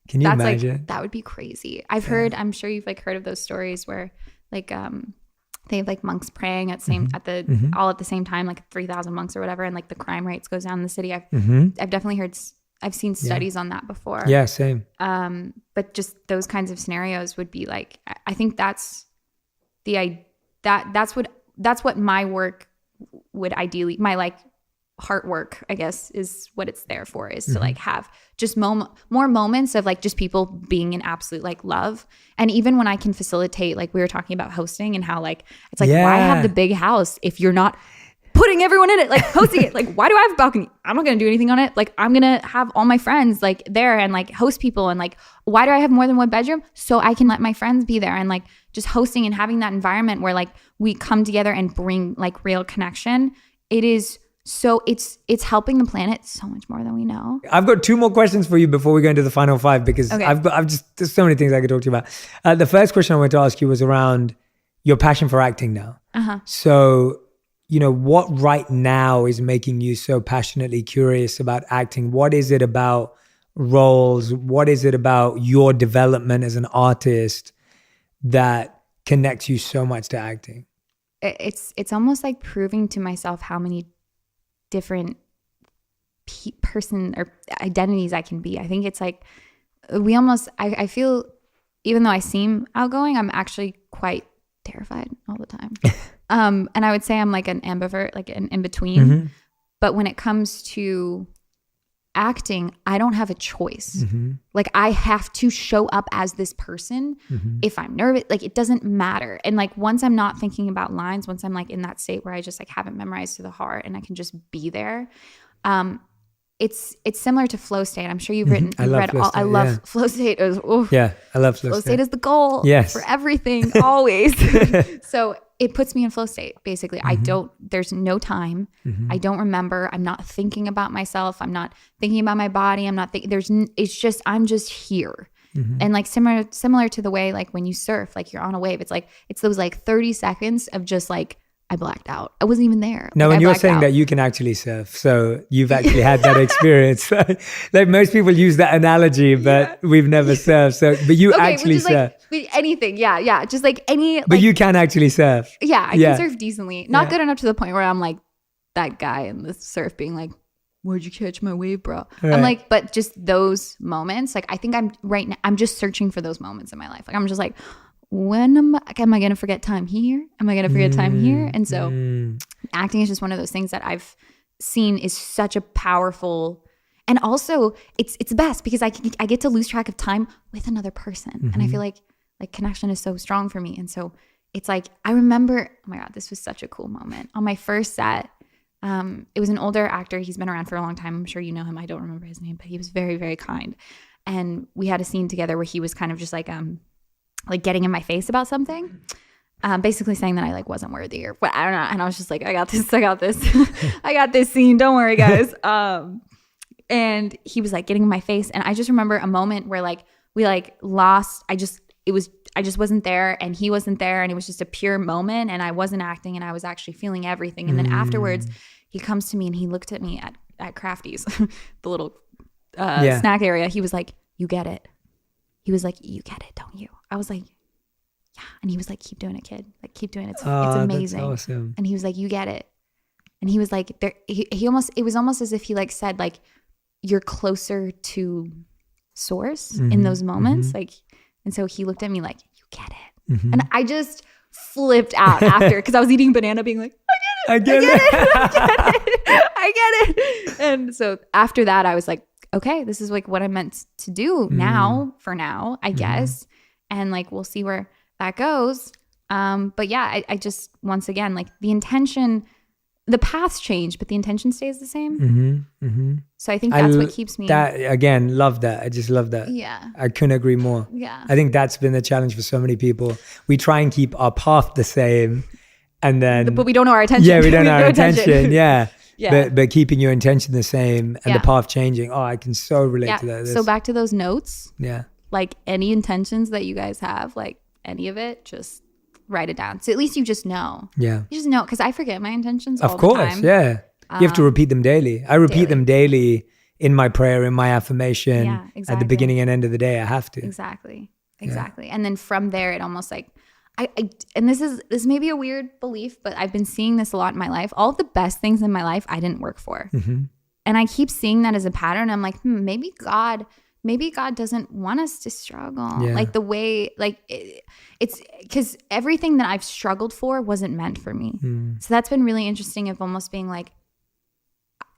Can you imagine? Like, that would be crazy. I'm sure you've like heard of those stories where like, they have like monks praying at all at the same time, like 3,000 monks or whatever. And like the crime rates goes down in the city. I've definitely heard, I've seen studies on that before. Yeah, same. But just those kinds of scenarios would be like, I think that's that's what my work would ideally, my like heart work, I guess, is what it's there for, is to like have just more moments of like just people being in absolute like love. And even when I can facilitate, like we were talking about hosting and how like, it's like, why have the big house if you're not putting everyone in it, like hosting it? Like, why do I have a balcony? I'm not going to do anything on it. Like, I'm going to have all my friends like there and like host people. And like, why do I have more than one bedroom? So I can let my friends be there, and like just hosting and having that environment where like we come together and bring like real connection. It is so it's helping the planet so much more than we know. I've got 2 more questions for you before we go into the final 5, because there's so many things I could talk to you about. The first question I wanted to ask you was around your passion for acting now. So, you know, what right now is making you so passionately curious about acting? What is it about roles? What is it about your development as an artist that connects you so much to acting? It's almost like proving to myself how many different person or identities I can be. I think it's like I feel, even though I seem outgoing, I'm actually quite terrified all the time. And I would say I'm like an ambivert, like an in between. Mm-hmm. But when it comes to acting, I don't have a choice. Mm-hmm. Like I have to show up as this person. Mm-hmm. If I'm nervous, like it doesn't matter. And like once I'm not thinking about lines, once I'm like in that state where I just like haven't memorized to the heart and I can just be there, it's similar to flow state. I'm sure you've written, I love flow state, I love flow state. Yeah, I love flow Flow state. state is the goal Yes. for everything, always. So it puts me in flow state. Basically, there's no time. I don't remember. I'm not thinking about myself. I'm not thinking about my body. I'm not thinking, it's just, I'm just here. And like similar to the way, like when you surf, like you're on a wave, it's those like 30 seconds of just like, I blacked out. I wasn't even there. Now, like, when I you're blacked saying out. that you can actually surf, so you've actually had that experience. Like most people use that analogy, but we've never surfed. So, but you actually which is surf. like anything. Yeah. Just like any, But you can actually surf. yeah, I can surf decently. Not Yeah. good enough to the point where I'm like that guy in the surf being like, where'd you catch my wave, bro? Right. I'm like, but just those moments, like I think I'm right now, I'm just searching for those moments in my life. Like I'm just like, when am I going to forget time here? Am I going to forget time here? And so acting is just one of those things that I've seen is such a powerful, and also it's best because I get to lose track of time with another person. And I feel like connection is so strong for me. And so it's like, I remember, oh my God, this was such a cool moment. On my first set, it was an older actor. He's been around for a long time. I'm sure you know him. I don't remember his name, but he was very, very kind. And we had a scene together where he was kind of just like getting in my face about something, basically saying that I like wasn't worthy or what, I don't know. And I was just like, I got this, I got this scene. Don't worry, guys. And he was like getting in my face. And I just remember a moment where like, we like lost, I just wasn't there and he wasn't there. And it was just a pure moment and I wasn't acting and I was actually feeling everything. And then afterwards he comes to me and he looked at me at Crafty's, the little snack area. He was like, you get it. He was like, you get it, don't you? I was like, yeah. And he was like, keep doing it, kid. Like, keep doing it. It's amazing. That's awesome. And he was like, you get it. And he was like, it was almost as if he like said, like, you're closer to source in those moments. Like, and so he looked at me like, you get it. And I just flipped out after, because I was eating banana being like, I get it. And so after that, I was like, okay, this is like what I meant to do now, for now, I guess. And like, we'll see where that goes. But yeah, I just, once again, like the intention, the paths change, but the intention stays the same. So I think that's what keeps me. That again, love that. I just love that. Yeah. I couldn't agree more. Yeah. I think that's been the challenge for so many people. We try and keep our path the same, and then but we don't know our intention. Yeah, we don't know our intention. Yeah. Yeah. But keeping your intention the same and the path changing. Oh, I can so relate to that. So back to those notes. Yeah. Like any intentions that you guys have, like any of it, just write it down. So at least you just know. Yeah. You just know, because I forget my intentions all Of course, the time. yeah. You have to repeat them daily. I repeat them daily in my prayer, in my affirmation. Yeah, exactly. At the beginning and end of the day, I have to. Exactly. And then from there, it almost like, and this may be a weird belief, but I've been seeing this a lot in my life. All of the best things in my life, I didn't work for. And I keep seeing that as a pattern. I'm like, maybe God doesn't want us to struggle. Yeah. Like the way, like it's because everything that I've struggled for wasn't meant for me. So that's been really interesting, of almost being like,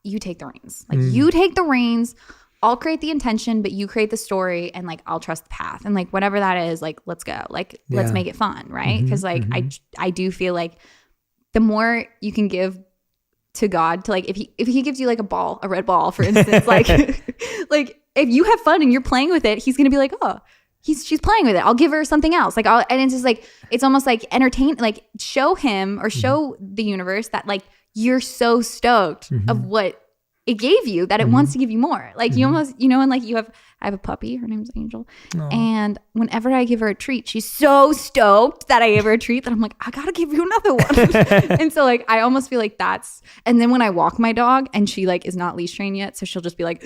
you take the reins. Like you take the reins. I'll create the intention, but you create the story, and like I'll trust the path, and like whatever that is, like let's go, like let's make it fun, right? Because like I do feel like the more you can give to God, to like if he gives you like a red ball, for instance, like like if you have fun and you're playing with it, he's gonna be like, oh, she's playing with it. I'll give her something else. Like and it's just like, it's almost like entertain, like show him or show the universe that like you're so stoked of what it gave you, that it wants to give you more. Like you almost, and like I have a puppy, her name's Angel. Aww. And whenever I give her a treat, she's so stoked that I gave her a treat that I'm like, I gotta give you another one. And so like, I almost feel like and then when I walk my dog and she like is not leash trained yet, so she'll just be like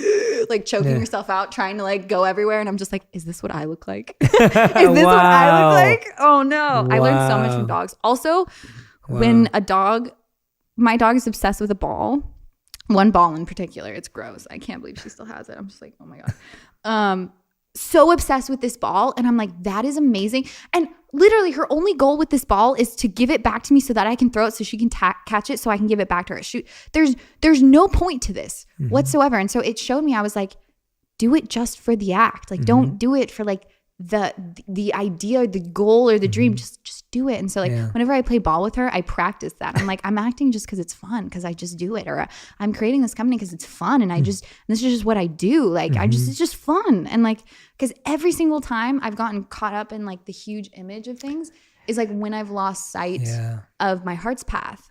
choking herself out, trying to like go everywhere. And I'm just like, is this what I look like? Is this what I look like? Oh no. I learned so much from dogs. Also, when my dog is obsessed with a ball. One ball in particular, it's gross. I can't believe she still has it. I'm just like, oh my God. so obsessed with this ball. And I'm like, that is amazing. And literally her only goal with this ball is to give it back to me so that I can throw it so she can catch it so I can give it back to her. Shoot. There's no point to this whatsoever. And so it showed me, I was like, do it just for the act. Like, don't do it for like the idea, the goal, or the dream. Just do it. And so like whenever I play ball with her, I practice that. I'm like, I'm acting just because it's fun, because I just do it. Or I'm creating this company because it's fun, and this is just what I do. Like it's just fun. And like, because every single time I've gotten caught up in like the huge image of things is like when I've lost sight of my heart's path,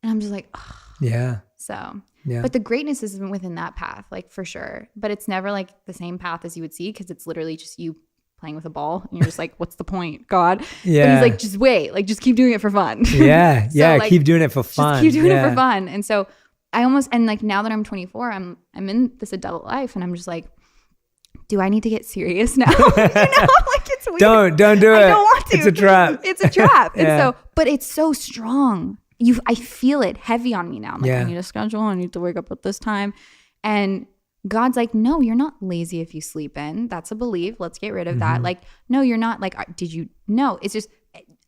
and I'm just like, oh. So but the greatness is within that path, like for sure. But it's never like the same path as you would see, because it's literally just you playing with a ball, and you're just like, what's the point, God? Yeah. But he's like, just wait, like just keep doing it for fun. Yeah. So, like, keep doing it for fun. Just keep doing it for fun. And so I almost, and like now that I'm 24, I'm in this adult life, and I'm just like, do I need to get serious now? Like it's weird. Don't do it. I don't want to. It's a trap. It's a trap. And so, but it's so strong. I feel it heavy on me now. I'm like, I need a schedule. I need to wake up at this time. And God's like, no, you're not lazy if you sleep in. That's a belief. Let's get rid of that. Like, no, you're not. Like, did you? No, it's just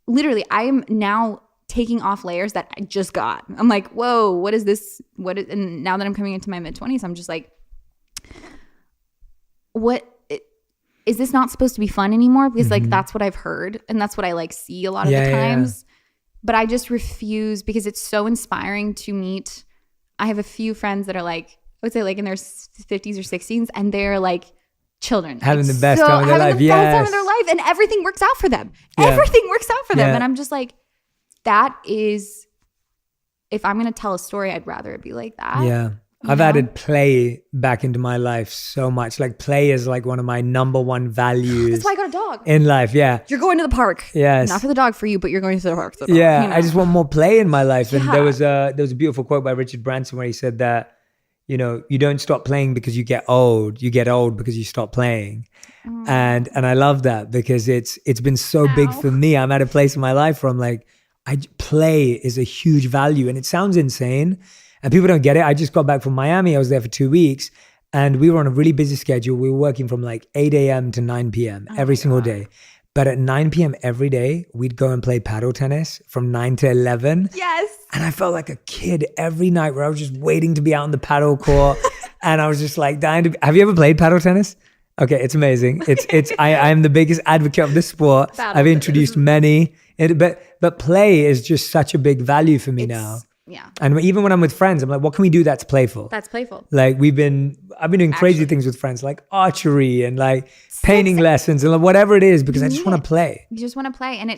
literally, I am now taking off layers that I just got. I'm like, whoa, what is this? And now that I'm coming into my mid-20s, I'm just like, is this not supposed to be fun anymore? Because like, that's what I've heard. And that's what I like see a lot of the times. But I just refuse, because it's so inspiring to meet. I have a few friends that are like, I would say like in their 50s or 60s, and they're like children. Having the best time of their life. Having the best time of their life, and everything works out for them. Everything works out for them. And I'm just like, that is, if I'm going to tell a story, I'd rather it be like that. Yeah. I've added play back into my life so much. Like play is like one of my number one values. That's why I got a dog. In life, You're going to the park. Yes. Not for the dog, for you, but you're going to the park. I just want more play in my life. And there was a beautiful quote by Richard Branson where he said that, you know, you don't stop playing because you get old. You get old because you stop playing. And I love that, because it's been so big for me. I'm at a place in my life where I'm like, play is a huge value. And it sounds insane, and people don't get it. I just got back from Miami. I was there for 2 weeks, and we were on a really busy schedule. We were working from like 8 a.m. to 9 p.m. every single day. But at 9 p.m. every day, we'd go and play paddle tennis from 9 to 11. Yes. And I felt like a kid every night, where I was just waiting to be out on the paddle court. And I was just like dying to have you ever played paddle tennis? Okay, it's amazing. I'm the biggest advocate of this sport. I've introduced many. But play is just such a big value for me now. Yeah. And even when I'm with friends, I'm like, what can we do that's playful? That's playful. Like I've been doing crazy things with friends, like archery and like painting lessons and whatever it is, because I just want to play. You just want to play. And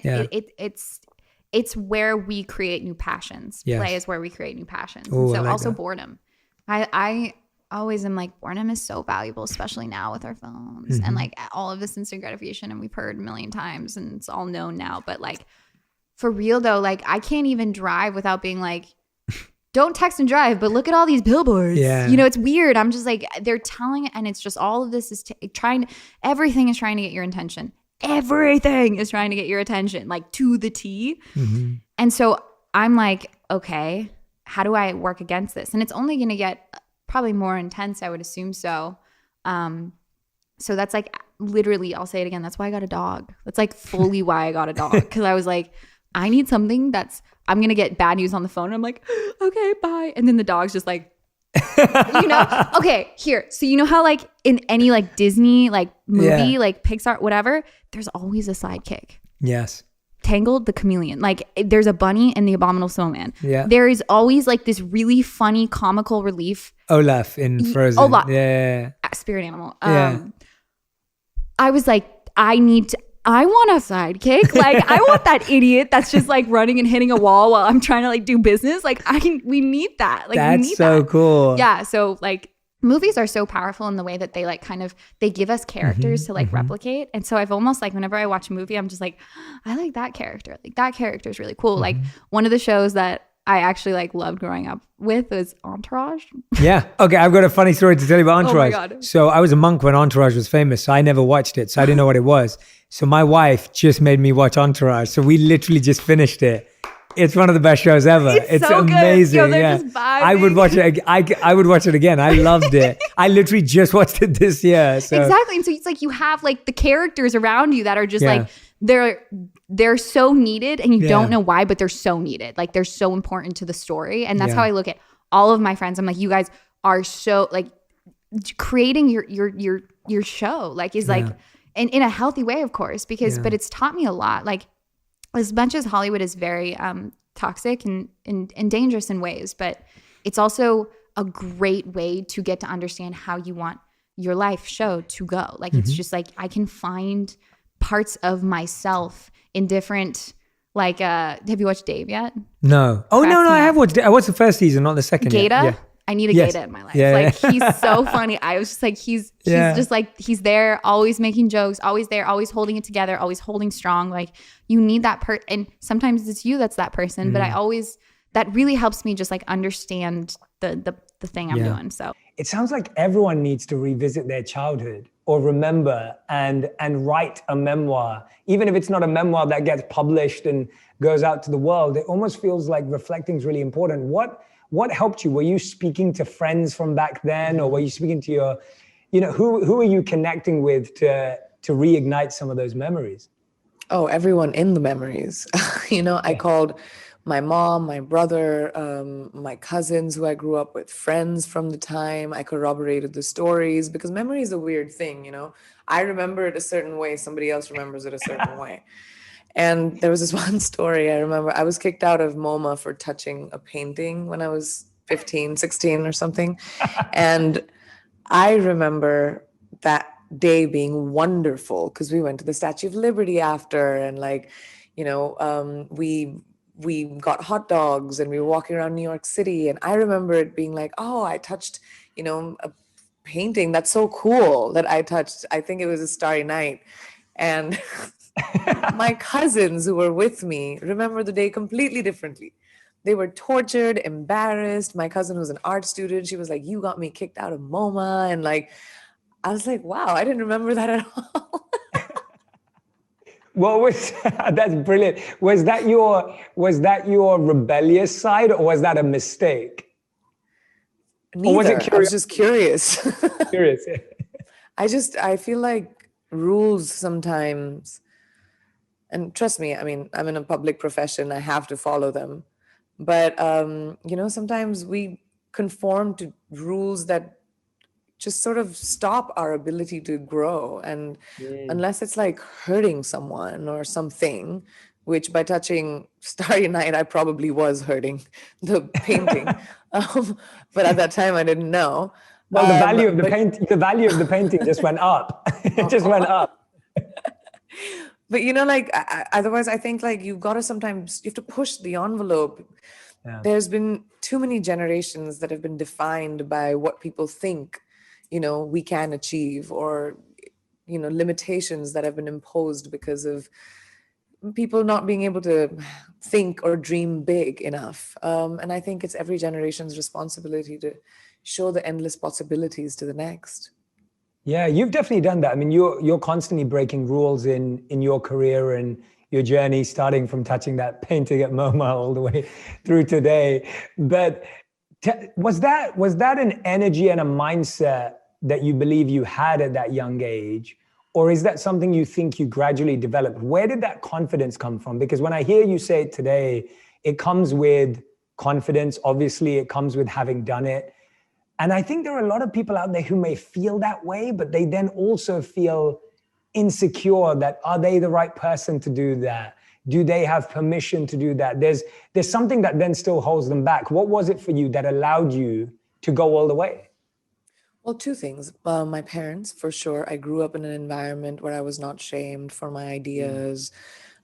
it's where we create new passions. Yes. Play is where we create new passions. Ooh, and so like also that. Boredom. I always am like, boredom is so valuable, especially now with our phones and like all of this instant gratification. And we've heard a million times, and it's all known now. But like, for real though, like I can't even drive without being like, don't text and drive, but look at all these billboards. Yeah. You know, it's weird. I'm just like, they're telling, and it's just all of this is everything is trying to get your attention. Everything is trying to get your attention, like to the T. And so I'm like, okay, how do I work against this? And it's only going to get probably more intense, I would assume so. So that's like literally, I'll say it again, that's why I got a dog. That's like fully why I got a dog. Because I was like, I need something I'm going to get bad news on the phone. And I'm like, okay, bye. And then the dog's just like, you know, okay, here. So you know how like in any like Disney like movie, like Pixar, whatever, there's always a sidekick. Yes. Tangled, the chameleon. Like there's a bunny and the abominable snowman. Yeah. There is always like this really funny comical relief. Olaf in Frozen. Olaf. Yeah. Spirit animal. I was like, I want a sidekick. Like I want that idiot that's just like running and hitting a wall while I'm trying to like do business. Like we need that. Like that's we need so that. Cool. Yeah. So like movies are so powerful in the way that they like they give us characters to like replicate. And so I've almost like, whenever I watch a movie, I'm just like, I like that character. Like that character is really cool. Like one of the shows that I actually like loved growing up with was Entourage. Yeah. Okay. I've got a funny story to tell you about Entourage. Oh my God. So I was a monk when Entourage was famous. So I never watched it. So I didn't know what it was. So my wife just made me watch Entourage. So we literally just finished it. It's one of the best shows ever. It's so amazing. Yo, they're just vibing. I would watch it. I would watch it again. I loved it. I literally just watched it this year. So. Exactly. And so it's like you have like the characters around you that are just like they're so needed and you don't know why, but they're so needed. Like they're so important to the story. And that's how I look at all of my friends. I'm like, you guys are so like creating your show like is like in a healthy way, of course, because but it's taught me a lot. Like as much as Hollywood is very toxic and dangerous in ways, but it's also a great way to get to understand how you want your life show to go. Like it's just like I can find parts of myself in different like have you watched Dave yet? No. Oh no, I have watched it. I watched the first season, not the second. Gata? Yeah. I need a Gata in my life. He's so funny. I was just like, he's just like, he's there, always making jokes, always there, always holding it together, always holding strong. Like you need that and sometimes it's you that's that person, but that really helps me just like understand the thing I'm doing. So it sounds like everyone needs to revisit their childhood or remember and write a memoir, even if it's not a memoir that gets published and goes out to the world. It almost feels like reflecting is really important. What helped you? Were you speaking to friends from back then, or were you speaking to your, who are you connecting with to reignite some of those memories? Oh, everyone in the memories. I called my mom, my brother, my cousins who I grew up with, friends from the time. I corroborated the stories because memory is a weird thing, I remember it a certain way, somebody else remembers it a certain way. And there was this one story I remember. I was kicked out of MoMA for touching a painting when I was 15, 16 or something. And I remember that day being wonderful because we went to the Statue of Liberty after and we got hot dogs and we were walking around New York City. And I remember it being like, oh, I touched, a painting. That's so cool that I touched. I think it was a Starry Night. And my cousins who were with me remember the day completely differently. They were tortured, embarrassed. My cousin was an art student. She was like, you got me kicked out of MoMA. And like, I was like, wow, I didn't remember that at all. That's brilliant. Was that your rebellious side or was that a mistake? Neither. Or was it I was just curious. Curious. I feel like rules sometimes, and trust me, I mean, I'm in a public profession, I have to follow them. But, sometimes we conform to rules that just sort of stop our ability to grow. And unless it's like hurting someone or something, which by touching Starry Night, I probably was hurting the painting. But at that time, I didn't know. Well, the value of the painting just went up. It just went up. But otherwise, I think like you have to push the envelope. Yeah. There's been too many generations that have been defined by what people think, we can achieve, or, limitations that have been imposed because of people not being able to think or dream big enough. And I think it's every generation's responsibility to show the endless possibilities to the next. Yeah, you've definitely done that. I mean, you're constantly breaking rules in your career and your journey, starting from touching that painting at MoMA all the way through today. But was that an energy and a mindset that you believe you had at that young age? Or is that something you think you gradually developed? Where did that confidence come from? Because when I hear you say it today, it comes with confidence. Obviously, it comes with having done it. And I think there are a lot of people out there who may feel that way, but they then also feel insecure that are they the right person to do that? Do they have permission to do that? There's something that then still holds them back. What was it for you that allowed you to go all the way? Well, two things. My parents, for sure. I grew up in an environment where I was not shamed for my ideas.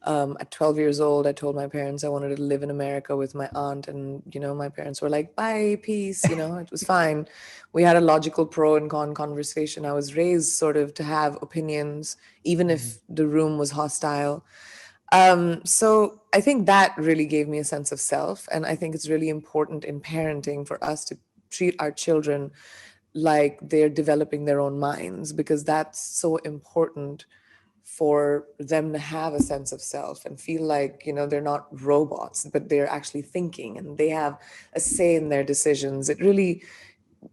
At 12 years old, I told my parents I wanted to live in America with my aunt. And, my parents were like, bye, peace. It was fine. We had a logical pro and con conversation. I was raised sort of to have opinions, even if the room was hostile. So I think that really gave me a sense of self. And I think it's really important in parenting for us to treat our children like they're developing their own minds, because that's so important for them to have a sense of self and feel like, they're not robots, but they're actually thinking and they have a say in their decisions. It really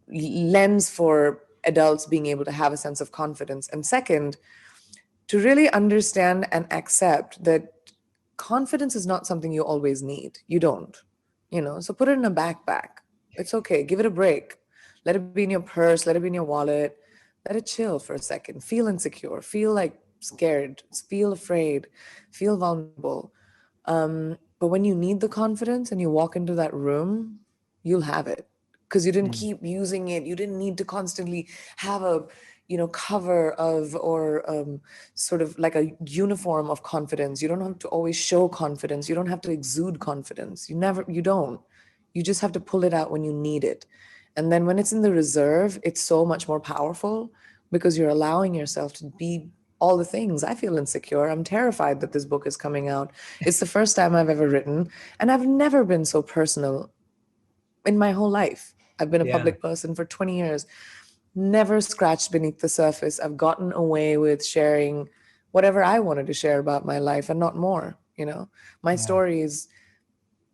lends for adults being able to have a sense of confidence. And second, to really understand and accept that confidence is not something you always need. You don't, so put it in a backpack. It's okay. Give it a break. Let it be in your purse. Let it be in your wallet. Let it chill for a second. Feel insecure. Feel like scared. Feel afraid. Feel vulnerable. But when you need the confidence and you walk into that room, you'll have it because you didn't keep using it. You didn't need to constantly have a, cover of or sort of like a uniform of confidence. You don't have to always show confidence. You don't have to exude confidence. You don't. You just have to pull it out when you need it. And then when it's in the reserve, it's so much more powerful because you're allowing yourself to be all the things. I feel insecure. I'm terrified that this book is coming out. It's the first time I've ever written, and I've never been so personal in my whole life. I've been a public person for 20 years, never scratched beneath the surface. I've gotten away with sharing whatever I wanted to share about my life and not more. My stories,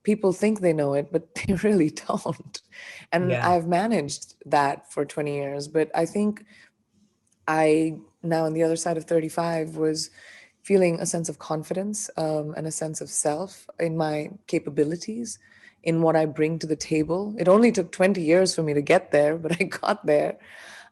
people think they know it, but they really don't. And I've managed that for 20 years. But I think I, now on the other side of 35, was feeling a sense of confidence and a sense of self in my capabilities, in what I bring to the table. It only took 20 years for me to get there, but I got there.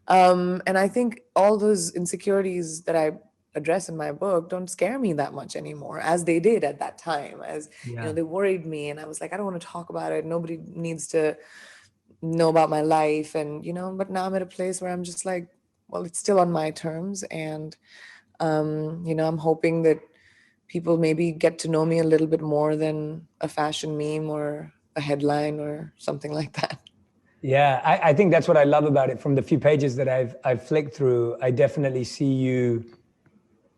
And I think all those insecurities that I address in my book don't scare me that much anymore, as they did at that time. As they worried me, and I was like, I don't want to talk about it. Nobody needs to know about my life. And but now I'm at a place where I'm just like, well, it's still on my terms. And I'm hoping that people maybe get to know me a little bit more than a fashion meme or a headline or something like that. Yeah, I think that's what I love about it. From the few pages that I've flicked through, I definitely see you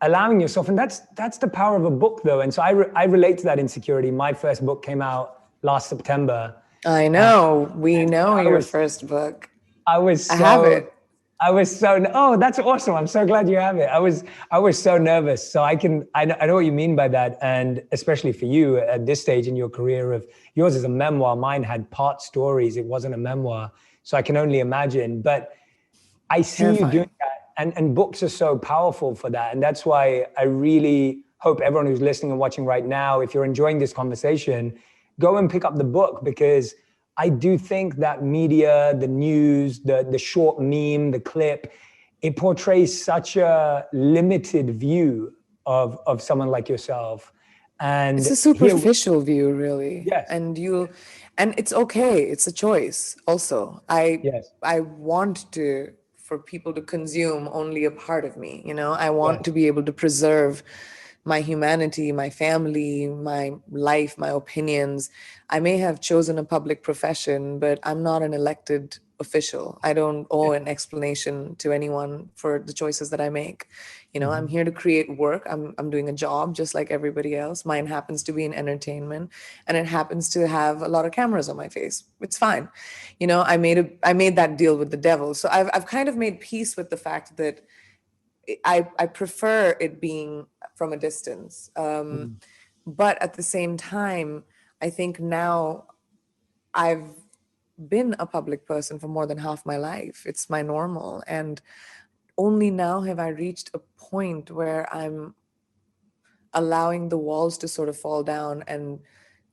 allowing yourself, and that's the power of a book, though. And so I relate to that insecurity. My first book came out last September. I know. We know your first book. I have it. Oh, that's awesome. I'm so glad you have it. I was so nervous. So I know what you mean by that. And especially for you at this stage in your career, of yours is a memoir. Mine had part stories. It wasn't a memoir. So I can only imagine, but I see you doing that. And books are so powerful for that. And that's why I really hope everyone who's listening and watching right now, if you're enjoying this conversation, go and pick up the book, because I do think that media, the news, the short meme, the clip, it portrays such a limited view of someone like yourself. And it's a superficial view, really. Yes. And it's okay. It's a choice also. I want for people to consume only a part of me. I want to be able to preserve my humanity, my family, my life, my opinions. I may have chosen a public profession, but I'm not an elected official. I don't owe an explanation to anyone for the choices that I make. I'm here to create work. I'm doing a job just like everybody else. Mine happens to be in entertainment, and it happens to have a lot of cameras on my face. It's fine. I made that deal with the devil. So I've kind of made peace with the fact that I prefer it being from a distance. But at the same time, I think now I've been a public person for more than half my life. It's my normal. And only now have I reached a point where I'm allowing the walls to sort of fall down and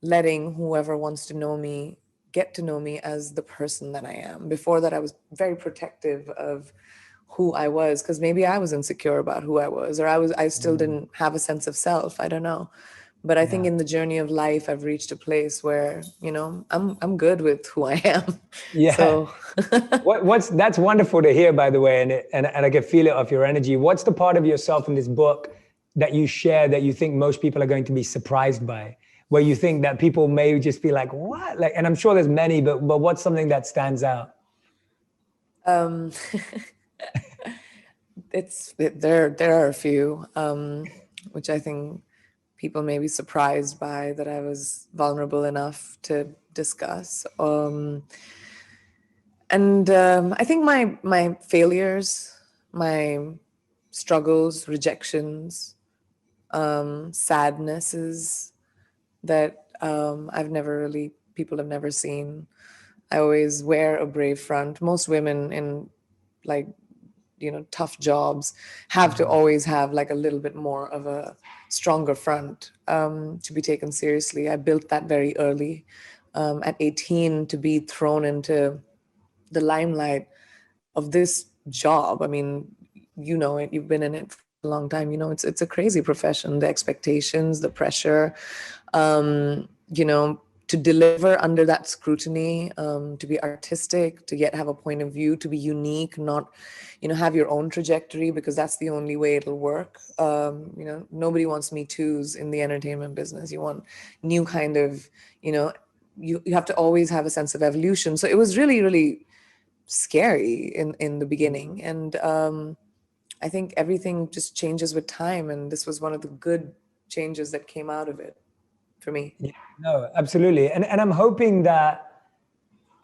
letting whoever wants to know me get to know me as the person that I am. Before that, I was very protective of who I was, because maybe I was insecure about who I was, or I still didn't have a sense of self. I don't know. But I think in the journey of life, I've reached a place where, I'm good with who I am. Yeah. So that's wonderful to hear, by the way. And I can feel it off your energy. What's the part of yourself in this book that you share that you think most people are going to be surprised by, where you think that people may just be like, what? Like, and I'm sure there's many, but what's something that stands out? There are a few, which I think people may be surprised by, that I was vulnerable enough to discuss. I think my failures, my struggles, rejections, sadnesses that people have never seen. I always wear a brave front. Most women in like, tough jobs have to always have like a little bit more of a stronger front to be taken seriously. I built that very early. At 18, to be thrown into the limelight of this job. I mean, you know it, you've been in it for a long time. It's a crazy profession. The expectations, the pressure, to deliver under that scrutiny, to be artistic, to yet have a point of view, to be unique, not, have your own trajectory, because that's the only way it'll work. Nobody wants Me Too's in the entertainment business. You want new kind of, you have to always have a sense of evolution. So it was really, really scary in the beginning. And I think everything just changes with time. And this was one of the good changes that came out of it for me. Yeah, no, absolutely. And I'm hoping that,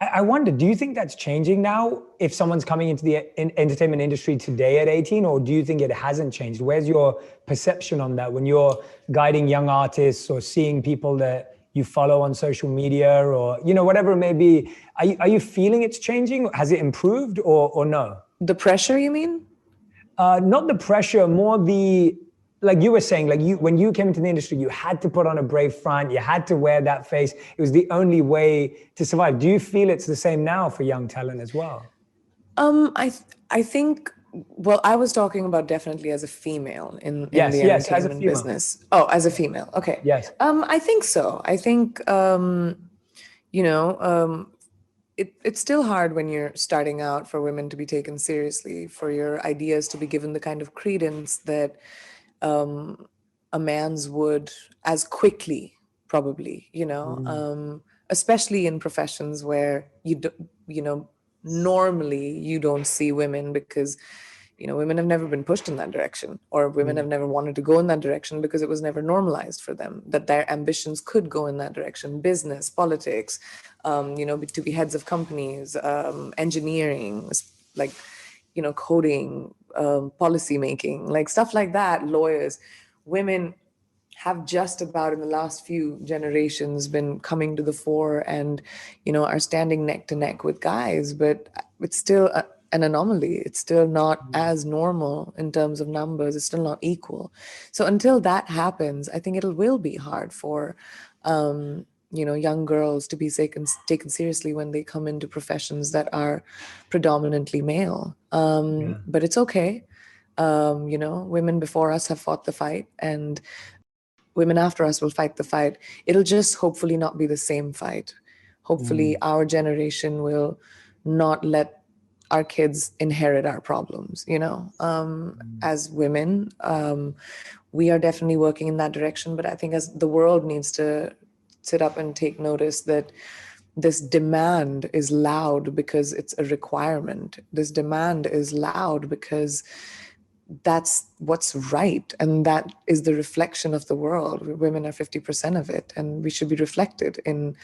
I wonder, do you think that's changing now if someone's coming into the entertainment industry today at 18, or do you think it hasn't changed? Where's your perception on that when you're guiding young artists or seeing people that you follow on social media or, whatever it may be? Are you feeling it's changing? Has it improved or no? The pressure, you mean? Not the pressure, more the, like you were saying, like when you came into the industry, you had to put on a brave front, you had to wear that face. It was the only way to survive. Do you feel it's the same now for young talent as well? I think, well, I was talking about definitely as a female in the entertainment business. Oh, as a female. Okay. Yes. I think so. I think, it's still hard when you're starting out for women to be taken seriously, for your ideas to be given the kind of credence that a man's would as quickly, probably, especially in professions where normally you don't see women, because women have never been pushed in that direction, or women have never wanted to go in that direction because it was never normalized for them that their ambitions could go in that direction. Business, politics, to be heads of companies, engineering, like, coding, policy making, like stuff like that, lawyers. Women have just about in the last few generations been coming to the fore and, are standing neck to neck with guys, but it's still an anomaly. It's still not as normal in terms of numbers. It's still not equal. So until that happens, I think it will be hard for, young girls to be taken seriously when they come into professions that are predominantly male. But it's okay. Women before us have fought the fight, and women after us will fight the fight. It'll just hopefully not be the same fight. Hopefully our generation will not let our kids inherit our problems, as women. We are definitely working in that direction, but I think as the world needs to sit up and take notice that this demand is loud because it's a requirement. This demand is loud because that's what's right, and that is the reflection of the world. Women are 50% of it, and we should be reflected in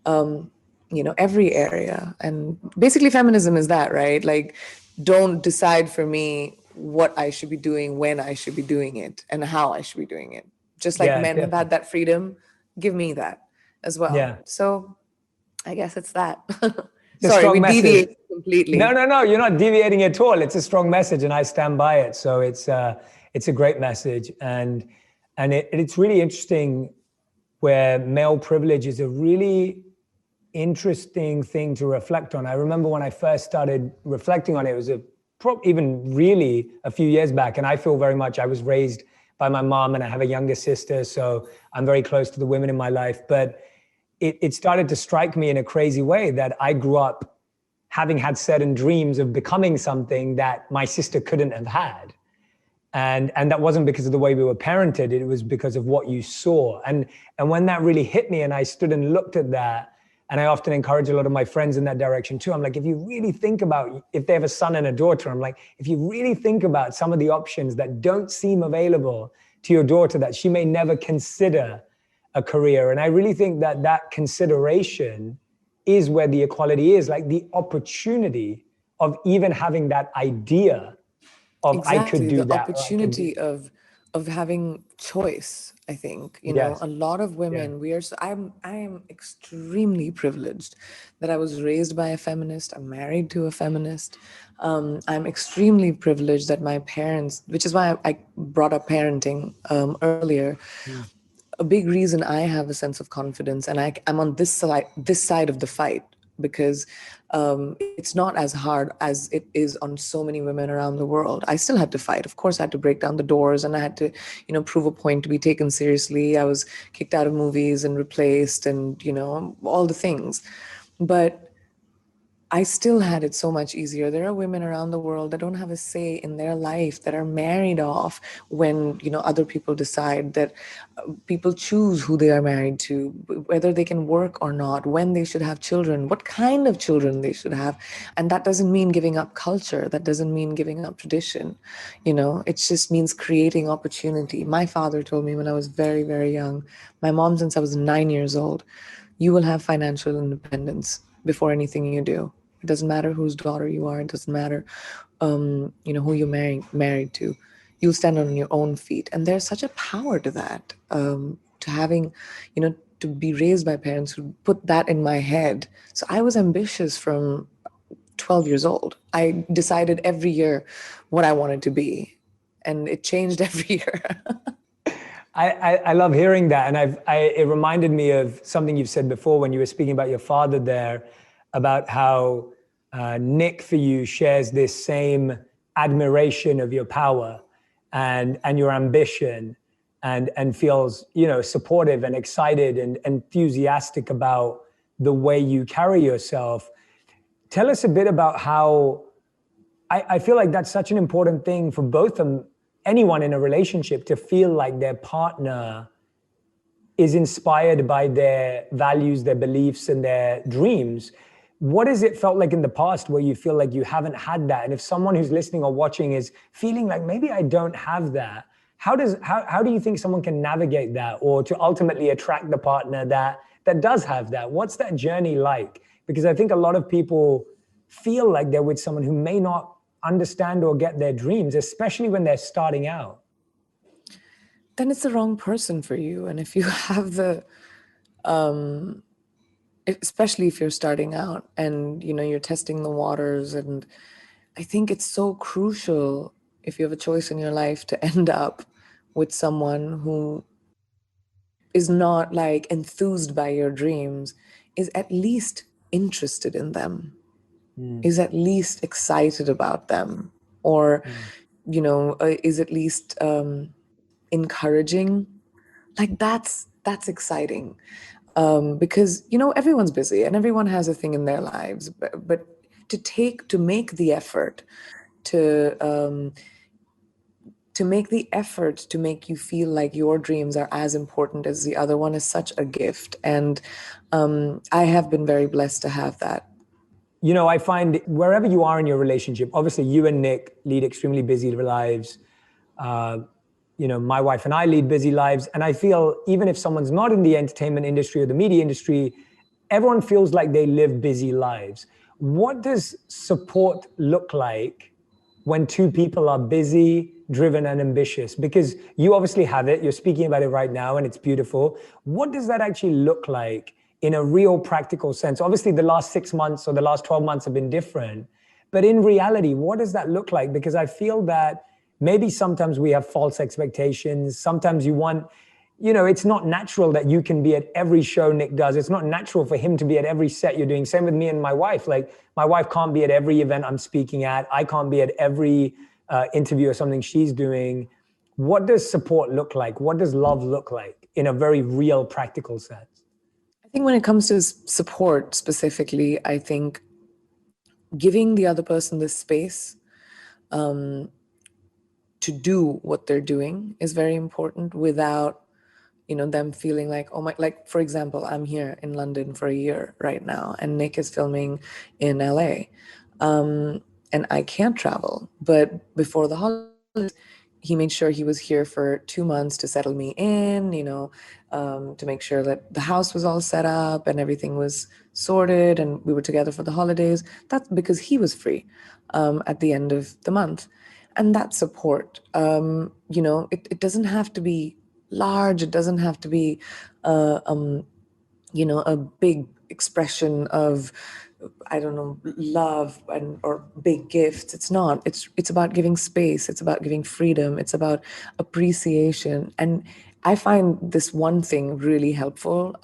every area. And basically feminism is that, right? Like, don't decide for me what I should be doing, when I should be doing it, and how I should be doing it. Just like men have had that freedom, give me that as well. Yeah. So I guess it's that. Sorry, we deviate completely. No, you're not deviating at all. It's a strong message, and I stand by it. So it's a great message, and it's really interesting where male privilege is a really interesting thing to reflect on. I remember when I first started reflecting on it, it was even really a few years back, and I feel very much I was raised by my mom, and I have a younger sister, so I'm very close to the women in my life. But it started to strike me in a crazy way that I grew up having had certain dreams of becoming something that my sister couldn't have had. And that wasn't because of the way we were parented, it was because of what you saw. And when that really hit me and I stood and looked at that, and I often encourage a lot of my friends in that direction too. I'm like, if you really think about, if they have a son and a daughter, I'm like, if you really think about some of the options that don't seem available to your daughter, that she may never consider a career. And I really think that consideration is where the equality is, like the opportunity of even having that idea of I could do the that. Opportunity of of having choice. I think, you know, Yes. a lot of women, we are, so I am extremely privileged that I was raised by a feminist. I'm married to a feminist. I'm extremely privileged that my parents, which is why I brought up parenting earlier. A big reason I have a sense of confidence, and I'm on this side of the fight, because it's not as hard as it is on so many women around the world. I still had to fight. Of course, I had to break down the doors, and I had to, you know, prove a point to be taken seriously. I was kicked out of movies and replaced, and, you know, all the things. But I still had it so much easier. There are women around the world that don't have a say in their life, that are married off when, you know, other people decide, that people choose who they are married to, whether they can work or not, when they should have children, what kind of children they should have. And that doesn't mean giving up culture. That doesn't mean giving up tradition. You know, it just means creating opportunity. My father told me when I was very, very young, my mom since I was 9 years old, you will have financial independence before anything you do. It doesn't matter whose daughter you are. It doesn't matter, you know, who you're married to. You'll stand on your own feet, and there's such a power to that. To having, you know, to be raised by parents who put that in my head. So I was ambitious from 12 years old. I decided every year what I wanted to be, and it changed every year. I love hearing that. And it reminded me of something you've said before when you were speaking about your father there, about how Nick for you shares this same admiration of your power and your ambition, and feels, you know, supportive and excited and enthusiastic about the way you carry yourself. Tell us a bit about how, I feel like that's such an important thing for both them, anyone in a relationship, to feel like their partner is inspired by their values, their beliefs, and their dreams. What has it felt like in the past where you feel like you haven't had that? And if someone who's listening or watching is feeling like maybe I don't have that, how do you think someone can navigate that, or to ultimately attract the partner that does have that? What's that journey like? Because I think a lot of people feel like they're with someone who may not understand or get their dreams, especially when they're starting out. Then it's the wrong person for you. And if you have the, especially if you're starting out and, you know, you're testing the waters, and I think it's so crucial, if you have a choice in your life, to end up with someone who is not like enthused by your dreams, is at least interested in them, is at least excited about them, or, you know, is at least encouraging. Like that's exciting. Because, you know, everyone's busy and everyone has a thing in their lives, but to make the effort to make the effort to make you feel like your dreams are as important as the other one is such a gift. And I have been very blessed to have that. You know, I find wherever you are in your relationship, obviously you and Nick lead extremely busy lives. You know, my wife and I lead busy lives. And I feel even if someone's not in the entertainment industry or the media industry, everyone feels like they live busy lives. What does support look like when two people are busy, driven, and ambitious? Because you obviously have it, you're speaking about it right now, and it's beautiful. What does that actually look like in a real practical sense? Obviously, the last 6 months or the last 12 months have been different. But in reality, what does that look like? Because I feel that maybe sometimes we have false expectations. Sometimes you want, you know, it's not natural that you can be at every show Nick does. It's not natural for him to be at every set you're doing. Same with me and my wife. Like, my wife can't be at every event I'm speaking at. I can't be at every interview or something she's doing. What does support look like? What does love look like in a very real, practical sense? I think when it comes to support specifically, I think giving the other person the space to do what they're doing is very important, without, you know, them feeling like, oh my, like, for example, I'm here in London for a year right now, and Nick is filming in LA. And I can't travel. But before the holidays, he made sure he was here for 2 months to settle me in, you know, to make sure that the house was all set up and everything was sorted, and we were together for the holidays. That's because he was free at the end of the month. and that support. It doesn't have to be large. It doesn't have to be, a big expression of, I don't know, love or big gifts. It's not. It's about giving space. It's about giving freedom. It's about appreciation. And I find this one thing really helpful.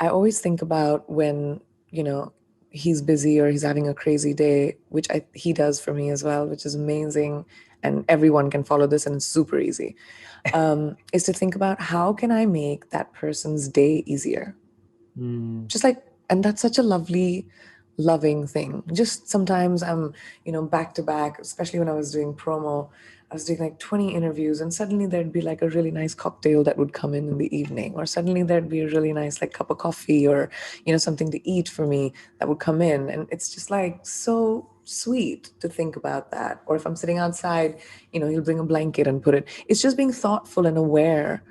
I always think about when, he's busy or he's having a crazy day, which he does for me as well, which is amazing. And everyone can follow this, and it's super easy. Is to think about, how can I make that person's day easier? Just like, and that's such a lovely, loving thing. Just sometimes I'm, back to back, especially when I was doing promo, I was doing like 20 interviews, and suddenly there'd be like a really nice cocktail that would come in the evening, or suddenly there'd be a really nice like cup of coffee, or, something to eat for me that would come in. And it's just like so sweet to think about that. Or if I'm sitting outside, he'll bring a blanket and put it. It's just being thoughtful and aware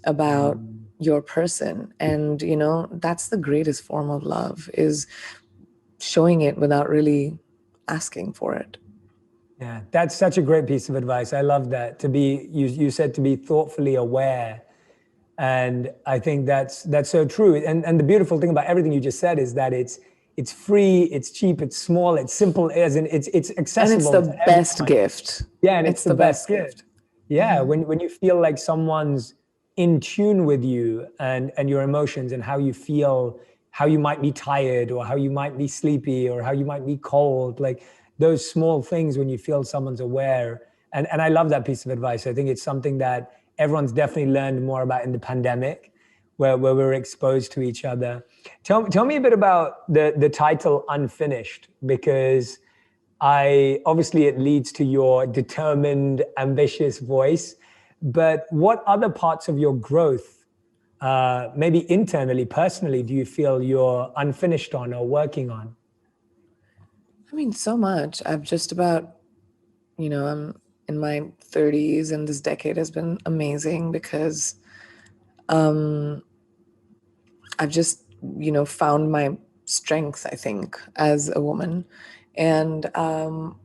about your person. And, that's the greatest form of love, is showing it without really asking for it. Yeah, that's such a great piece of advice. I love that. You said to be thoughtfully aware. And I think that's so true. And the beautiful thing about everything you just said is that it's free, it's cheap, it's small, it's simple, as in it's accessible. And it's the best gift. Yeah, and it's the best gift. Yeah, when you feel like someone's in tune with you and your emotions and how you feel, how you might be tired, or how you might be sleepy, or how you might be cold, like those small things when you feel someone's aware. And I love that piece of advice. I think it's something that everyone's definitely learned more about in the pandemic, where we're exposed to each other. Tell me a bit about the title Unfinished, because obviously it leads to your determined, ambitious voice, but what other parts of your growth, maybe internally, personally, do you feel you're unfinished on or working on? I mean, so much. I've just about, I'm in my 30s, and this decade has been amazing because I've just, found my strength, I think, as a woman. And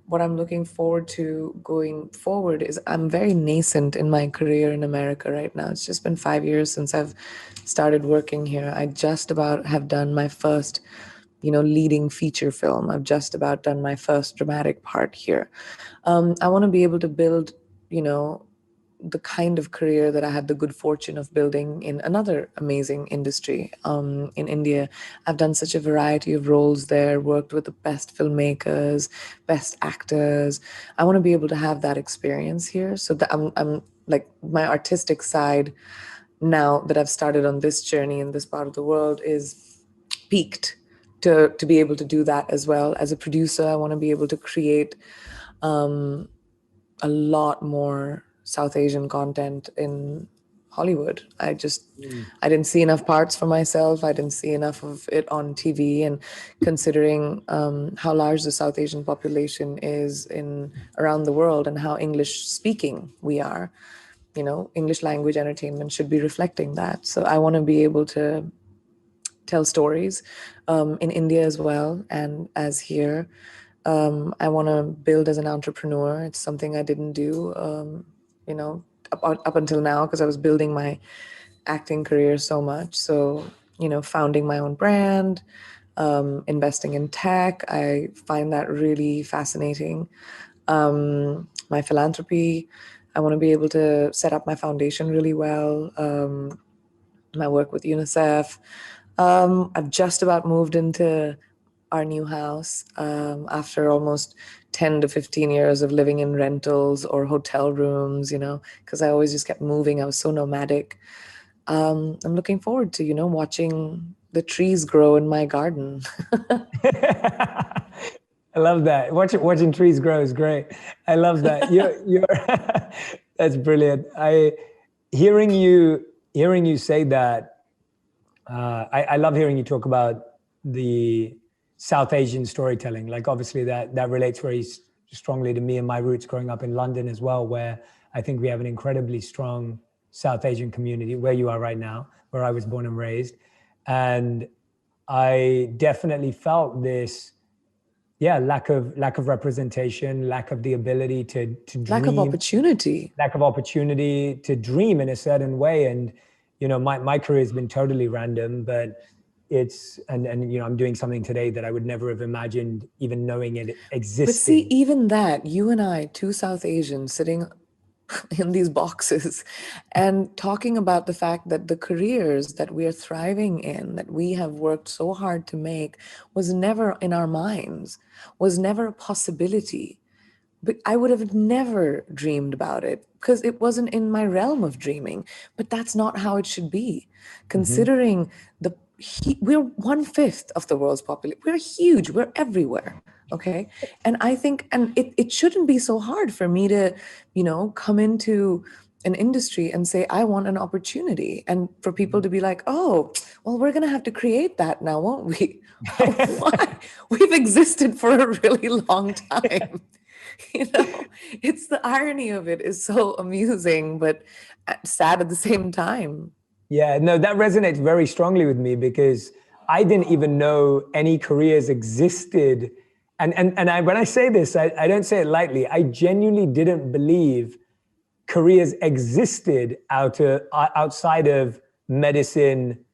what I'm looking forward to going forward is, I'm very nascent in my career in America right now. It's just been 5 years since I've started working here. I just about have done my first leading feature film. I've just about done my first dramatic part here. I want to be able to build, the kind of career that I had the good fortune of building in another amazing industry. In India, I've done such a variety of roles there, worked with the best filmmakers, best actors. I want to be able to have that experience here, so that I'm like, my artistic side, now that I've started on this journey in this part of the world, is peaked to be able to do that as well. As a producer, I want to be able to create a lot more South Asian content in Hollywood. I didn't see enough parts for myself. I didn't see enough of it on TV. And considering how large the South Asian population is around the world, and how English speaking we are, English language entertainment should be reflecting that. So I want to be able to tell stories in India as well, and as here. I want to build as an entrepreneur. It's something I didn't do, up until now, because I was building my acting career so much. So, founding my own brand, investing in tech, I find that really fascinating. My philanthropy, I want to be able to set up my foundation really well. My work with UNICEF. I've just about moved into our new house after almost 10 to 15 years of living in rentals or hotel rooms, because I always just kept moving. I was so nomadic. I'm looking forward to, watching the trees grow in my garden. I love that. Watching trees grow is great. I love that. You're that's brilliant. Hearing you say that, I love hearing you talk about the South Asian storytelling. Like, obviously that relates very strongly to me and my roots growing up in London as well, where I think we have an incredibly strong South Asian community, where you are right now, where I was born and raised. And I definitely felt this Yeah, lack of representation, lack of the ability to dream, Lack of opportunity. lack of opportunity to dream in a certain way. And my career has been totally random, but it's and I'm doing something today that I would never have imagined even knowing it existed. But see, even that, you and I, two South Asians sitting in these boxes and talking about the fact that the careers that we are thriving in, that we have worked so hard to make, was never in our minds, was never a possibility. But I would have never dreamed about it because it wasn't in my realm of dreaming. But that's not how it should be. Considering we're 1/5 of the world's population. We're huge. We're everywhere. Okay. And I think, and it shouldn't be so hard for me to, come into an industry and say, I want an opportunity. And for people to be like, oh, well, we're going to have to create that now, won't we? Why? We've existed for a really long time. It's the irony of it is so amusing, but sad at the same time. Yeah, no, that resonates very strongly with me because I didn't even know any careers existed. And when I say this, I don't say it lightly. I genuinely didn't believe careers existed outside of medicine,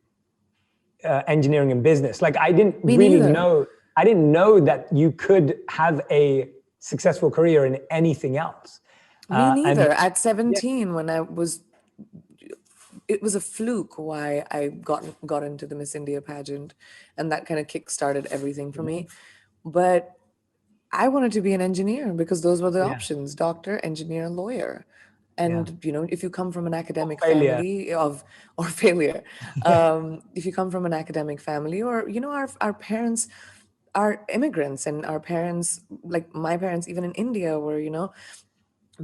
engineering, and business. Like I didn't know. I didn't know that you could have a successful career in anything else. Me neither. At 17, when it was a fluke why I got into the Miss India pageant, and that kind of kick-started everything for me. But I wanted to be an engineer because those were the options: doctor, engineer, lawyer. And if you come from an academic family or failure, if you come from an academic family, or our parents are immigrants, and our parents, like my parents, even in India, were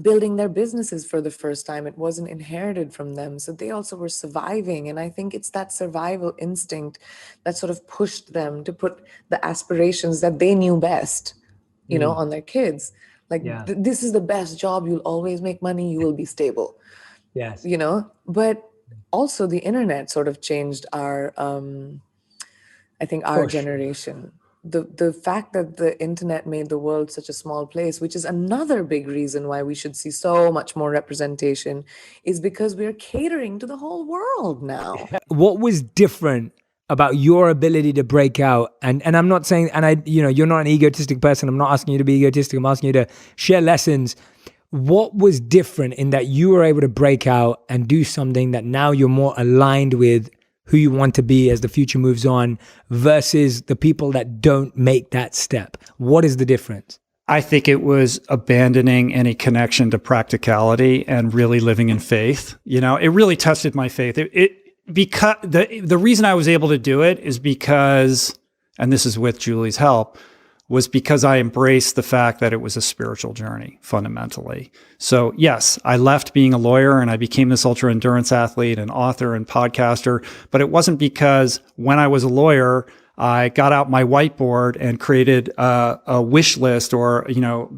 building their businesses for the first time. It wasn't inherited from them, so they also were surviving. And I think it's that survival instinct that sort of pushed them to put the aspirations that they knew best, on their kids. Like this is the best job. You'll always make money. You will be stable. Yes. But also the internet sort of changed our, I think, our generation. The fact that the internet made the world such a small place, which is another big reason why we should see so much more representation, is because we're catering to the whole world now. What was different about your ability to break out? And I'm not saying, and you're not an egotistic person. I'm not asking you to be egotistic. I'm asking you to share lessons. What was different in that you were able to break out and do something that now you're more aligned with who you want to be as the future moves on versus the people that don't make that step? What is the difference? I think it was abandoning any connection to practicality and really living in faith. It really tested my faith. Because the reason I was able to do it is because, and this is with Julie's help, was because I embraced the fact that it was a spiritual journey fundamentally. So yes, I left being a lawyer and I became this ultra endurance athlete and author and podcaster, but it wasn't because when I was a lawyer, I got out my whiteboard and created a wish list, or,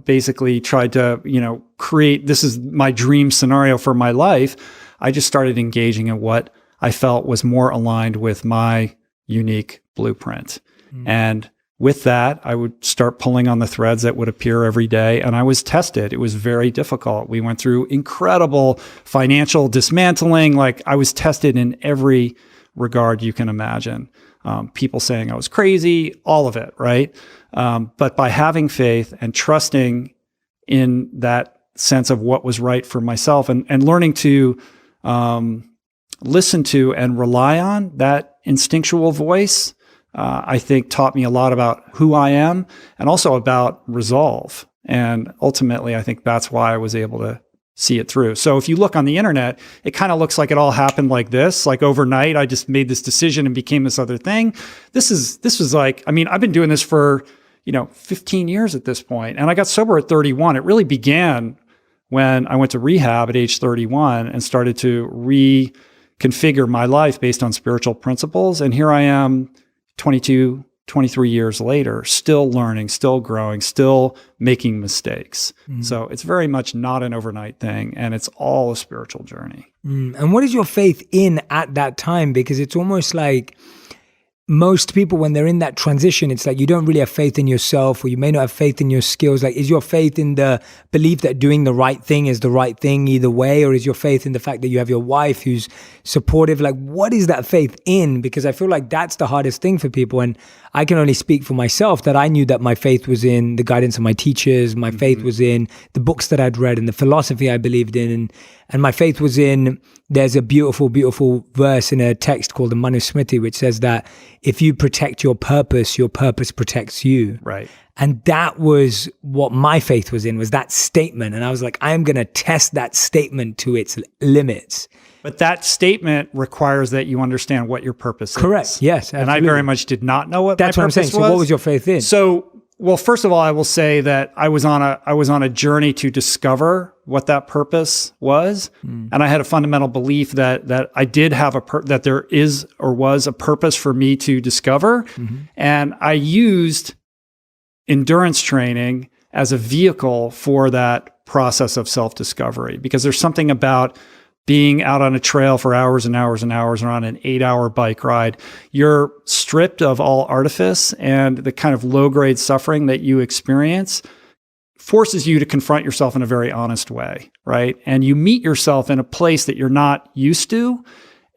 basically tried to, create, this is my dream scenario for my life. I just started engaging in what I felt was more aligned with my unique blueprint. And with that, I would start pulling on the threads that would appear every day. And I was tested. It was very difficult. We went through incredible financial dismantling. Like I was tested in every regard you can imagine. People saying I was crazy, all of it, right? But by having faith and trusting in that sense of what was right for myself, and learning to listen to and rely on that instinctual voice, I think taught me a lot about who I am and also about resolve. And ultimately, I think that's why I was able to see it through. So if you look on the internet, it kind of looks like it all happened like this, like overnight, I just made this decision and became this other thing. This was like, I've been doing this for, 15 years at this point, and I got sober at 31. It really began when I went to rehab at age 31 and started to reconfigure my life based on spiritual principles. And here I am 22, 23 years later, still learning, still growing, still making mistakes. So it's very much not an overnight thing, and it's all a spiritual journey. And what is your faith in at that time? Because it's almost like most people, when they're in that transition, it's like you don't really have faith in yourself, or you may not have faith in your skills. Like, is your faith in the belief that doing the right thing is the right thing either way? Or is your faith in the fact that you have your wife who's supportive? Like, what is that faith in? Because I feel like that's the hardest thing for people. And I can only speak for myself that I knew that my faith was in the guidance of my teachers. My faith was in the books that I'd read and the philosophy I believed in. And my faith was in, there's a beautiful, beautiful verse in a text called the Manusmriti, which says that if you protect your purpose protects you. Right. And that was what my faith was in, was that statement. And I was like, I am going to test that statement to its limits. But that statement requires that you understand what your purpose is. Correct. Yes. Absolutely. And I very much did not know what that's my what I'm saying. purpose So what was your faith in? So, well, first of all, I will say that I was on a journey to discover what that purpose was, and I had a fundamental belief that I did have that there is or was a purpose for me to discover, and I used endurance training as a vehicle for that process of self-discovery, because there's something about being out on a trail for hours and hours and hours, or on an 8-hour bike ride. You're stripped of all artifice, and the kind of low-grade suffering that you experience forces you to confront yourself in a very honest way, right? And you meet yourself in a place that you're not used to,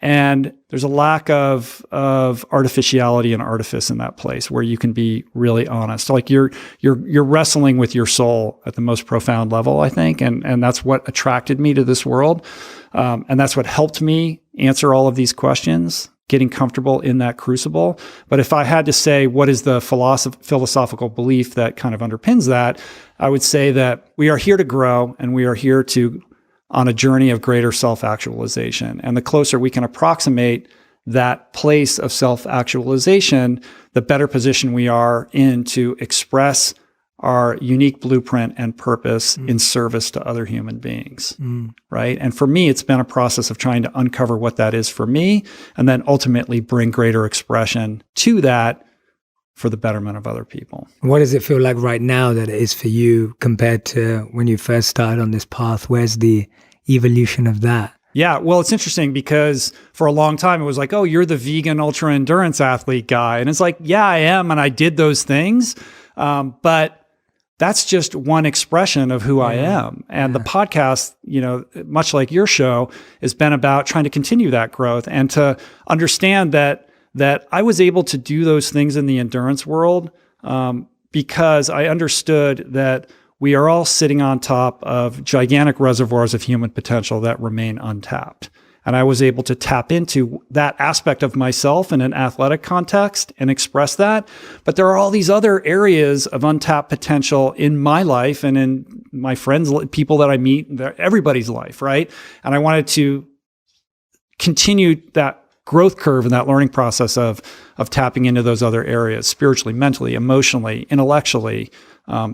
and there's a lack of artificiality and artifice in that place where you can be really honest. Like you're wrestling with your soul at the most profound level, I think, and that's what attracted me to this world, and that's what helped me answer all of these questions, getting comfortable in that crucible. But if I had to say what is the philosophical belief that kind of underpins that, I would say that we are here to grow, and we are here to on a journey of greater self-actualization. And the closer we can approximate that place of self-actualization, the better position we are in to express our unique blueprint and purpose in service to other human beings, right? And for me, it's been a process of trying to uncover what that is for me, and then ultimately bring greater expression to that for the betterment of other people. What does it feel like right now that it is for you compared to when you first started on this path? Where's the evolution of that? Yeah, well, it's interesting because for a long time it was like, oh, you're the vegan ultra endurance athlete guy. And it's like, yeah, I am. And I did those things. But that's just one expression of who I am. And the podcast, much like your show, has been about trying to continue that growth and to understand that I was able to do those things in the endurance world because I understood that we are all sitting on top of gigantic reservoirs of human potential that remain untapped. And I was able to tap into that aspect of myself in an athletic context and express that. But there are all these other areas of untapped potential in my life and in my friends, people that I meet, everybody's life, right? And I wanted to continue that growth curve and that learning process of tapping into those other areas, spiritually, mentally, emotionally, intellectually,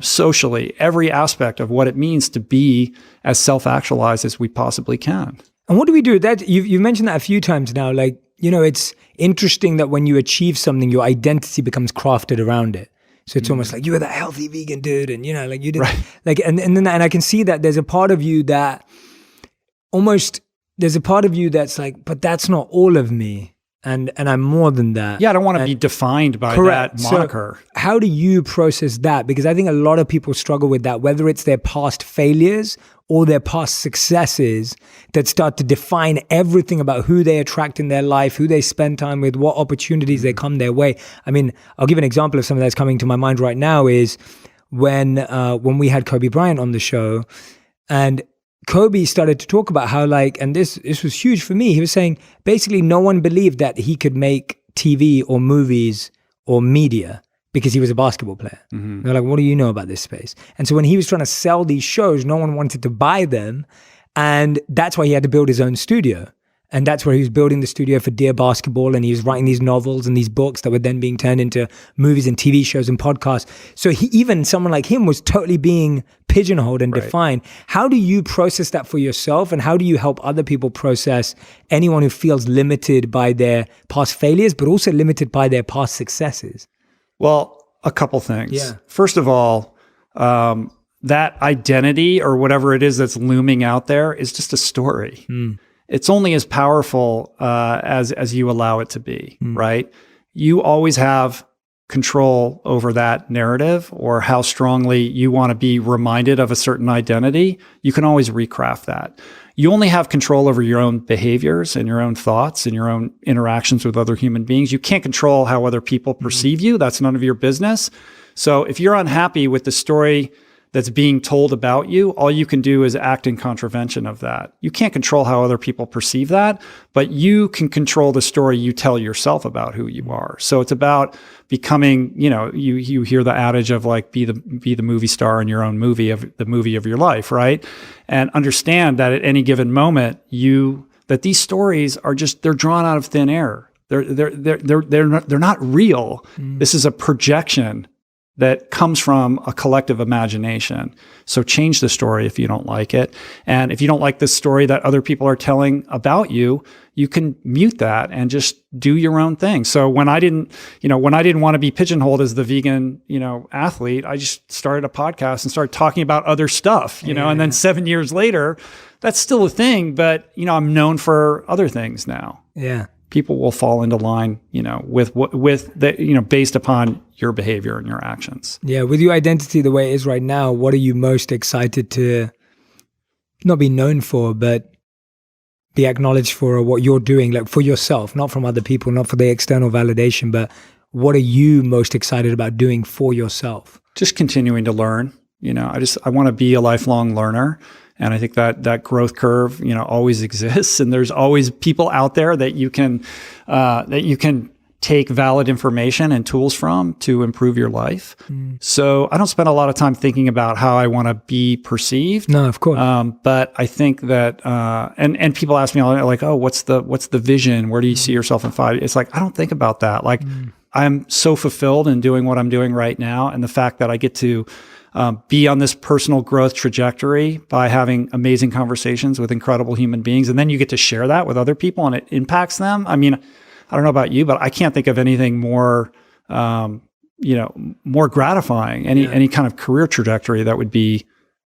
socially, every aspect of what it means to be as self-actualized as we possibly can. And what do we do with that? You've mentioned that a few times now. Like, it's interesting that when you achieve something, your identity becomes crafted around it. So it's almost like you were that healthy vegan dude, and like you did, like, and then I can see that there's a part of you that there's a part of you that's like, but that's not all of me. And I'm more than that. Yeah, I don't want to be defined by that moniker. So how do you process that? Because I think a lot of people struggle with that, whether it's their past failures or their past successes that start to define everything about who they attract in their life, who they spend time with, what opportunities they come their way. I mean, I'll give an example of something that's coming to my mind right now is when we had Kobe Bryant on the show, and Kobe started to talk about how and this was huge for me. He was saying basically no one believed that he could make TV or movies or media because he was a basketball player. They're like, what do you know about this space? And so when he was trying to sell these shows, no one wanted to buy them. And that's why he had to build his own studio. And that's where he was building the studio for Dear Basketball, and he was writing these novels and these books that were then being turned into movies and TV shows and podcasts. So someone like him was totally being pigeonholed and defined. How do you process that for yourself, and how do you help other people process anyone who feels limited by their past failures, but also limited by their past successes? Well, a couple things. Yeah. First of all, that identity or whatever it is that's looming out there is just a story. It's only as powerful as you allow it to be, right? you always have control over that narrative or how strongly you want to be reminded of a certain identity. You can always recraft that. You only have control over your own behaviors and your own thoughts and your own interactions with other human beings. You can't control how other people perceive you. That's none of your business. So if you're unhappy with the story that's being told about you, all you can do is act in contravention of that. You can't control how other people perceive that, but you can control the story you tell yourself about who you are. So it's about becoming, you hear the adage of like, be the movie star in your own movie, of the movie of your life, right? And understand that at any given moment, that these stories are they're drawn out of thin air. They're not real. This is a projection that comes from a collective imagination. So change the story if you don't like it. And if you don't like the story that other people are telling about you, you can mute that and just do your own thing. So when I didn't want to be pigeonholed as the vegan, athlete, I just started a podcast and started talking about other stuff, and then 7 years later, that's still a thing, but I'm known for other things now. Yeah. People will fall into line, based upon your behavior and your actions. Yeah, with your identity the way it is right now, what are you most excited to not be known for, but be acknowledged for what you're doing, like for yourself, not from other people, not for the external validation, but what are you most excited about doing for yourself? Just continuing to learn. I want to be a lifelong learner. And I think that growth curve, always exists, and there's always people out there that you can take valid information and tools from to improve your life. So I don't spend a lot of time thinking about how I want to be perceived. No, of course. But I think that and people ask me like, oh, what's the vision? Where do you see yourself in 5 years? It's like I don't think about that. Like I'm so fulfilled in doing what I'm doing right now, and the fact that I get to be on this personal growth trajectory by having amazing conversations with incredible human beings. And then you get to share that with other people and it impacts them. I mean, I don't know about you, but I can't think of anything more, more gratifying, any kind of career trajectory that would be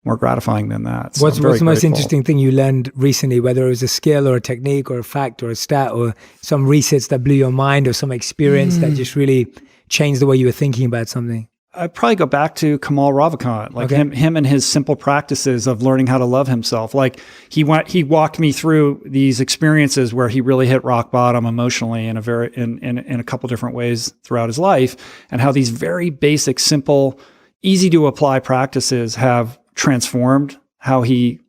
more gratifying than that. So what's the most interesting thing you learned recently, whether it was a skill or a technique or a fact or a stat or some research that blew your mind or some experience that just really changed the way you were thinking about something? I'd probably go back to Kamal Ravikant, like him and his simple practices of learning how to love himself. Like he walked me through these experiences where he really hit rock bottom emotionally in a couple different ways throughout his life, and how these very basic, simple, easy to apply practices have transformed how he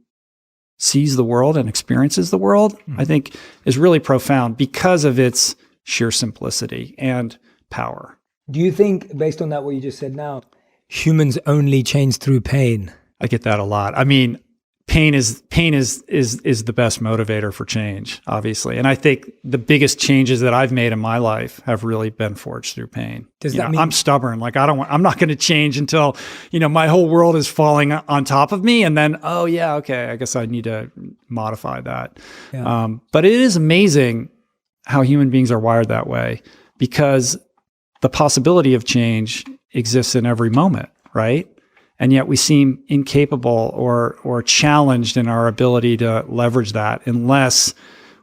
sees the world and experiences the world. I think is really profound because of its sheer simplicity and power. Do you think, based on that, what you just said now, humans only change through pain? I get that a lot. I mean, pain is the best motivator for change, obviously. And I think the biggest changes that I've made in my life have really been forged through pain. Does that mean I'm stubborn? Like I'm not going to change until, my whole world is falling on top of me. And then, oh yeah, okay, I guess I need to modify that. Yeah. But it is amazing how human beings are wired that way, because the possibility of change exists in every moment, right? And yet we seem incapable or challenged in our ability to leverage that unless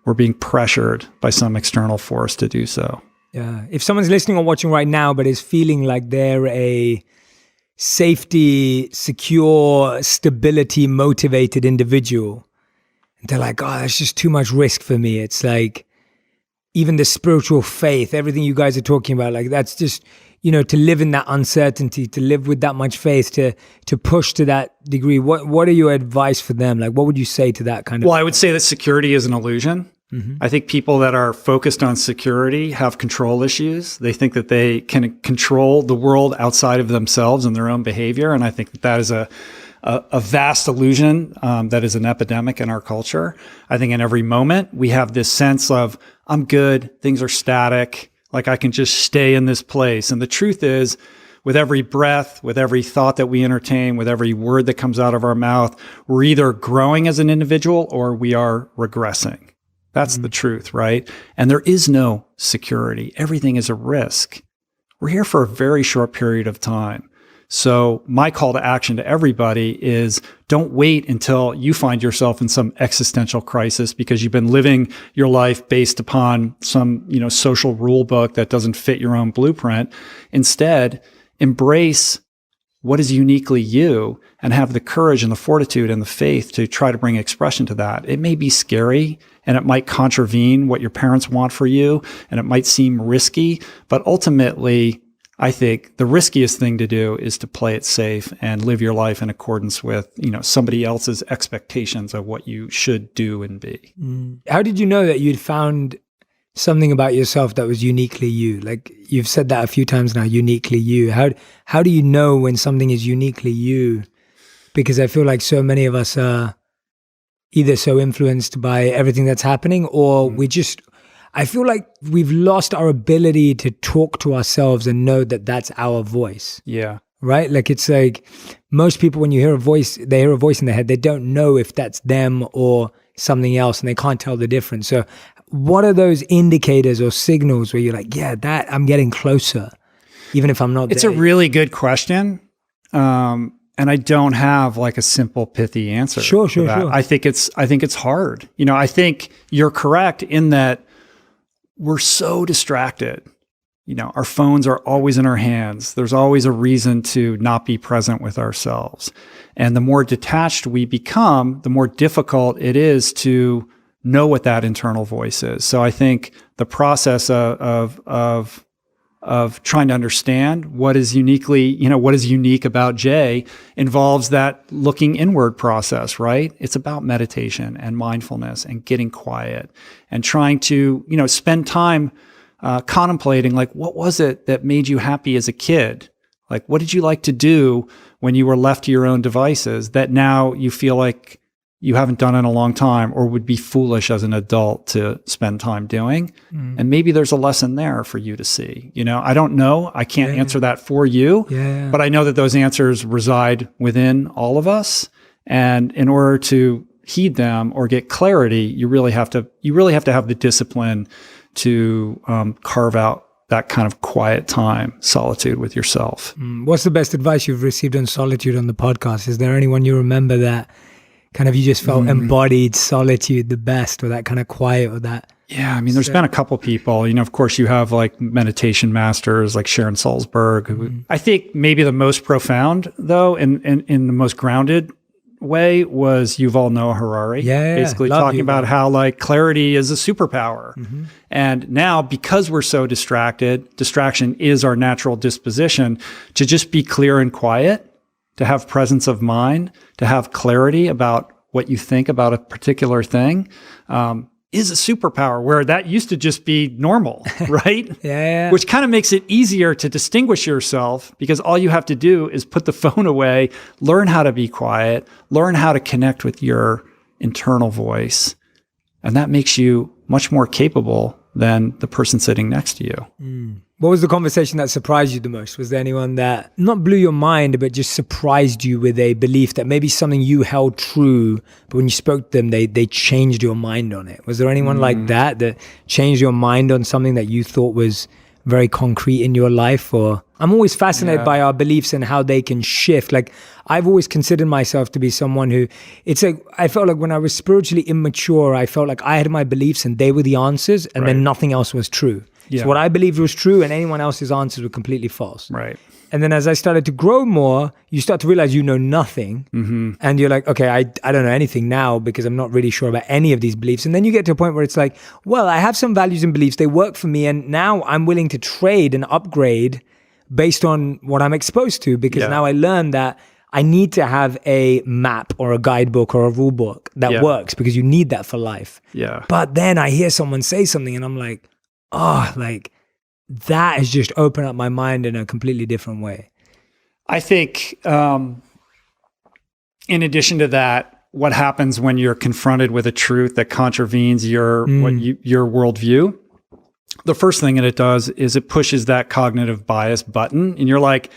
we're being pressured by some external force to do so. Yeah. If someone's listening or watching right now, but is feeling like they're a safety, secure, stability, motivated individual, and they're like, oh, that's just too much risk for me. It's like, even the spiritual faith, everything you guys are talking about, like that's just, to live in that uncertainty, to live with that much faith, to push to that degree. What are your advice for them? Like, what would you say to that kind of? Well, I would say that security is an illusion. I think people that are focused on security have control issues. They think that they can control the world outside of themselves and their own behavior. And I think that is a vast illusion that is an epidemic in our culture. I think in every moment we have this sense of, I'm good, things are static, like I can just stay in this place. And the truth is, with every breath, with every thought that we entertain, with every word that comes out of our mouth, we're either growing as an individual or we are regressing. That's the truth, right? And there is no security. Everything is a risk. We're here for a very short period of time. So my call to action to everybody is don't wait until you find yourself in some existential crisis because you've been living your life based upon some, social rule book that doesn't fit your own blueprint. Instead, embrace what is uniquely you and have the courage and the fortitude and the faith to try to bring expression to that. It may be scary and it might contravene what your parents want for you and it might seem risky, but ultimately, I think the riskiest thing to do is to play it safe and live your life in accordance with, somebody else's expectations of what you should do and be. How did you know that you'd found something about yourself that was uniquely you? Like you've said that a few times now, uniquely you. How do you know when something is uniquely you? Because I feel like so many of us are either so influenced by everything that's happening or I feel like we've lost our ability to talk to ourselves and know that that's our voice. Yeah. Right? Like it's like most people, when you hear a voice, they hear a voice in their head. They don't know if that's them or something else and they can't tell the difference. So what are those indicators or signals where you're like, yeah, that I'm getting closer, even if I'm not It's there? a really good question. And I don't have like a simple pithy answer. Sure. I think it's hard. I think you're correct in that we're so distracted. Our phones are always in our hands. There's always a reason to not be present with ourselves. And the more detached we become, the more difficult it is to know what that internal voice is. So I think the process of trying to understand what is unique about Jay involves that looking inward process, right? It's about meditation and mindfulness and getting quiet and trying to, spend time contemplating, like, what was it that made you happy as a kid? Like, what did you like to do when you were left to your own devices that now you feel like you haven't done in a long time or would be foolish as an adult to spend time doing? And maybe there's a lesson there for you to see. I don't know. I can't answer that for you, but I know that those answers reside within all of us. And in order to heed them or get clarity, you really have to have the discipline to carve out that kind of quiet time, solitude with yourself. What's the best advice you've received on solitude on the podcast? Is there anyone you remember that kind of you just felt embodied solitude the best, or that kind of quiet, or that? Yeah, I mean, there's been a couple people. Of course, you have like meditation masters like Sharon Salzberg. Who I think maybe the most profound, though, in the most grounded way was Yuval Noah Harari. Basically talking about how like clarity is a superpower. And now, because we're so distracted, distraction is our natural disposition to just be clear and quiet, to have presence of mind, to have clarity about what you think about a particular thing, is a superpower, where that used to just be normal, right? Which kind of makes it easier to distinguish yourself, because all you have to do is put the phone away, learn how to be quiet, learn how to connect with your internal voice. And that makes you much more capable than the person sitting next to you. What was the conversation that surprised you the most? Was there anyone that not blew your mind, but just surprised you with a belief that maybe something you held true, but when you spoke to them, they changed your mind on it? Was there anyone like that changed your mind on something that you thought was very concrete in your life? Or I'm always fascinated by our beliefs and how they can shift. Like, I've always considered myself to be someone who, I felt like when I was spiritually immature, I felt like I had my beliefs and they were the answers, and then nothing else was true. So what I believed was true and anyone else's answers were completely false. Right. And then as I started to grow more, you start to realize you know nothing. And you're like, okay, I don't know anything now because I'm not really sure about any of these beliefs. And then you get to a point where it's like, well, I have some values and beliefs. They work for me. And now I'm willing to trade and upgrade based on what I'm exposed to, because now I learn that I need to have a map or a guidebook or a rule book that works, because you need that for life. But then I hear someone say something and I'm like, oh, like that has just opened up my mind in a completely different way. I think in addition to that, what happens when you're confronted with a truth that contravenes your worldview, the first thing that it does is it pushes that cognitive bias button, and you're like,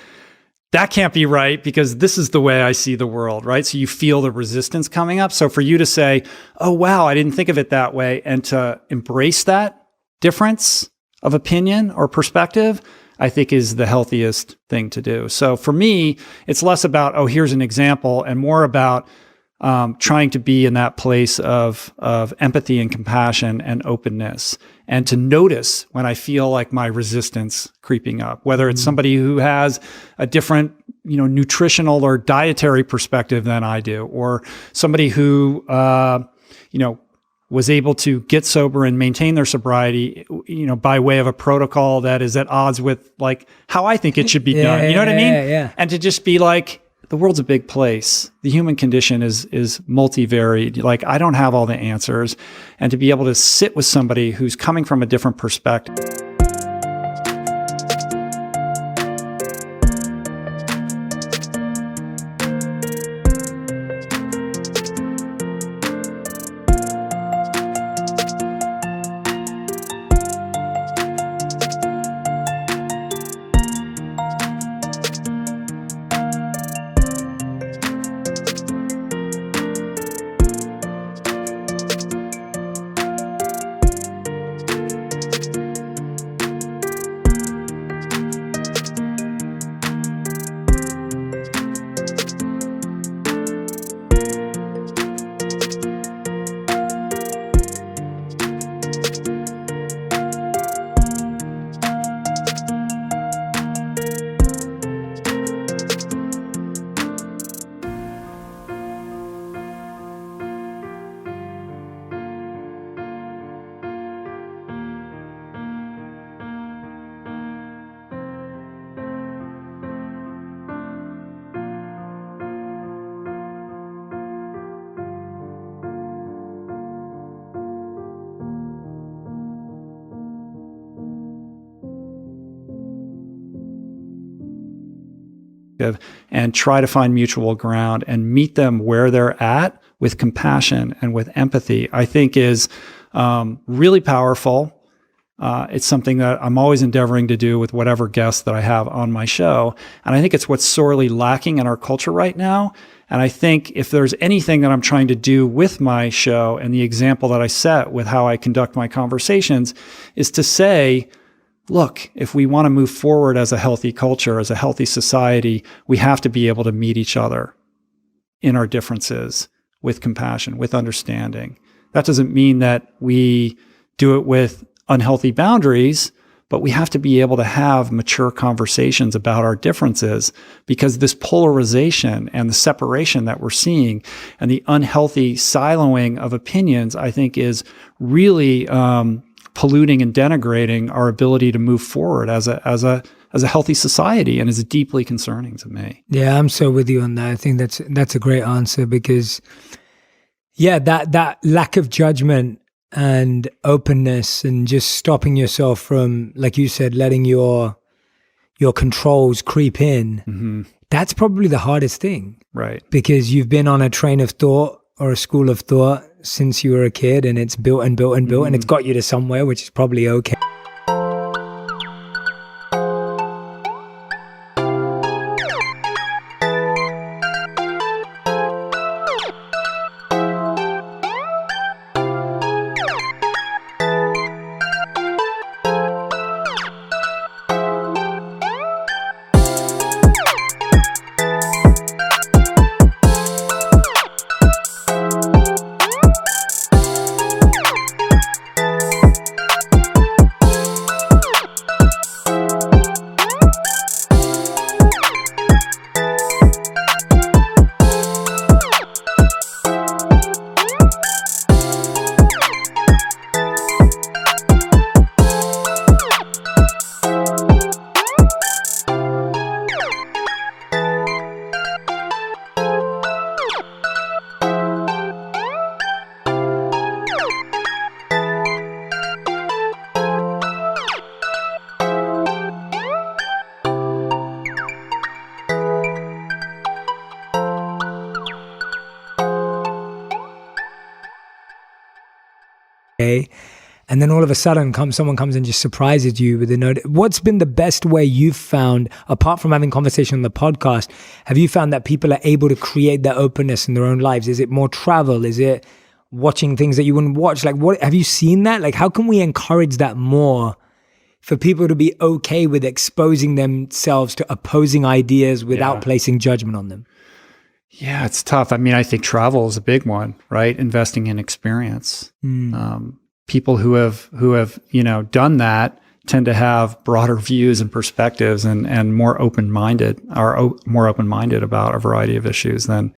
that can't be right because this is the way I see the world, right? So you feel the resistance coming up. So for you to say, oh, wow, I didn't think of it that way, and to embrace that difference of opinion or perspective, I think is the healthiest thing to do. So for me, it's less about, oh, here's an example, and more about trying to be in that place of empathy and compassion and openness, and to notice when I feel like my resistance creeping up, whether it's somebody who has a different, nutritional or dietary perspective than I do, or somebody who, was able to get sober and maintain their sobriety, by way of a protocol that is at odds with like how I think it should be done. You know what I mean? Yeah. And to just be like, the world's a big place. The human condition is multivaried. Like, I don't have all the answers. And to be able to sit with somebody who's coming from a different perspective. And try to find mutual ground and meet them where they're at with compassion and with empathy, I think is really powerful. It's something that I'm always endeavoring to do with whatever guests that I have on my show. And I think it's what's sorely lacking in our culture right now. And I think if there's anything that I'm trying to do with my show and the example that I set with how I conduct my conversations is to say, look, if we want to move forward as a healthy culture, as a healthy society, we have to be able to meet each other in our differences with compassion, with understanding. That doesn't mean that we do it with unhealthy boundaries, but we have to be able to have mature conversations about our differences, because this polarization and the separation that we're seeing and the unhealthy siloing of opinions, I think, is really polluting and denigrating our ability to move forward as a healthy society, and is deeply concerning to me. Yeah, I'm so with you on that. I think that's a great answer, because that lack of judgment and openness and just stopping yourself from, like you said, letting your controls creep in, that's probably the hardest thing. Right. Because you've been on a train of thought or a school of thought since you were a kid, and it's built and built and built, and it's got you to somewhere, which is probably okay. And then all of a sudden someone comes and just surprises you with a note. What's been the best way you've found, apart from having conversation on the podcast, have you found that people are able to create that openness in their own lives? Is it more travel? Is it watching things that you wouldn't watch? Like, what have you seen that? Like, how can we encourage that more for people to be okay with exposing themselves to opposing ideas without placing judgment on them? Yeah, it's tough. I mean, I think travel is a big one, right? Investing in experience. People who have done that tend to have broader views and perspectives and more open-minded about a variety of issues than